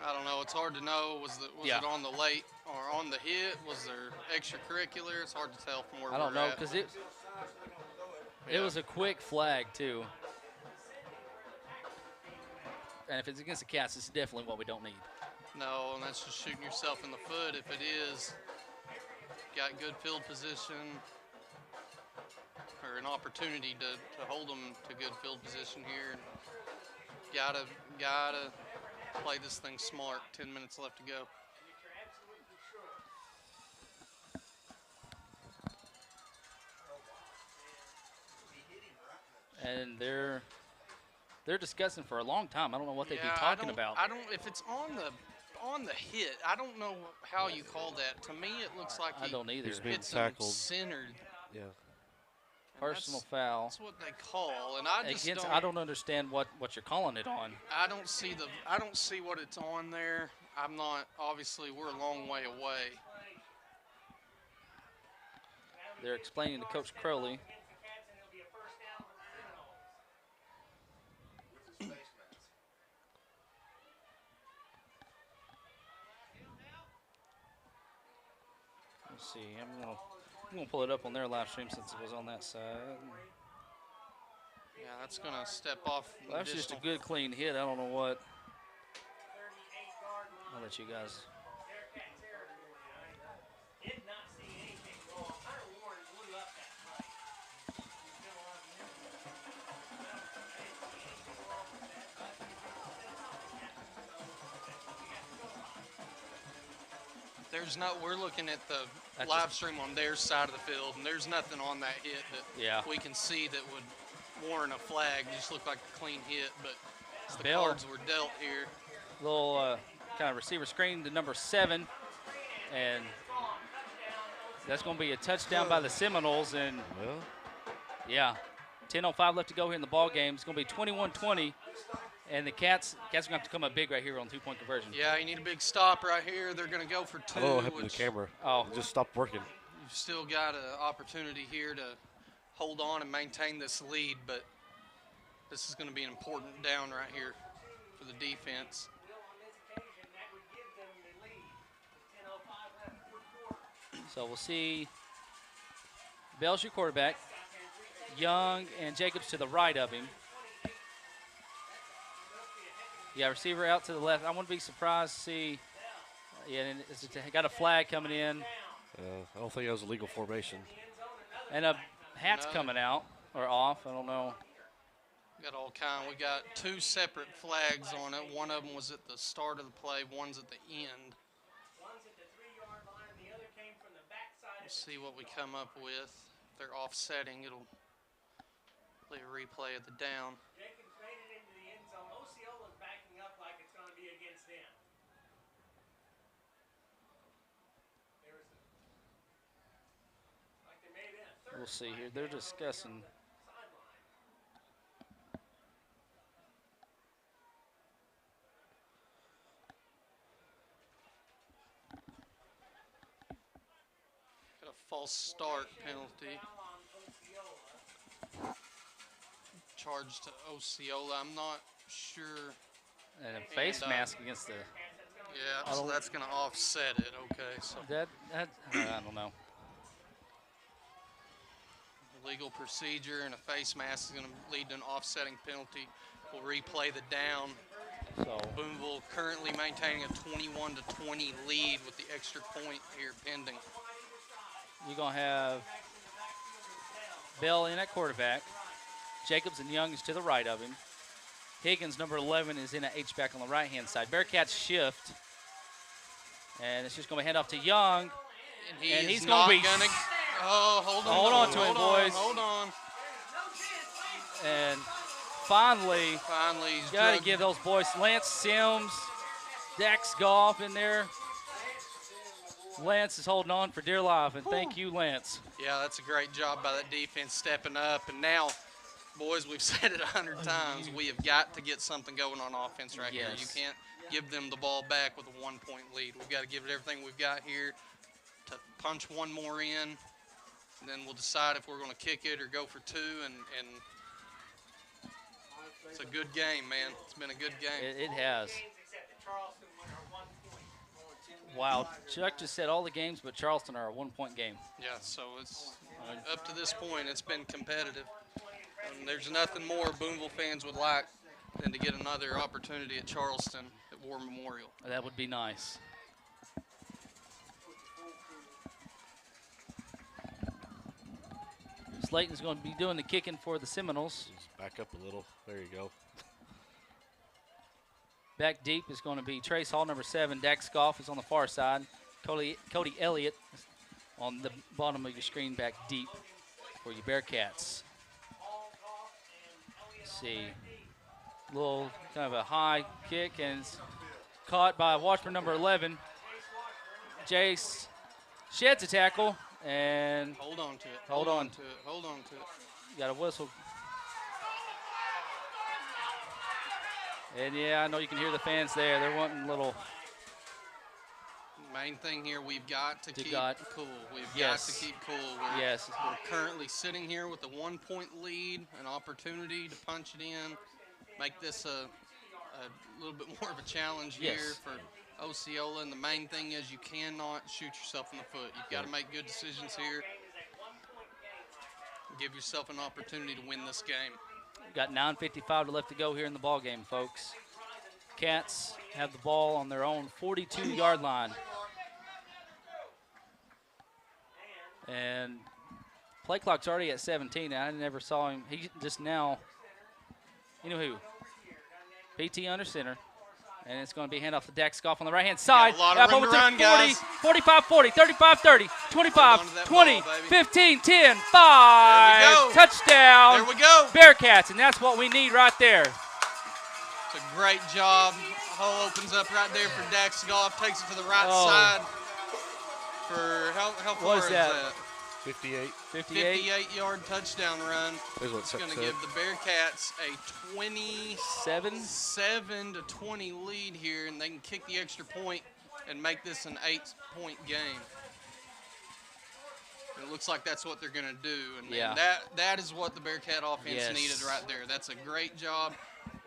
I don't know. It's hard to know. Was it on the late or on the hit? Was there extracurricular? It's hard to tell from where we're at. I don't know because it was a quick flag too. And if it's against the Cats, it's definitely what we don't need. No, and that's just shooting yourself in the foot. If it is, got good field position or an opportunity to hold them to good field position here. Gotta play this thing smart. 10 minutes left to go. And they're discussing for a long time. I don't know what they'd be talking about. I don't. If it's on the hit, I don't know how you call that. To me, it looks like I don't either. He's being hits tackled. him centered. Yeah. Personal foul. That's what they call, and I just I don't understand what you're calling it on. I don't see what it's on there. I'm not. Obviously, we're a long way away. They're explaining to Coach Crowley. Let's see. I'm gonna pull it up on their live stream since it was on that side. Yeah, that's gonna step off. Well, that's just a good clean hit. I don't know what. I'll let you guys. There's not. We're looking at the That's live stream on their side of the field, and there's nothing on that hit that we can see that would warrant a flag. It just looked like a clean hit, but the Bell. cards were dealt here. Little kind of receiver screen to number 7, and that's going to be a touchdown by the Seminoles. And Well, yeah, 10:05 left to go here in the ball game. It's going to be 21-20, and the Cats are going to have to come up big right here on 2-point conversion. Yeah, you need a big stop right here. They're going to go for 2. oh, what happened to the camera? Oh. It just stopped working. You've still got an opportunity here to hold on and maintain this lead, but this is going to be an important down right here for the defense. So we'll see Bell's your quarterback. Young and Jacobs to the right of him. Yeah, receiver out to the left. I wouldn't be surprised to see. Yeah, and it's got a flag coming in. I don't think that was a legal formation. And a hat's coming out or off. I don't know. Got all kind. We got 2 separate flags on it. One of them was at the start of the play. One's at the end. One's at the 3-yard line, and the other came from the backside. We'll see what we come up with. If they're offsetting, it'll play a replay of the down. Jacobs made it into the end zone. Osceola's backing up like it's going to be against them. There's like there may have been a third. We'll see here. They're discussing. Got a false start penalty. Charged to Osceola. I'm not sure. And a face mask against the. Yeah, so that's going to offset it. Okay, so That I don't know. legal procedure and a face mask is going to lead to an offsetting penalty. We'll replay the down. So Booneville currently maintaining a 21-20 lead with the extra point here pending. you're gonna have Bell in at quarterback. Jacobs and Young is to the right of him. Higgins, number 11, is in at H-back on the right-hand side. Bearcats shift. And it's just going to hand off to Young. And he's not going to be. Oh, hold on. Hold on to him, boys. Hold on. And finally, He's got to give those boys Lance Sims, Dax Goff in there. Lance is holding on for dear life, and thank you, Lance. Yeah, that's a great job by that defense stepping up. And now, boys, we've said it 100 times, we have got to get something going on offense right here. You can't give them the ball back with a 1-point lead. We've got to give it everything we've got here to punch one more in, and then we'll decide if we're going to kick it or go for 2. And it's a good game, man. It's been a good game. It has. Except the Charleston one are 1 point. Wow, Chuck just said all the games but Charleston are a 1-point game. Yeah, so it's up to this point, it's been competitive. And there's nothing more Booneville fans would like than to get another opportunity at Charleston at War Memorial. That would be nice. Slayton's going to be doing the kicking for the Seminoles. Just back up a little. There you go. Back deep is going to be Trace Hall, number 7. Dax Goff is on the far side. Cody Elliott on the bottom of your screen, back deep for you Bearcats. Let's see. Little kind of a high kick, and it's caught by Washburn, number 11. Jace sheds a tackle, and Hold on to it. Hold on. to it. Hold on to it. got a whistle. And, yeah, I know you can hear the fans there. They're wanting a little. Main thing here, we've got to keep cool. We've Yes. got to keep cool. Yes. We're currently sitting here with a 1-point lead, an opportunity to punch it in, make this a little bit more of a challenge here for Osceola. And the main thing is you cannot shoot yourself in the foot. You've got to make good decisions here. Give yourself an opportunity to win this game. Got 9:55 left to go here in the ball game, folks. Cats have the ball on their own 42-yard line. And play clock's already at 17. I never saw him. He just now, you know who? PT under center. And it's going to be handoff to Dax Goff on the right-hand side. A lot of room to run, 40, guys. 45-40, 35-30, 25, 20, ball, baby. 15, 10, 5. There we go. Touchdown. There we go. Bearcats, and that's what we need right there. It's a great job. Hole opens up right there for Dax Goff. Takes it to the right Oh. side. For how far What is is that? that? 58. 58. 58-yard touchdown run. Here's what It's Chuck going to said. give the Bearcats a 27 to 20 lead here, and they can kick the extra point and make this an 8-point game. It looks like that's what they're going to do, and that is what the Bearcat offense needed right there. That's a great job.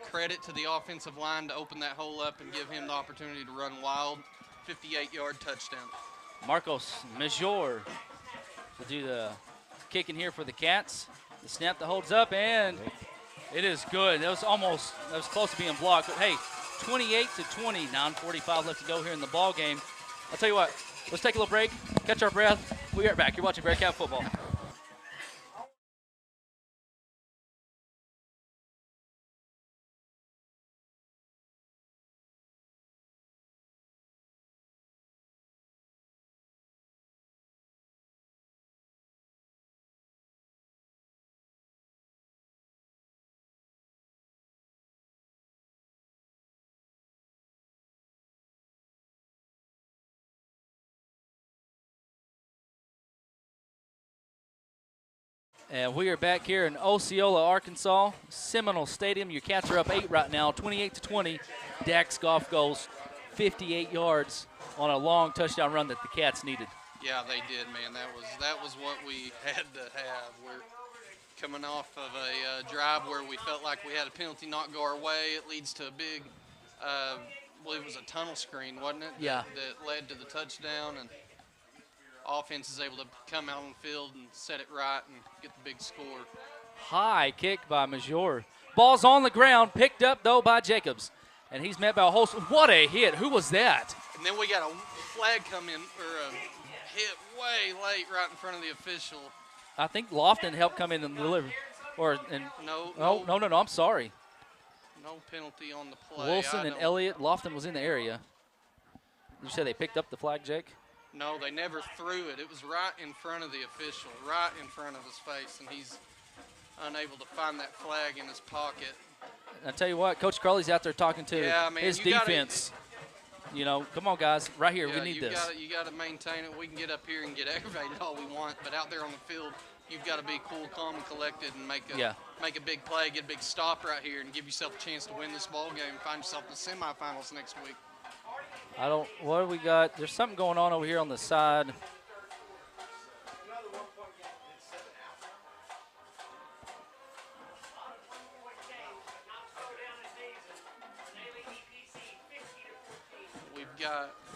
Credit to the offensive line to open that hole up and give him the opportunity to run wild. 58-yard touchdown. Marcos Major will do the kicking here for the Cats. The snap that holds up, and it is good. That was close to being blocked. But hey, 28-20, 9:45 left to go here in the ball game. I'll tell you what, let's take a little break, catch our breath. We'll be right back. You're watching Bearcat football. And we are back here in Osceola, Arkansas, Seminole Stadium. Your Cats are up 8 right now, 28-20. Dax Goff goes 58 yards on a long touchdown run that the Cats needed. Yeah, they did, man. That was what we had to have. We're coming off of a drive where we felt like we had a penalty not go our way. It leads to a big, I believe it was a tunnel screen, wasn't it? Yeah. That led to the touchdown, and offense is able to come out on the field and set it right and get the big score. High kick by Major. Ball's on the ground, picked up, though, by Jacobs. And he's met by a host. What a hit. Who was that? And then we got a flag come in, or a hit way late right in front of the official. I think Lofton helped come in and deliver. No, I'm sorry. No penalty on the play. Wilson and Elliott. Lofton was in the area. You said they picked up the flag, Jake? No, they never threw it. It was right in front of the official, right in front of his face, and he's unable to find that flag in his pocket. I tell you what, Coach Crowley's out there talking to his defense. Come on, guys, right here, we need this. You got to maintain it. We can get up here and get aggravated all we want, but out there on the field, you've got to be cool, calm, and collected and make a big play, get a big stop right here, and give yourself a chance to win this ball game and find yourself in the semifinals next week. What do we got? There's something going on over here on the side.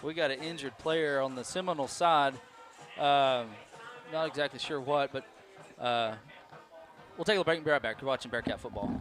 We got an injured player on the Seminole side. Not exactly sure what, but we'll take a break and be right back. You're watching Bearcat football.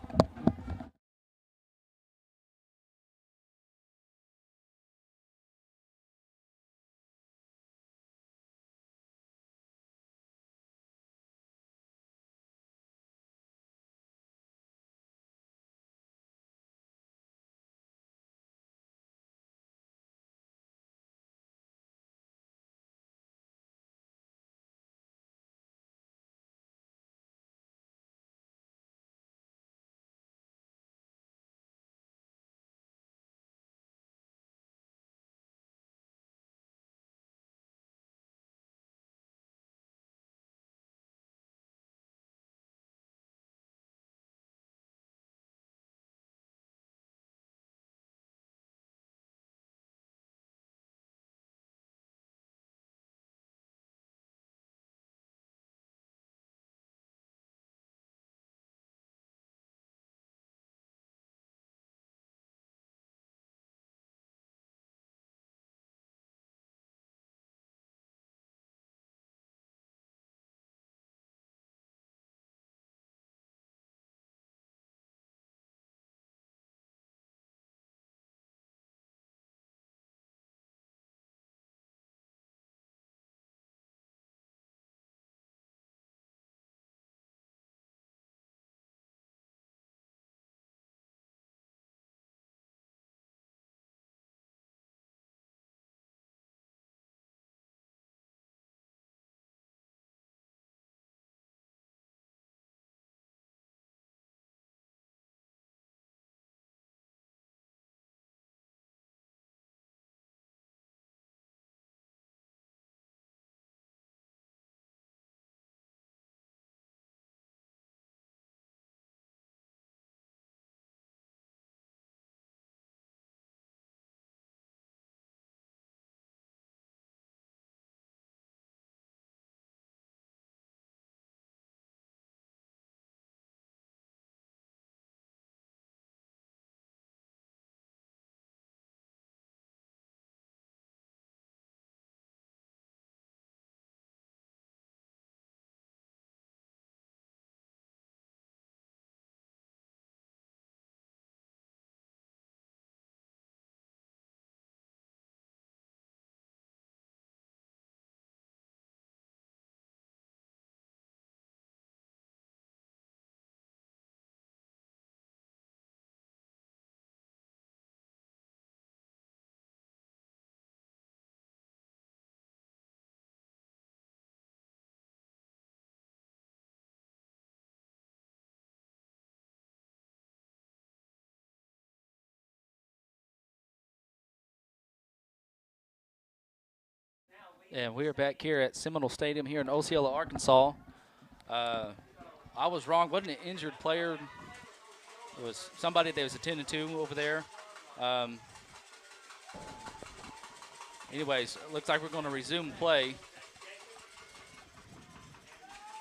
And we are back here at Seminole Stadium here in Osceola, Arkansas. I was wrong. Wasn't an injured player. It was somebody that was attended to over there. Anyways, looks like we're going to resume play.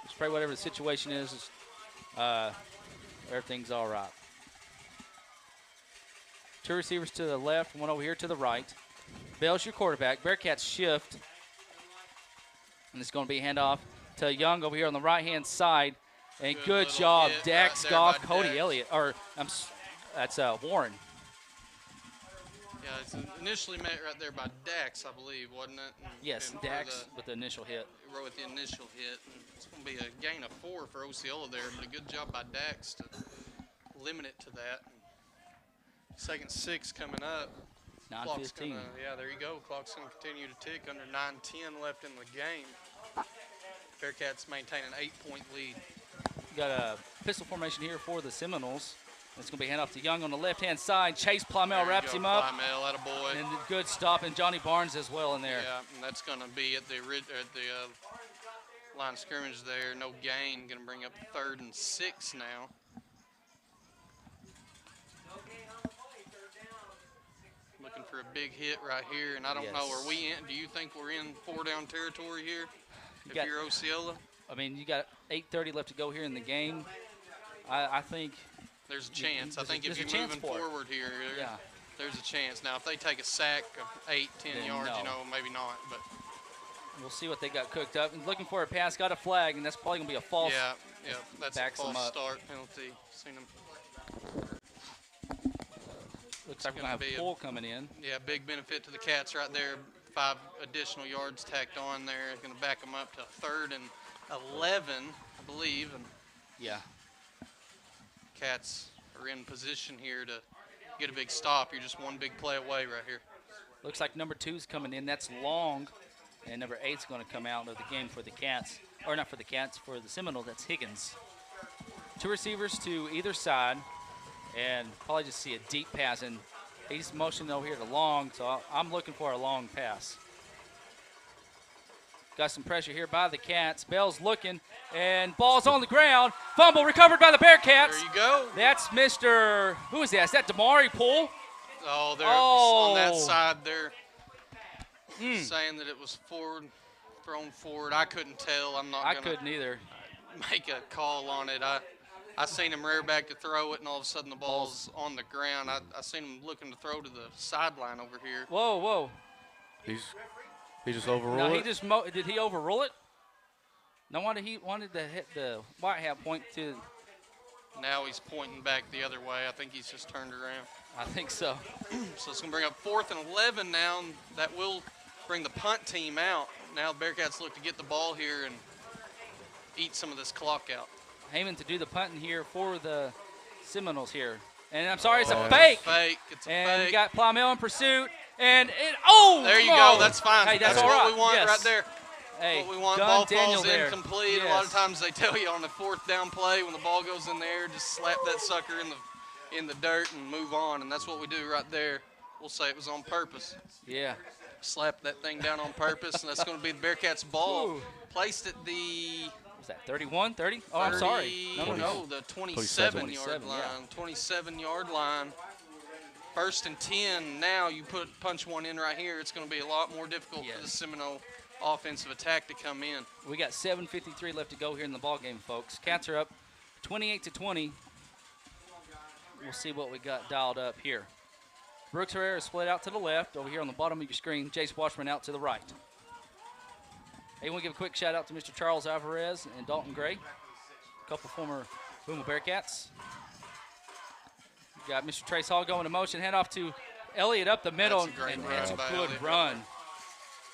Just pray whatever the situation is, everything's all right. Two receivers to the left, one over here to the right. Bell's your quarterback. Bearcats shift. And it's going to be a handoff to Young over here on the right-hand side. And good job, Dax Goff, Cody Elliott. That's Warren. Yeah, it's initially met right there by Dax, I believe, wasn't it? Yes, Dax with the initial hit. With the initial hit. And it's going to be a gain of 4 for Osceola there, but a good job by Dax to limit it to that. Second 6 coming up. 9:15. Yeah, there you go. Clock's going to continue to tick. Under 9:10 left in the game. Bearcats maintain an 8-point lead. We got a pistol formation here for the Seminoles. It's going to be hand off to Young on the left-hand side. Chase Plymell wraps him up. Plymell, attaboy. And good stop, and Johnny Barnes as well in there. Yeah, and that's going to be at the line of scrimmage there. No gain. Going to bring up 3rd and 6 now. Looking for a big hit right here, and I don't know. Are we in? Do you think we're in 4-down territory here? If you're Osceola, I mean, you got 8:30 left to go here in the game. I think there's a chance. I think if you're moving forward here, there's a chance. Now, if they take a sack of 8, 10 yards, maybe not. But we'll see what they got cooked up. And looking for a pass, got a flag, and that's probably going to be a false. Yeah, that's a false start penalty. Seen them. Looks like we're going to have pull coming in. Yeah, big benefit to the Cats right there. 5 additional yards tacked on there. It's going to back them up to 3rd and 11, I believe. And yeah. Cats are in position here to get a big stop. You're just one big play away right here. Looks like number 2's coming in. That's Long. And number 8's going to come out of the game for the Cats. Or not for the Cats, for the Seminoles. That's Higgins. 2 receivers to either side. And probably just see a deep pass. And he's motioning over here to Long, so I'm looking for a long pass. Got some pressure here by the Cats. Bell's looking, and ball's on the ground. Fumble recovered by the Bearcats. There you go. That's Mr. Who is that? Is that Damari Poole? Oh, they're on that side. They're saying that it was thrown forward. I couldn't tell. I couldn't either. Make a call on it. I seen him rear back to throw it, and all of a sudden the ball's on the ground. I seen him looking to throw to the sideline over here. Whoa. He just overruled it? No, did he overrule it? No wonder he wanted to hit the white hat point to. Now he's pointing back the other way. I think he's just turned around. I think so. So it's going to bring up 4th and 11 now. And that will bring the punt team out. Now the Bearcats look to get the ball here and eat some of this clock out. Heyman to do the punting here for the Seminoles here. And I'm sorry, it's a fake. It's a and fake. You got Plymell in pursuit. And there you go. That's fine. Hey, that's what we want right there. Hey, what we want. Ball falls incomplete. Yes. A lot of times they tell you on the 4th down play when the ball goes in there, just slap that sucker in the dirt and move on. And that's what we do right there. We'll say it was on purpose. Yeah. Slap that thing down on purpose, and that's going to be the Bearcats' ball. Ooh. Placed at the. Was that 31, 30? Oh, I'm sorry. No, the 27-yard line. Yeah. 27-yard line. 1st and 10. Now you punch one in right here. It's going to be a lot more difficult for the Seminole offensive attack to come in. We got 7:53 left to go here in the ball game, folks. Cats are up 28-20. We'll see what we got dialed up here. Brooks Herrera is split out to the left over here on the bottom of your screen. Jace Washburn out to the right. Hey, want to give a quick shout out to Mr. Charles Alvarez and Dalton Gray, a couple former Booneville Bearcats. Got Mr. Trace Hall going to motion, hand off to Elliott up the middle. That's a great That's a good Elliott. run.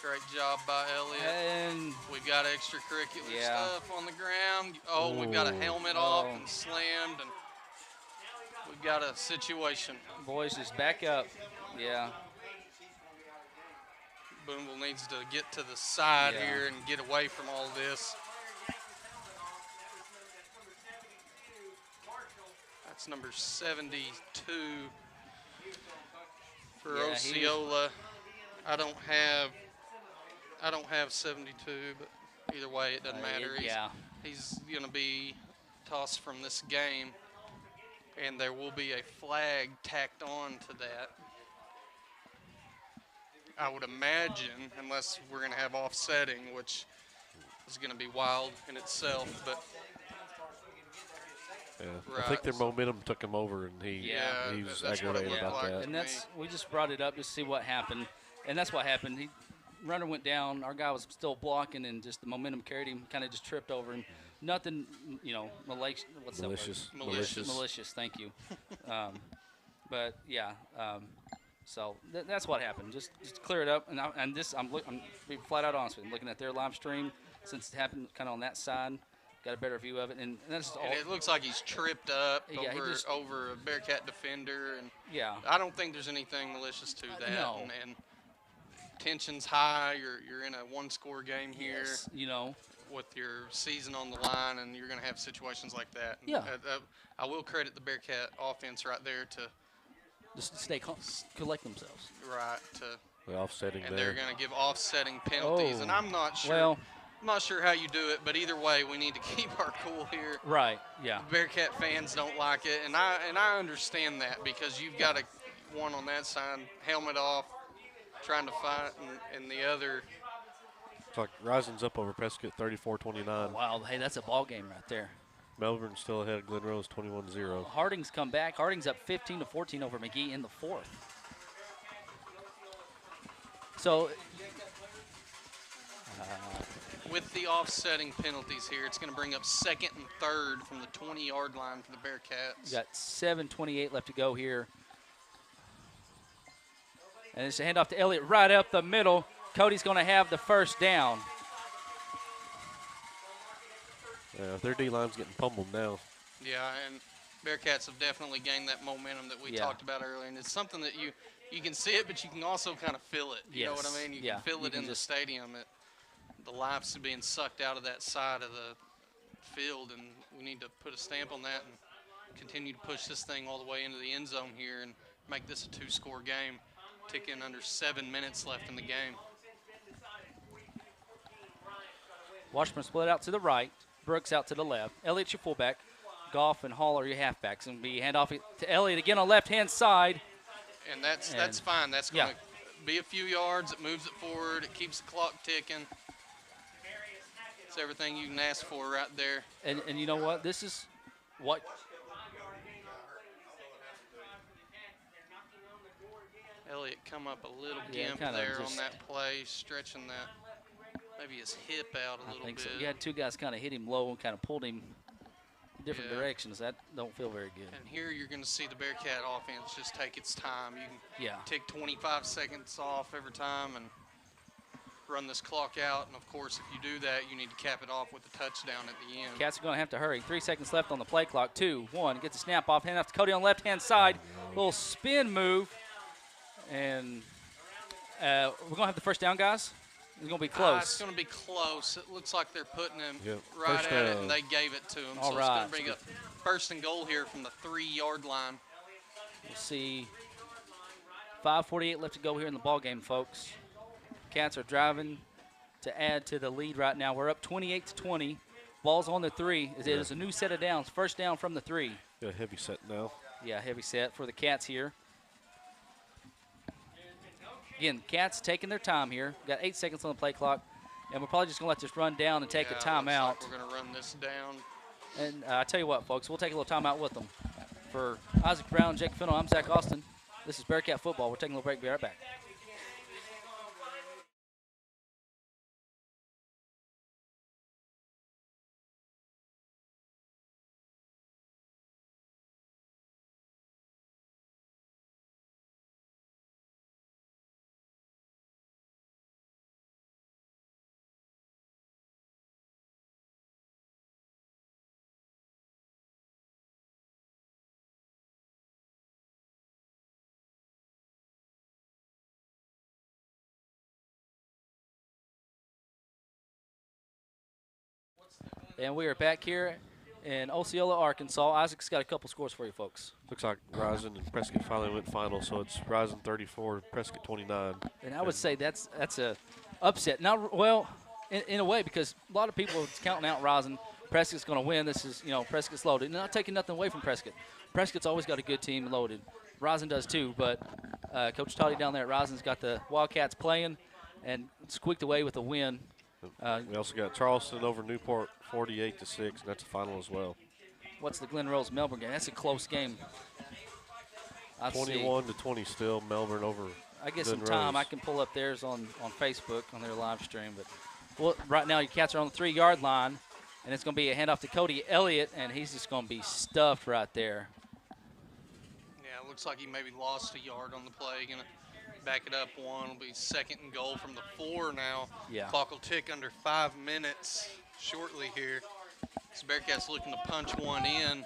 Great job by Elliott. And we've got extracurricular stuff on the ground. Oh, we've got a helmet off and slammed, and we've got a situation. Boys, just back up. Yeah. Booneville needs to get to the side here and get away from all this. That's number 72 for Osceola. I don't have I don't have 72, but either way, it doesn't matter. Yeah. He's going to be tossed from this game, and there will be a flag tacked on to that. I would imagine, unless we're going to have offsetting, which is going to be wild in itself. But I think their momentum took him over, and he was aggravated about that. And we just brought it up to see what happened, and that's what happened. Runner went down. Our guy was still blocking, and just the momentum carried him. Kind of just tripped over him. Nothing, malicious. What's that word? Malicious. Thank you. But yeah. So that's what happened. Just clear it up, and I'm being flat out honest with you. Looking at their live stream, since it happened kind of on that side, got a better view of it, and that's all. And it looks like he's tripped up over a Bearcat defender, and I don't think there's anything malicious to that. No. And tension's high. You're in a one-score game here. Yes, with your season on the line, and you're going to have situations like that. Yeah. I will credit the Bearcat offense right there to just collect themselves. Right. The offsetting and there. They're going to give offsetting penalties, and I'm not sure. Well, I'm not sure how you do it, but either way, we need to keep our cool here. Right. Yeah. Bearcat fans don't like it, and I understand that because you've got one on that side, helmet off, trying to fight, and the other. It's like Rising's up over Prescott 34-29. Wow. Hey, that's a ball game right there. Melbourne's still ahead of Glen Rose 21-0. Harding's come back. Harding's up 15-14 over McGee in the fourth. So with the offsetting penalties here, it's going to bring up second and third from the 20-yard line for the Bearcats. You got 7:28 left to go here. And it's a handoff to Elliott right up the middle. Cody's going to have the first down. Yeah, their D-line's getting pummeled now. Yeah, and Bearcats have definitely gained that momentum that we talked about earlier. And it's something that you can see it, but you can also kind of feel it. You know what I mean? You can feel it in the stadium. The life's being sucked out of that side of the field, and we need to put a stamp on that and continue to push this thing all the way into the end zone here and make this a two-score game. Ticking under 7 minutes left in the game. Washburn split out to the right. Brooks out to the left. Elliott's your fullback. Goff and Hall are your halfbacks. And be handoff to Elliott again on left-hand side. And that's fine. That's going to be a few yards. It moves it forward. It keeps the clock ticking. It's everything you can ask for right there. And you know what? This is what – Elliott come up a little gimp there on that play, stretching that, maybe his hip out a little bit. So. You had two guys kind of hit him low and kind of pulled him different directions. That don't feel very good. And here you're going to see the Bearcat offense just take its time. You can take 25 seconds off every time and run this clock out. And, of course, if you do that, you need to cap it off with a touchdown at the end. Cats are going to have to hurry. 3 seconds left on the play clock. 2, 1. Get the snap off. Hand off to Cody on the left-hand side. Little spin move. And we're going to have the first down, guys. It's going to be close. It's going to be close. It looks like they're putting him right first at it, and they gave it to him. All so right. It's going to bring up first and goal here from the 3-yard line. We'll see 5:48 left to go here in the ball game, folks. Cats are driving to add to the lead right now. We're up 28-20. Ball's on the 3. It is a new set of downs. First down from the 3. Got a heavy set now. Yeah, heavy set for the Cats here. Again, Cats taking their time here. Got 8 seconds on the play clock, and we're probably just going to let this run down and take a timeout. Like we're going to run this down. And I tell you what, folks, we'll take a little timeout with them. For Isaac Brown, Jake Fennell, I'm Zach Austin. This is Bearcat Football. We're taking a little break. Be right back. And we are back here in Osceola, Arkansas. Isaac's got a couple scores for you folks. Looks like Rising and Prescott finally went final, so it's Rising 34, Prescott 29. And I would say that's a upset. Not well, in a way, because a lot of people are counting out Rosin. Prescott's going to win. This is, Prescott's loaded. Not taking nothing away from Prescott. Prescott's always got a good team loaded. Rosin does too, but Coach Toddy down there at Rosin's got the Wildcats playing and squeaked away with a win. We also got Charleston over Newport 48-6, and that's a final as well. What's the Glen Rose Melbourne game? That's a close game. 21-20 still, Melbourne over. I guess Glen some time Rose. I can pull up theirs on Facebook on their live stream. But well, right now your Cats are on the 3-yard line, and it's going to be a handoff to Cody Elliott, and he's just going to be stuffed right there. Yeah, it looks like he maybe lost a yard on the play. Going to back it up one. Will be 2nd and goal from the 4 now. Yeah. Clock will tick under 5 minutes shortly here. So Bearcats looking to punch one in.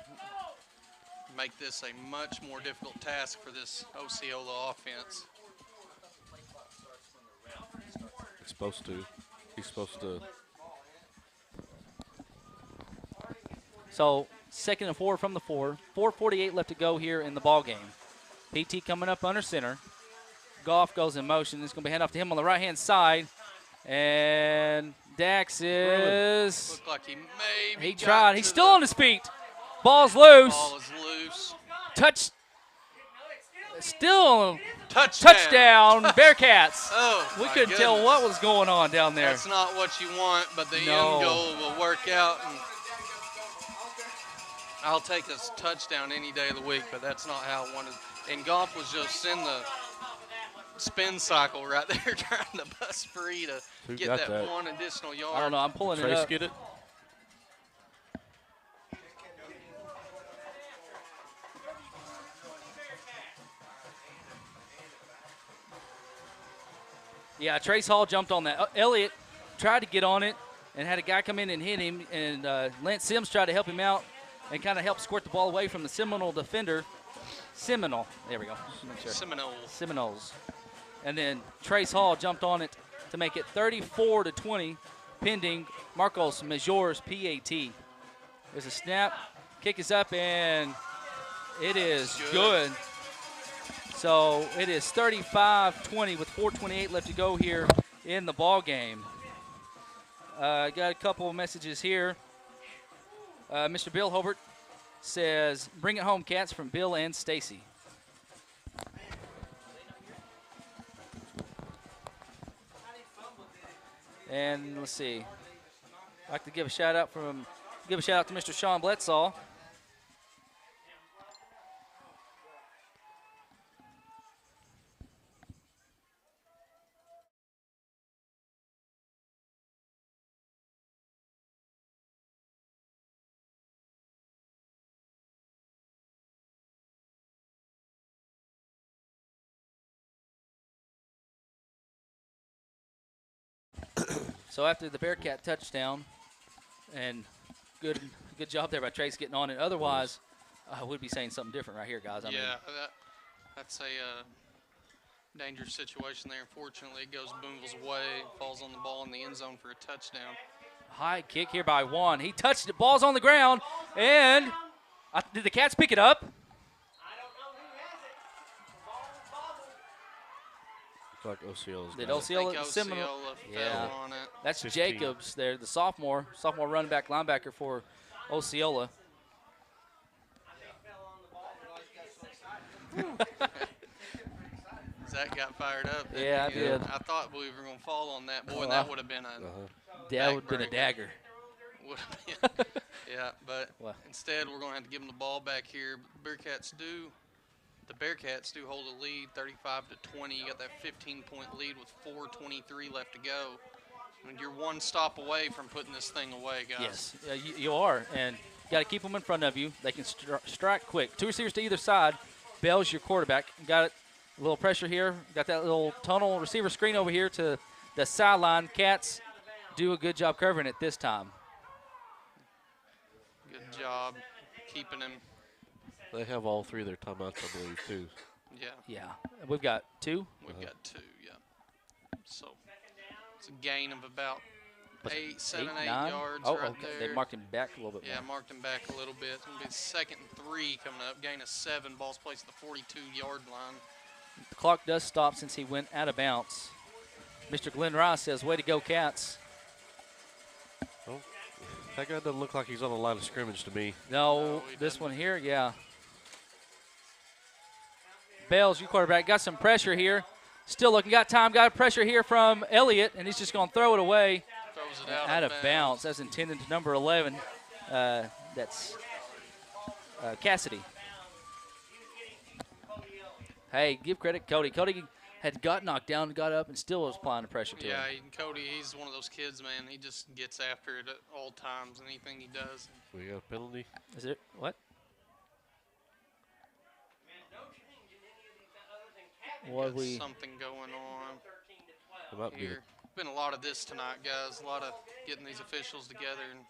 Make this a much more difficult task for this Osceola offense. He's supposed to. He's supposed to. So 2nd and 4 from the 4. 4:48 left to go here in the ball game. PT coming up under center. Goff goes in motion. It's going to be hand off to him on the right-hand side. And Dax is. Looked like he maybe He got tried. to He's still the on his feet. Ball's loose. Ball is loose. Touch. Still Touchdown. Bearcats. Oh, We my couldn't tell goodness. what was going on down there. That's not what you want, but the No. end goal will work out. And I'll take a touchdown any day of the week, but that's not how I wanted. And Goff was just in the spin cycle right there trying to bust free to Who get got that? one additional yard. I don't know. I'm pulling it Trace up. get it? Yeah, Trace Hall jumped on that. Elliott tried to get on it and had a guy come in and hit him, and Lance Sims tried to help him out and kind of help squirt the ball away from the Seminole defender. Seminole. There we go. Make sure. Seminoles. And then Trace Hall jumped on it to make it 34-20, pending Marcos Major's PAT. There's a snap. Kick is up, and it is good. So it is 35-20 with 4:28 left to go here in the ball game. Got a couple of messages here. Mr. Bill Hobart says, "Bring it home, Cats," from Bill and Stacy. And let's see. I'd like to give a shout out to Mr. Sean Bledsaw. So after the Bearcat touchdown, and good job there by Trace getting on it. Otherwise, we'd be saying something different right here, guys. I mean, That's a dangerous situation there. Unfortunately, it goes Booneville's way, falls on the ball in the end zone for a touchdown. high kick here by Juan. He touched it. Ball's on the ground, and did the Cats pick it up? Like Osceola's Did got it. Osceola Seminole? Fell on it. That's 15. Jacobs there, the sophomore running back linebacker for Osceola. Zach got fired up. Yeah, I did. I thought we were going to fall on that. Boy, that would have been a That would have been a backbreaker. dagger. Would have been. Yeah, but Well. instead we're going to have to give them the ball back here. The Bearcats do hold a lead, 35-20. You got that 15-point lead with 4:23 left to go. I mean, you're one stop away from putting this thing away, guys. Yes, you are, and you got to keep them in front of you. They can strike quick. Two receivers to either side. Bell's your quarterback. Got it. A little pressure here. Got that little tunnel receiver screen over here to the sideline. Cats do a good job covering it this time. Good job keeping him. They have all three of their timeouts, I believe, too. Yeah, Yeah, we've got two. we've got two, yeah. So it's a gain of about 8 9? yards Oh, right okay. there. They marked him back a little bit Yeah, more. marked him back a little bit. It's going to be 2nd and 3 coming up. Gain of 7. Ball's placed at the 42-yard line. The clock does stop since he went out of bounds. Mr. Glenn Ross says, way to go, Cats. Oh, that guy doesn't look like he's on the line of scrimmage to me. No, this one here, yeah. Bales, your quarterback, got some pressure here. Still looking, got time, got pressure here from Elliott, and he's just going to throw it away. Throws it Out of bounds. That's intended to number 11. That's Cassidy. Hey, give credit to Cody. Cody had got knocked down, got up, and still was applying the pressure to him. Cody, he's one of those kids, man. He just gets after it at all times, anything he does. We got a penalty. Is it what? What we? Something going on About here. Been a lot of this tonight, guys. A lot of getting these officials together and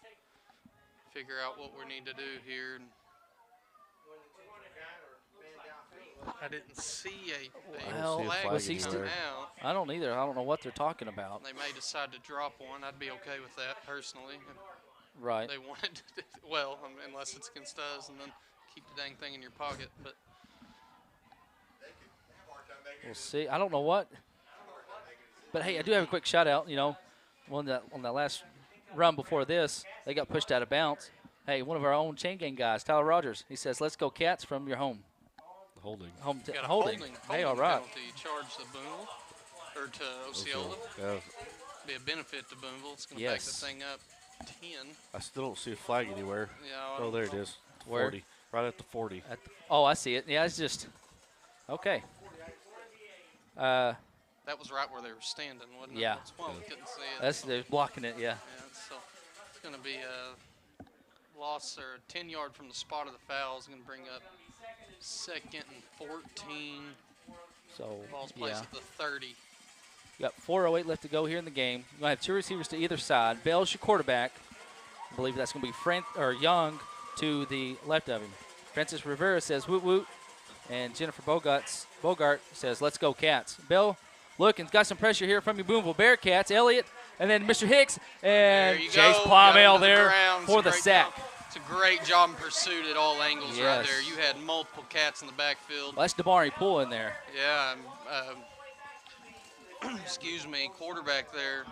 figure out what we need to do here. I didn't see a flag was he come out. I don't either. I don't know what they're talking about. They may decide to drop one. I'd be okay with that personally. Right. They wanted to, well, unless it's against us, and then keep the dang thing in your pocket. But we'll see. I don't know what. But hey, I do have a quick shout out. You know, on that last run before this, they got pushed out of bounds. Hey, one of our own chain gang guys, Tyler Rogers, he says, "Let's go Cats" from your home. Holding. Holding. Hey, all right. Penalty charged to Booneville or to Osceola. Yeah. Be a benefit to Booneville. It's going to Yes. back the thing up 10. I still don't see a flag anywhere. Yeah. Oh, there it is. Where? 40. Right at the 40. Oh, I see it. Yeah, it's just okay. That was right where they were standing, wasn't it? Yeah. That's why we couldn't see it. They're blocking it. Yeah. Yeah, so it's going to be a loss or a 10-yard from the spot of the foul. Is going to bring up 2nd and 14. So Ball's placed at the 30. You got 4:08 left to go here in the game. You're going to have two receivers to either side. Bell's your quarterback. I believe that's going to be Young to the left of him. Francis Rivera says, woot woot. And Jennifer Bogart says, let's go Cats. Bell looking, got some pressure here from your Booneville Bearcats. Elliott, and then Mr. Hicks, and Chase Plymell there for the sack. It's a great job in pursuit at all angles right Yes. there. You had multiple Cats in the backfield. Well, that's Damari Poole in there. Yeah. Excuse me, quarterback there,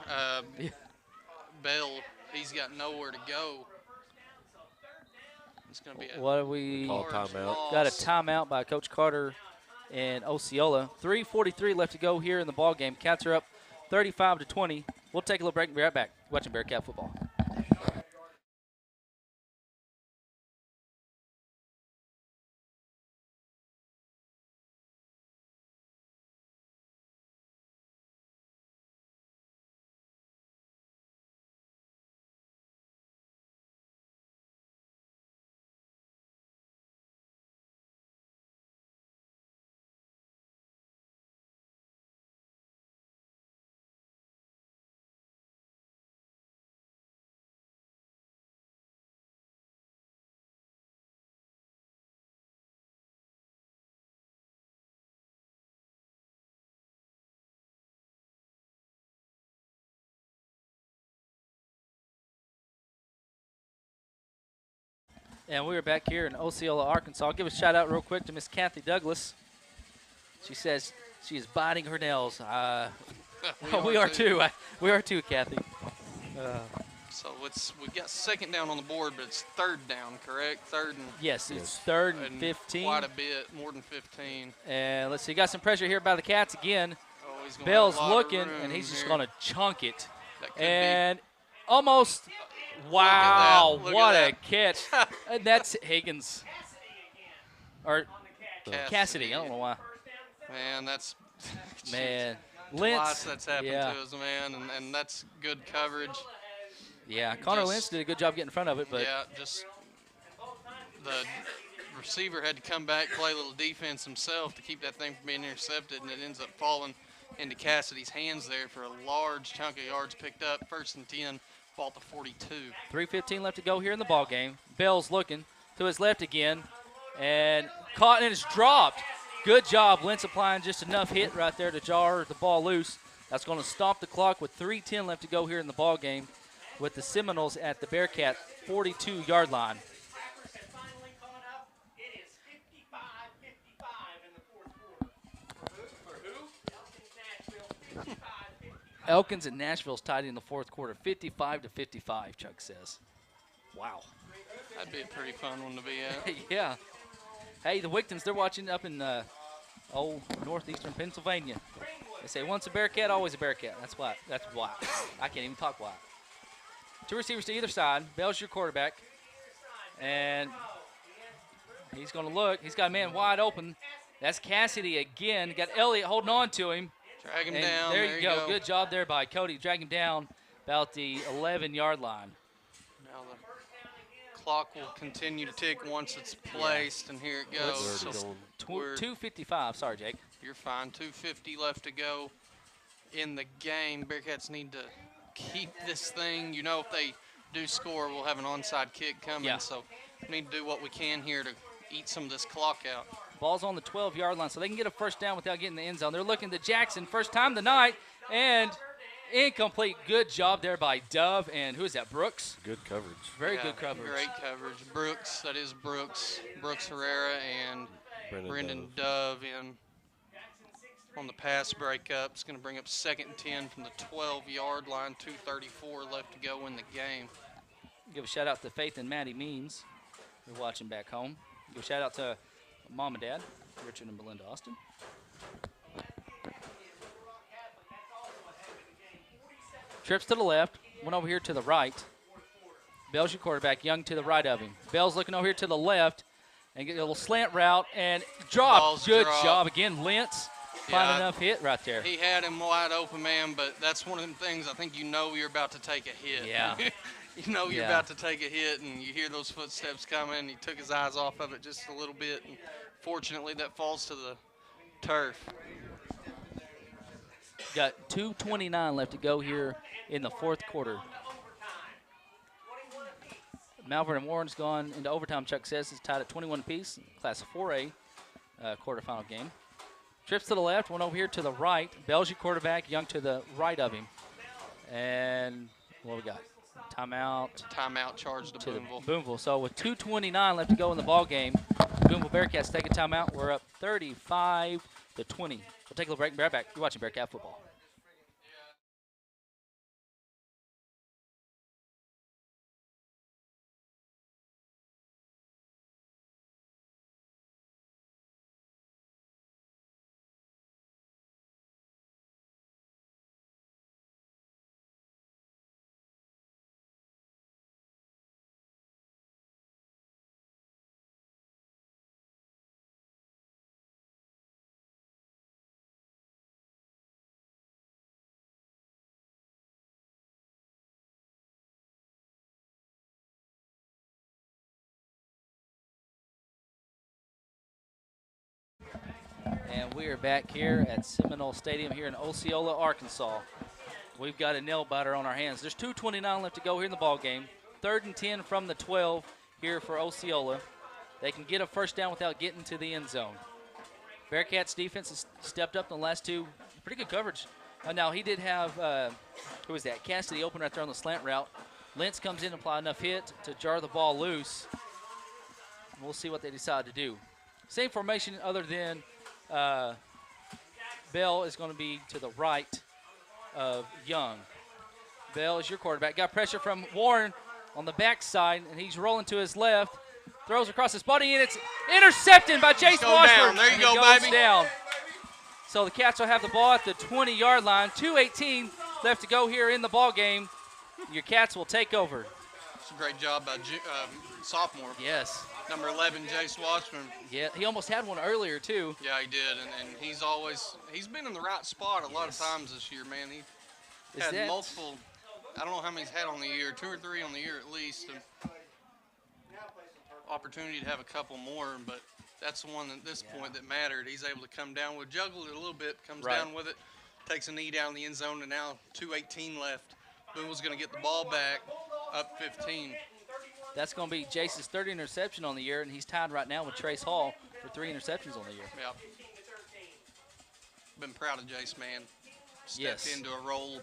Bell, he's got nowhere to go. It's going to be a What do we Call timeout. got a timeout by Coach Carter and Osceola. 3:43 left to go here in the ball game. Cats are up 35-20. We'll take a little break and be right back. Watching Bearcat football. And we are back here in Osceola, Arkansas. I'll give a shout out real quick to Miss Kathy Douglas. She says she is biting her nails. We are too. We are too, Kathy. So we've got 2nd down on the board, but it's 3rd down, correct? 3rd and Yes, it's 3rd and 15. Quite a bit, more than 15. And let's see, got some pressure here by the Cats again. Oh, he's gonna Bell's have a lot of looking, room and he's just here. going to chunk it. That could And almost, wow, Look at what a that. catch. And that's Higgins. Or be Cassidy, I don't know why. Man, that's Man, twice Lentz. that's happened Yeah. to us, man, and that's good coverage. Yeah, Connor Just- Lentz did a good job getting in front of it, but Yeah, just the receiver had to come back, play a little defense himself to keep that thing from being intercepted, and it ends up falling into Cassidy's hands there for a large chunk of yards picked up. 1st and 10, ball to 42. 3:15 left to go here in the ball game. Bell's looking to his left again, and caught and it's dropped. Good job, Lentz applying just enough hit right there to jar the ball loose. That's going to stop the clock with 3:10 left to go here in the ball game, with the Seminoles at the Bearcat 42-yard line. Finally caught up. It is 55-55 in the 4th quarter. For who? Elkins Nashville, 55-55. Elkins and Nashville's tied in the fourth quarter, 55-55, Chuck says. Wow. That'd be a pretty fun one to be at. Yeah. Hey, the Wigtons, they're watching up in old northeastern Pennsylvania. They say once a Bearcat, always a Bearcat. That's why. I can't even talk why. Two receivers to either side. Bell's your quarterback. And he's going to look. He's got a man wide open. That's Cassidy again. Got Elliott holding on to him. Drag him And down. There you go. Good job there by Cody. Drag him down about the 11-yard line. Now the clock will continue to tick once it's placed, and here it goes. So 2:55. Sorry, Jake. you're fine. 2:50 left to go in the game. Bearcats need to keep this thing. You know, if they do score, we'll have an onside kick coming. Yeah. So we need to do what we can here to eat some of this clock out. Ball's on the 12-yard line, so they can get a first down without getting the end zone. They're looking to Jackson, first time tonight, and incomplete. Good job there by Dove, and who is that, Brooks? Good coverage. Very good coverage. Great coverage. Brooks, that is Brooks Herrera and Brendan Dove in on the pass breakup. It's going to bring up 2nd and 10 from the 12-yard line, 2:34 left to go in the game. Give a shout-out to Faith and Maddie Means. You're watching back home. Give a shout-out to Mom and Dad, Richard and Belinda Austin. Trips to the left, went over here to the right. Bell's your quarterback, Young to the right of him. Bell's looking over here to the left and get a little slant route and drop. Good job again, Lentz. Find enough hit right there. He had him wide open, man, but that's one of them things I think you know you're about to take a hit. Yeah. You know you're about to take a hit, and you hear those footsteps coming. He took his eyes off of it just a little bit, and fortunately that falls to the turf. Got 2:29 left to go here in the fourth quarter. Malvern and Warren's gone into overtime, Chuck says. It's tied at 21 apiece. Class 4A quarterfinal game. Trips to the left, one over here to the right. Bell's your quarterback, Young to the right of him. And what we got? Timeout. Timeout charged to Booneville. Booneville. So with 2:29 left to go in the ball game, Booneville Bearcats take a timeout. We're up 35-20. We'll take a little break and be right back. You're watching Bearcat football. And we are back here at Seminole Stadium here in Osceola, Arkansas. We've got a nail biter on our hands. There's 2:29 left to go here in the ball game. 3rd and 10 from the 12 here for Osceola. They can get a first down without getting to the end zone. Bearcats defense has stepped up in the last two. Pretty good coverage. Now he did have, who was that? Cassidy open right there on the slant route. Lentz comes in and apply enough hit to jar the ball loose. We'll see what they decide to do. Same formation other than Bell is going to be to the right of Young. Bell is your quarterback. Got pressure from Warren on the backside, and he's rolling to his left. Throws across his body, and it's intercepted by Jace Washburn. There you go, baby. Down. So the Cats will have the ball at the 20-yard line. 2:18 left to go here in the ball game. Your Cats will take over. It's a great job by sophomore. Yes. Number 11, Jace Washburn. Yeah, he almost had one earlier, too. Yeah, he did, and he's been in the right spot a lot of times this year, man. He had multiple, I don't know how many he's had on the year, 2 or 3 on the year at least. And opportunity to have a couple more, but that's the one at this point that mattered. He's able to come down with, juggled it a little bit, comes down with it, takes a knee down the end zone, and now 2:18 left. Boonville's going to get the ball back, up 15. That's going to be Jace's 3rd interception on the year, and he's tied right now with Trace Hall for 3 interceptions on the year. Yeah. Been proud of Jace, man. Stepped into a role,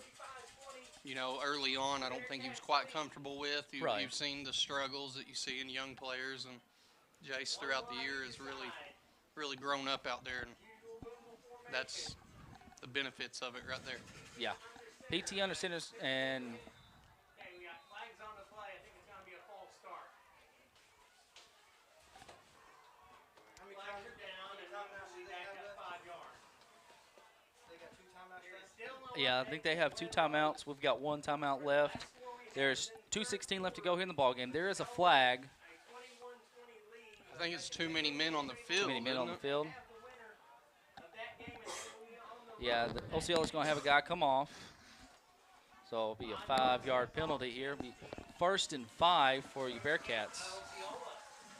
you know, early on I don't think he was quite comfortable with. You've seen the struggles that you see in young players, and Jace throughout the year has really grown up out there, and that's the benefits of it right there. Yeah. PT under centers and Okay, we got flags on the play. I think it's going to be a false start. Flags are down, and we back up 5 yards. They got 2 timeouts There is left. still no yeah, I think they have 2 timeouts. We've got 1 timeout left. There's 2:16 left to go here in the ball game. There is a flag. a 21-20 lead. I think it's too many men on the field. Too many men on the isn't it? field. Have the winner of that game until we on the Yeah, the Osceola's going to have a guy come off. So it'll be a 5-yard penalty here. It'll be 1st and 5 for you Bearcats. Osceola.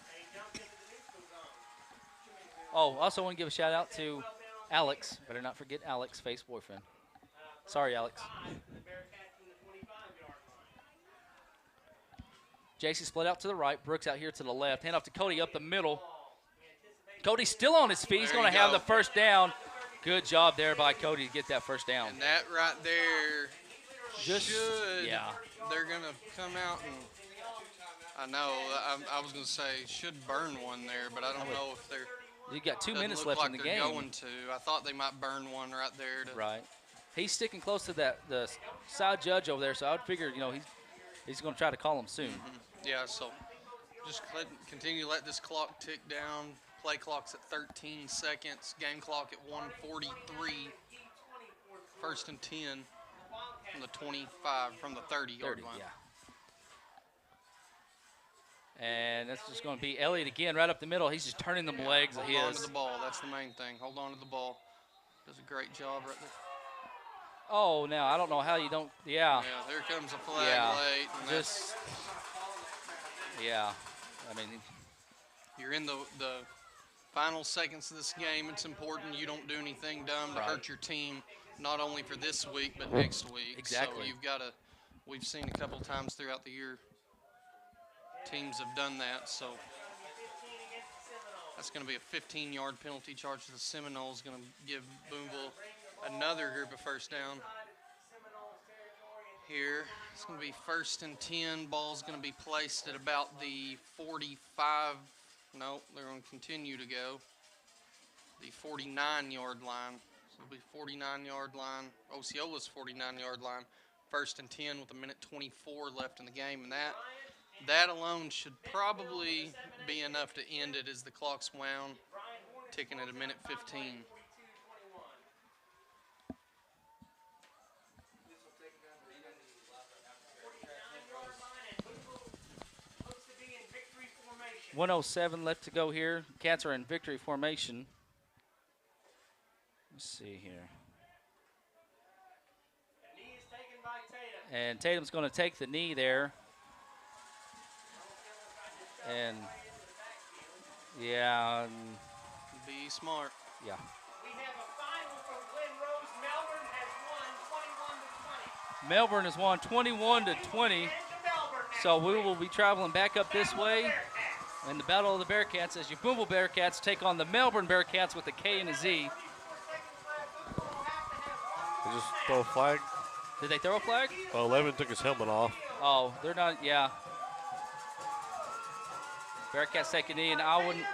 They jumped into the neutral zone. Oh, also want to give a shout out to Alex. Better not forget Alex, Faith's boyfriend. Sorry, Alex. 5 for the Bearcats in the 25-yard line. JC split out to the right. Brooks out here to the left. Hand off to Cody up the middle. We anticipate Cody's still on his feet. He's There going to you have go. the first down. Good job there by Cody to get that first down. And that right there Just, should. yeah. They're going to come out and. I know. I was going to say should burn one there, but I don't know if they're. You got 2 Doesn't minutes look left like in the they're game. going to. I thought they might burn one right there. Right. He's sticking close to the side judge over there, so I would figure, he's going to try to call him soon. Yeah, so just continue to let this clock tick down. Play clock's at 13 seconds. Game clock at 1:43. 1st and 10 from the 25, from the 30-yard 30, line. yeah. And that's just going to be Elliott again right up the middle. He's just turning them legs of Hold on to his. the ball. That's the main thing. Hold on to the ball. Does a great job right there. Oh, now I don't know how you don't. Yeah. Yeah, there comes a flag Yeah. late. And Just. Yeah. I mean, you're in the final seconds of this game. It's important you don't do anything dumb to Right. hurt your team, not only for this week but next week. Exactly. So you've got to. We've seen a couple times throughout the year teams have done that. So 15 against the Seminoles. that's going to be a 15-yard penalty charge to the Seminoles. Going to give Booneville another group of first down. Seminoles territory and Here, it's going to be 1st and 10. Ball's going to be placed at about the 45. No, they're going to continue to go. The 49-yard line. So it'll be 49-yard line. Osceola's 49-yard line. 1st and 10 with 1:24 left in the game, and that alone should probably be enough to end it as the clock's wound, ticking at 1:15. 42-21. And Booneville looks to be in victory formation. 1:07 left to go here. Cats are in victory formation. Let's see here. The knee is taken by Tatum. And Tatum's going to take the knee there. And, yeah, Be smart. yeah. We have a final from Glen Rose. Melbourne has won 21-20. Melbourne has won 21-20. And to Melbourne next So we week. will be traveling back up this Battle of way. the Bearcats. And the Battle of the Bearcats as your Booneville Bearcats take on the Melbourne Bearcats with a K and a Z. 34 seconds left. Booneville will have to have They one just more throw a match. flag. Did they throw a flag? Oh, Levin took his helmet off. Oh, they're not, yeah. Bearcats take a knee, and I wouldn't.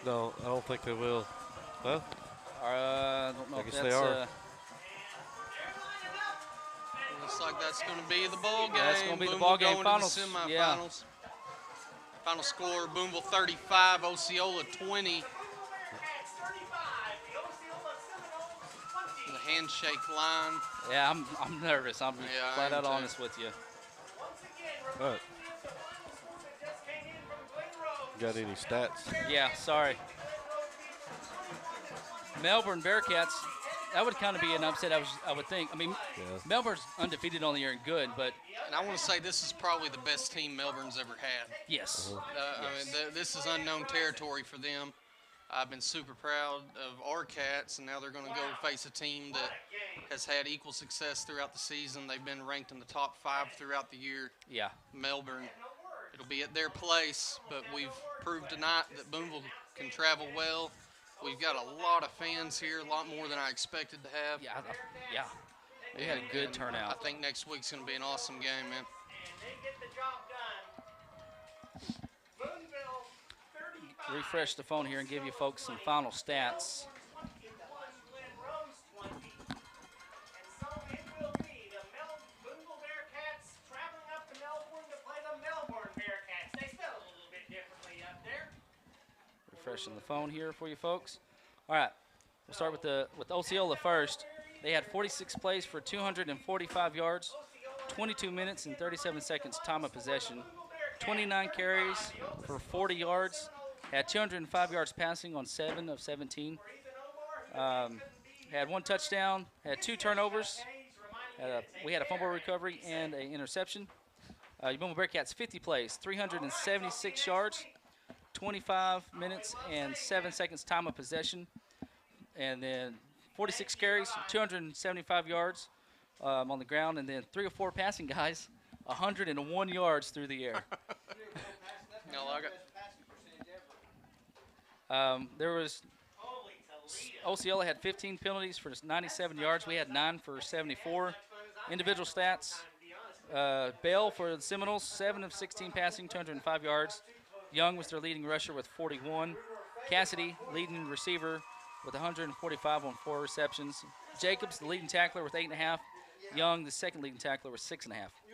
No, I don't think they will. Huh? I don't know I if guess that's. they are. They're lining up. Looks like that's going to be the ball game. That's gonna be the Booneville ball game going to finals. the Yeah. semifinals. Final score: Booneville 35, Osceola 20. Booneville Bearcats 35. The Osceola Seminoles 20. The handshake line. Yeah, I'm nervous. I'm Yeah, I flat am out too. honest with you. Once again, Right. reminding you of the one scoop that just came in from Glen Rose. Got any stats? Yeah, sorry. Melbourne Bearcats. That would kind of be an upset. I would think. I mean, Yeah. Melbourne's undefeated on the year and good, but And I want to say this is probably the best team Melbourne's ever had. yes. I mean, this is unknown territory for them. I've been super proud of our Cats, and now they're going to go face a team that has had equal success throughout the season. They've been ranked in the top 5 throughout the year. Yeah. Melbourne, it'll be at their place, but we've proved tonight that Booneville can travel well. We've got a lot of fans here, a lot more than I expected to have. Yeah. Yeah. We had a good And turnout. I think next week's going to be an awesome game, man. And they get the job done. Booneville 35. Refresh the phone here and give you folks some final stats. 21, Glen Rose refreshing the phone here for you folks. All right, we'll start with Osceola first. They had 46 plays for 245 yards, 22 minutes and 37 seconds time of possession, 29 carries for 40 yards, had 205 yards passing on 7 of 17. Had 1 touchdown, had 2 turnovers. We had a fumble recovery and an interception. Booneville Bearcats 50 plays, 376 yards, 25 minutes and 7 seconds time of possession, and then 46 carries, 275 yards on the ground, and then 3 or 4 passing guys, 101 yards through the air. I like it. There was Osceola had 15 penalties for 97 yards. We had 9 for 74. Individual stats. Bell for the Seminoles, 7 of 16 passing, 205 yards. Young was their leading rusher with 41. Cassidy, leading receiver with 145 on 4 receptions. Jacobs, the leading tackler with 8.5. Young, the second leading tackler with 6.5.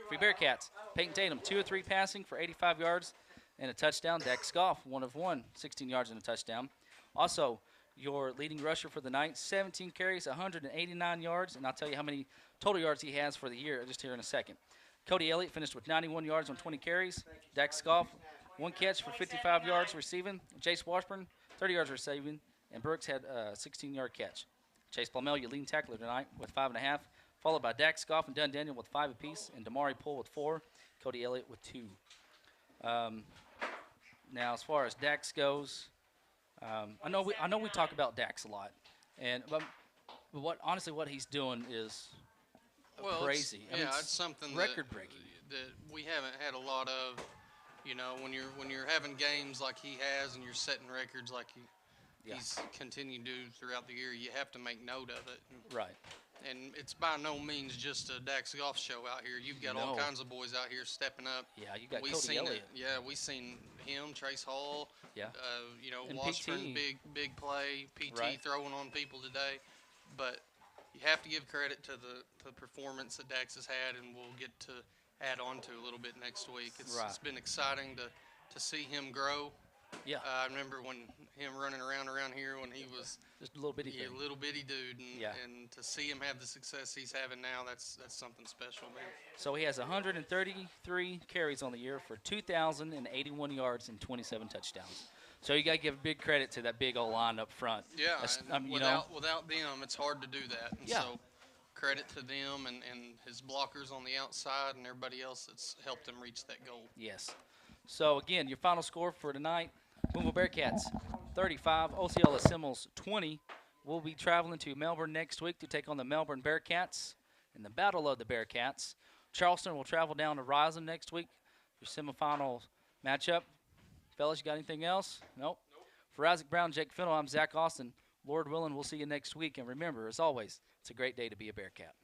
For Bearcats, Peyton Tatum, 2 of 3 passing for 85 yards and a touchdown. Dex Goff, 1 of 1, 16 yards and a touchdown. Also, your leading rusher for the night, 17 carries, 189 yards, and I'll tell you how many total yards he has for the year just here in a second. Cody Elliott finished with 91 yards on 20 carries. Dex Goff, 1 catch for 55 yards receiving. Chase Washburn, 30 yards receiving, and Brooks had a 16-yard catch. Chase Palmel, your leading tackler tonight, with 5.5, followed by Dax Goff and Dunn Daniel with 5 apiece, and Damari Poole with 4, Cody Elliott with 2. Now, as far as Dax goes, I know we talk about Dax a lot, but what he's doing is crazy. It's something record-breaking that we haven't had a lot of. You know, when you're having games like he has, and you're setting records like he's continued to do throughout the year, you have to make note of it. Right. And it's by no means just a Dax Golf show out here. You've got all kinds of boys out here stepping up. Yeah, you got Cody Elliott. We seen him, Trace Hall. Yeah. And Washburn, PT. big play. PT Right. throwing on people today, but you have to give credit to the performance that Dax has had, and we'll get to add on to a little bit next week. It's been exciting to see him grow. Yeah. I remember when him running around here when he was just a little bitty thing. little bitty dude, and to see him have the success he's having now, that's something special, man. So he has 133 carries on the year for 2,081 yards and 27 touchdowns. So you got to give big credit to that big old line up front. Yeah, without them, it's hard to do that. And so credit to them and his blockers on the outside and everybody else that's helped him reach that goal. Yes. So, again, your final score for tonight, Booneville Bearcats 35, Osceola Seminoles 20. We'll be traveling to Melbourne next week to take on the Melbourne Bearcats in the Battle of the Bearcats. Charleston will travel down to Rising next week for semifinal matchup. Fellas, you got anything else? Nope. For Isaac Brown, Jake Fennell, I'm Zach Austin. Lord willing, we'll see you next week. And remember, as always, it's a great day to be a Bearcat.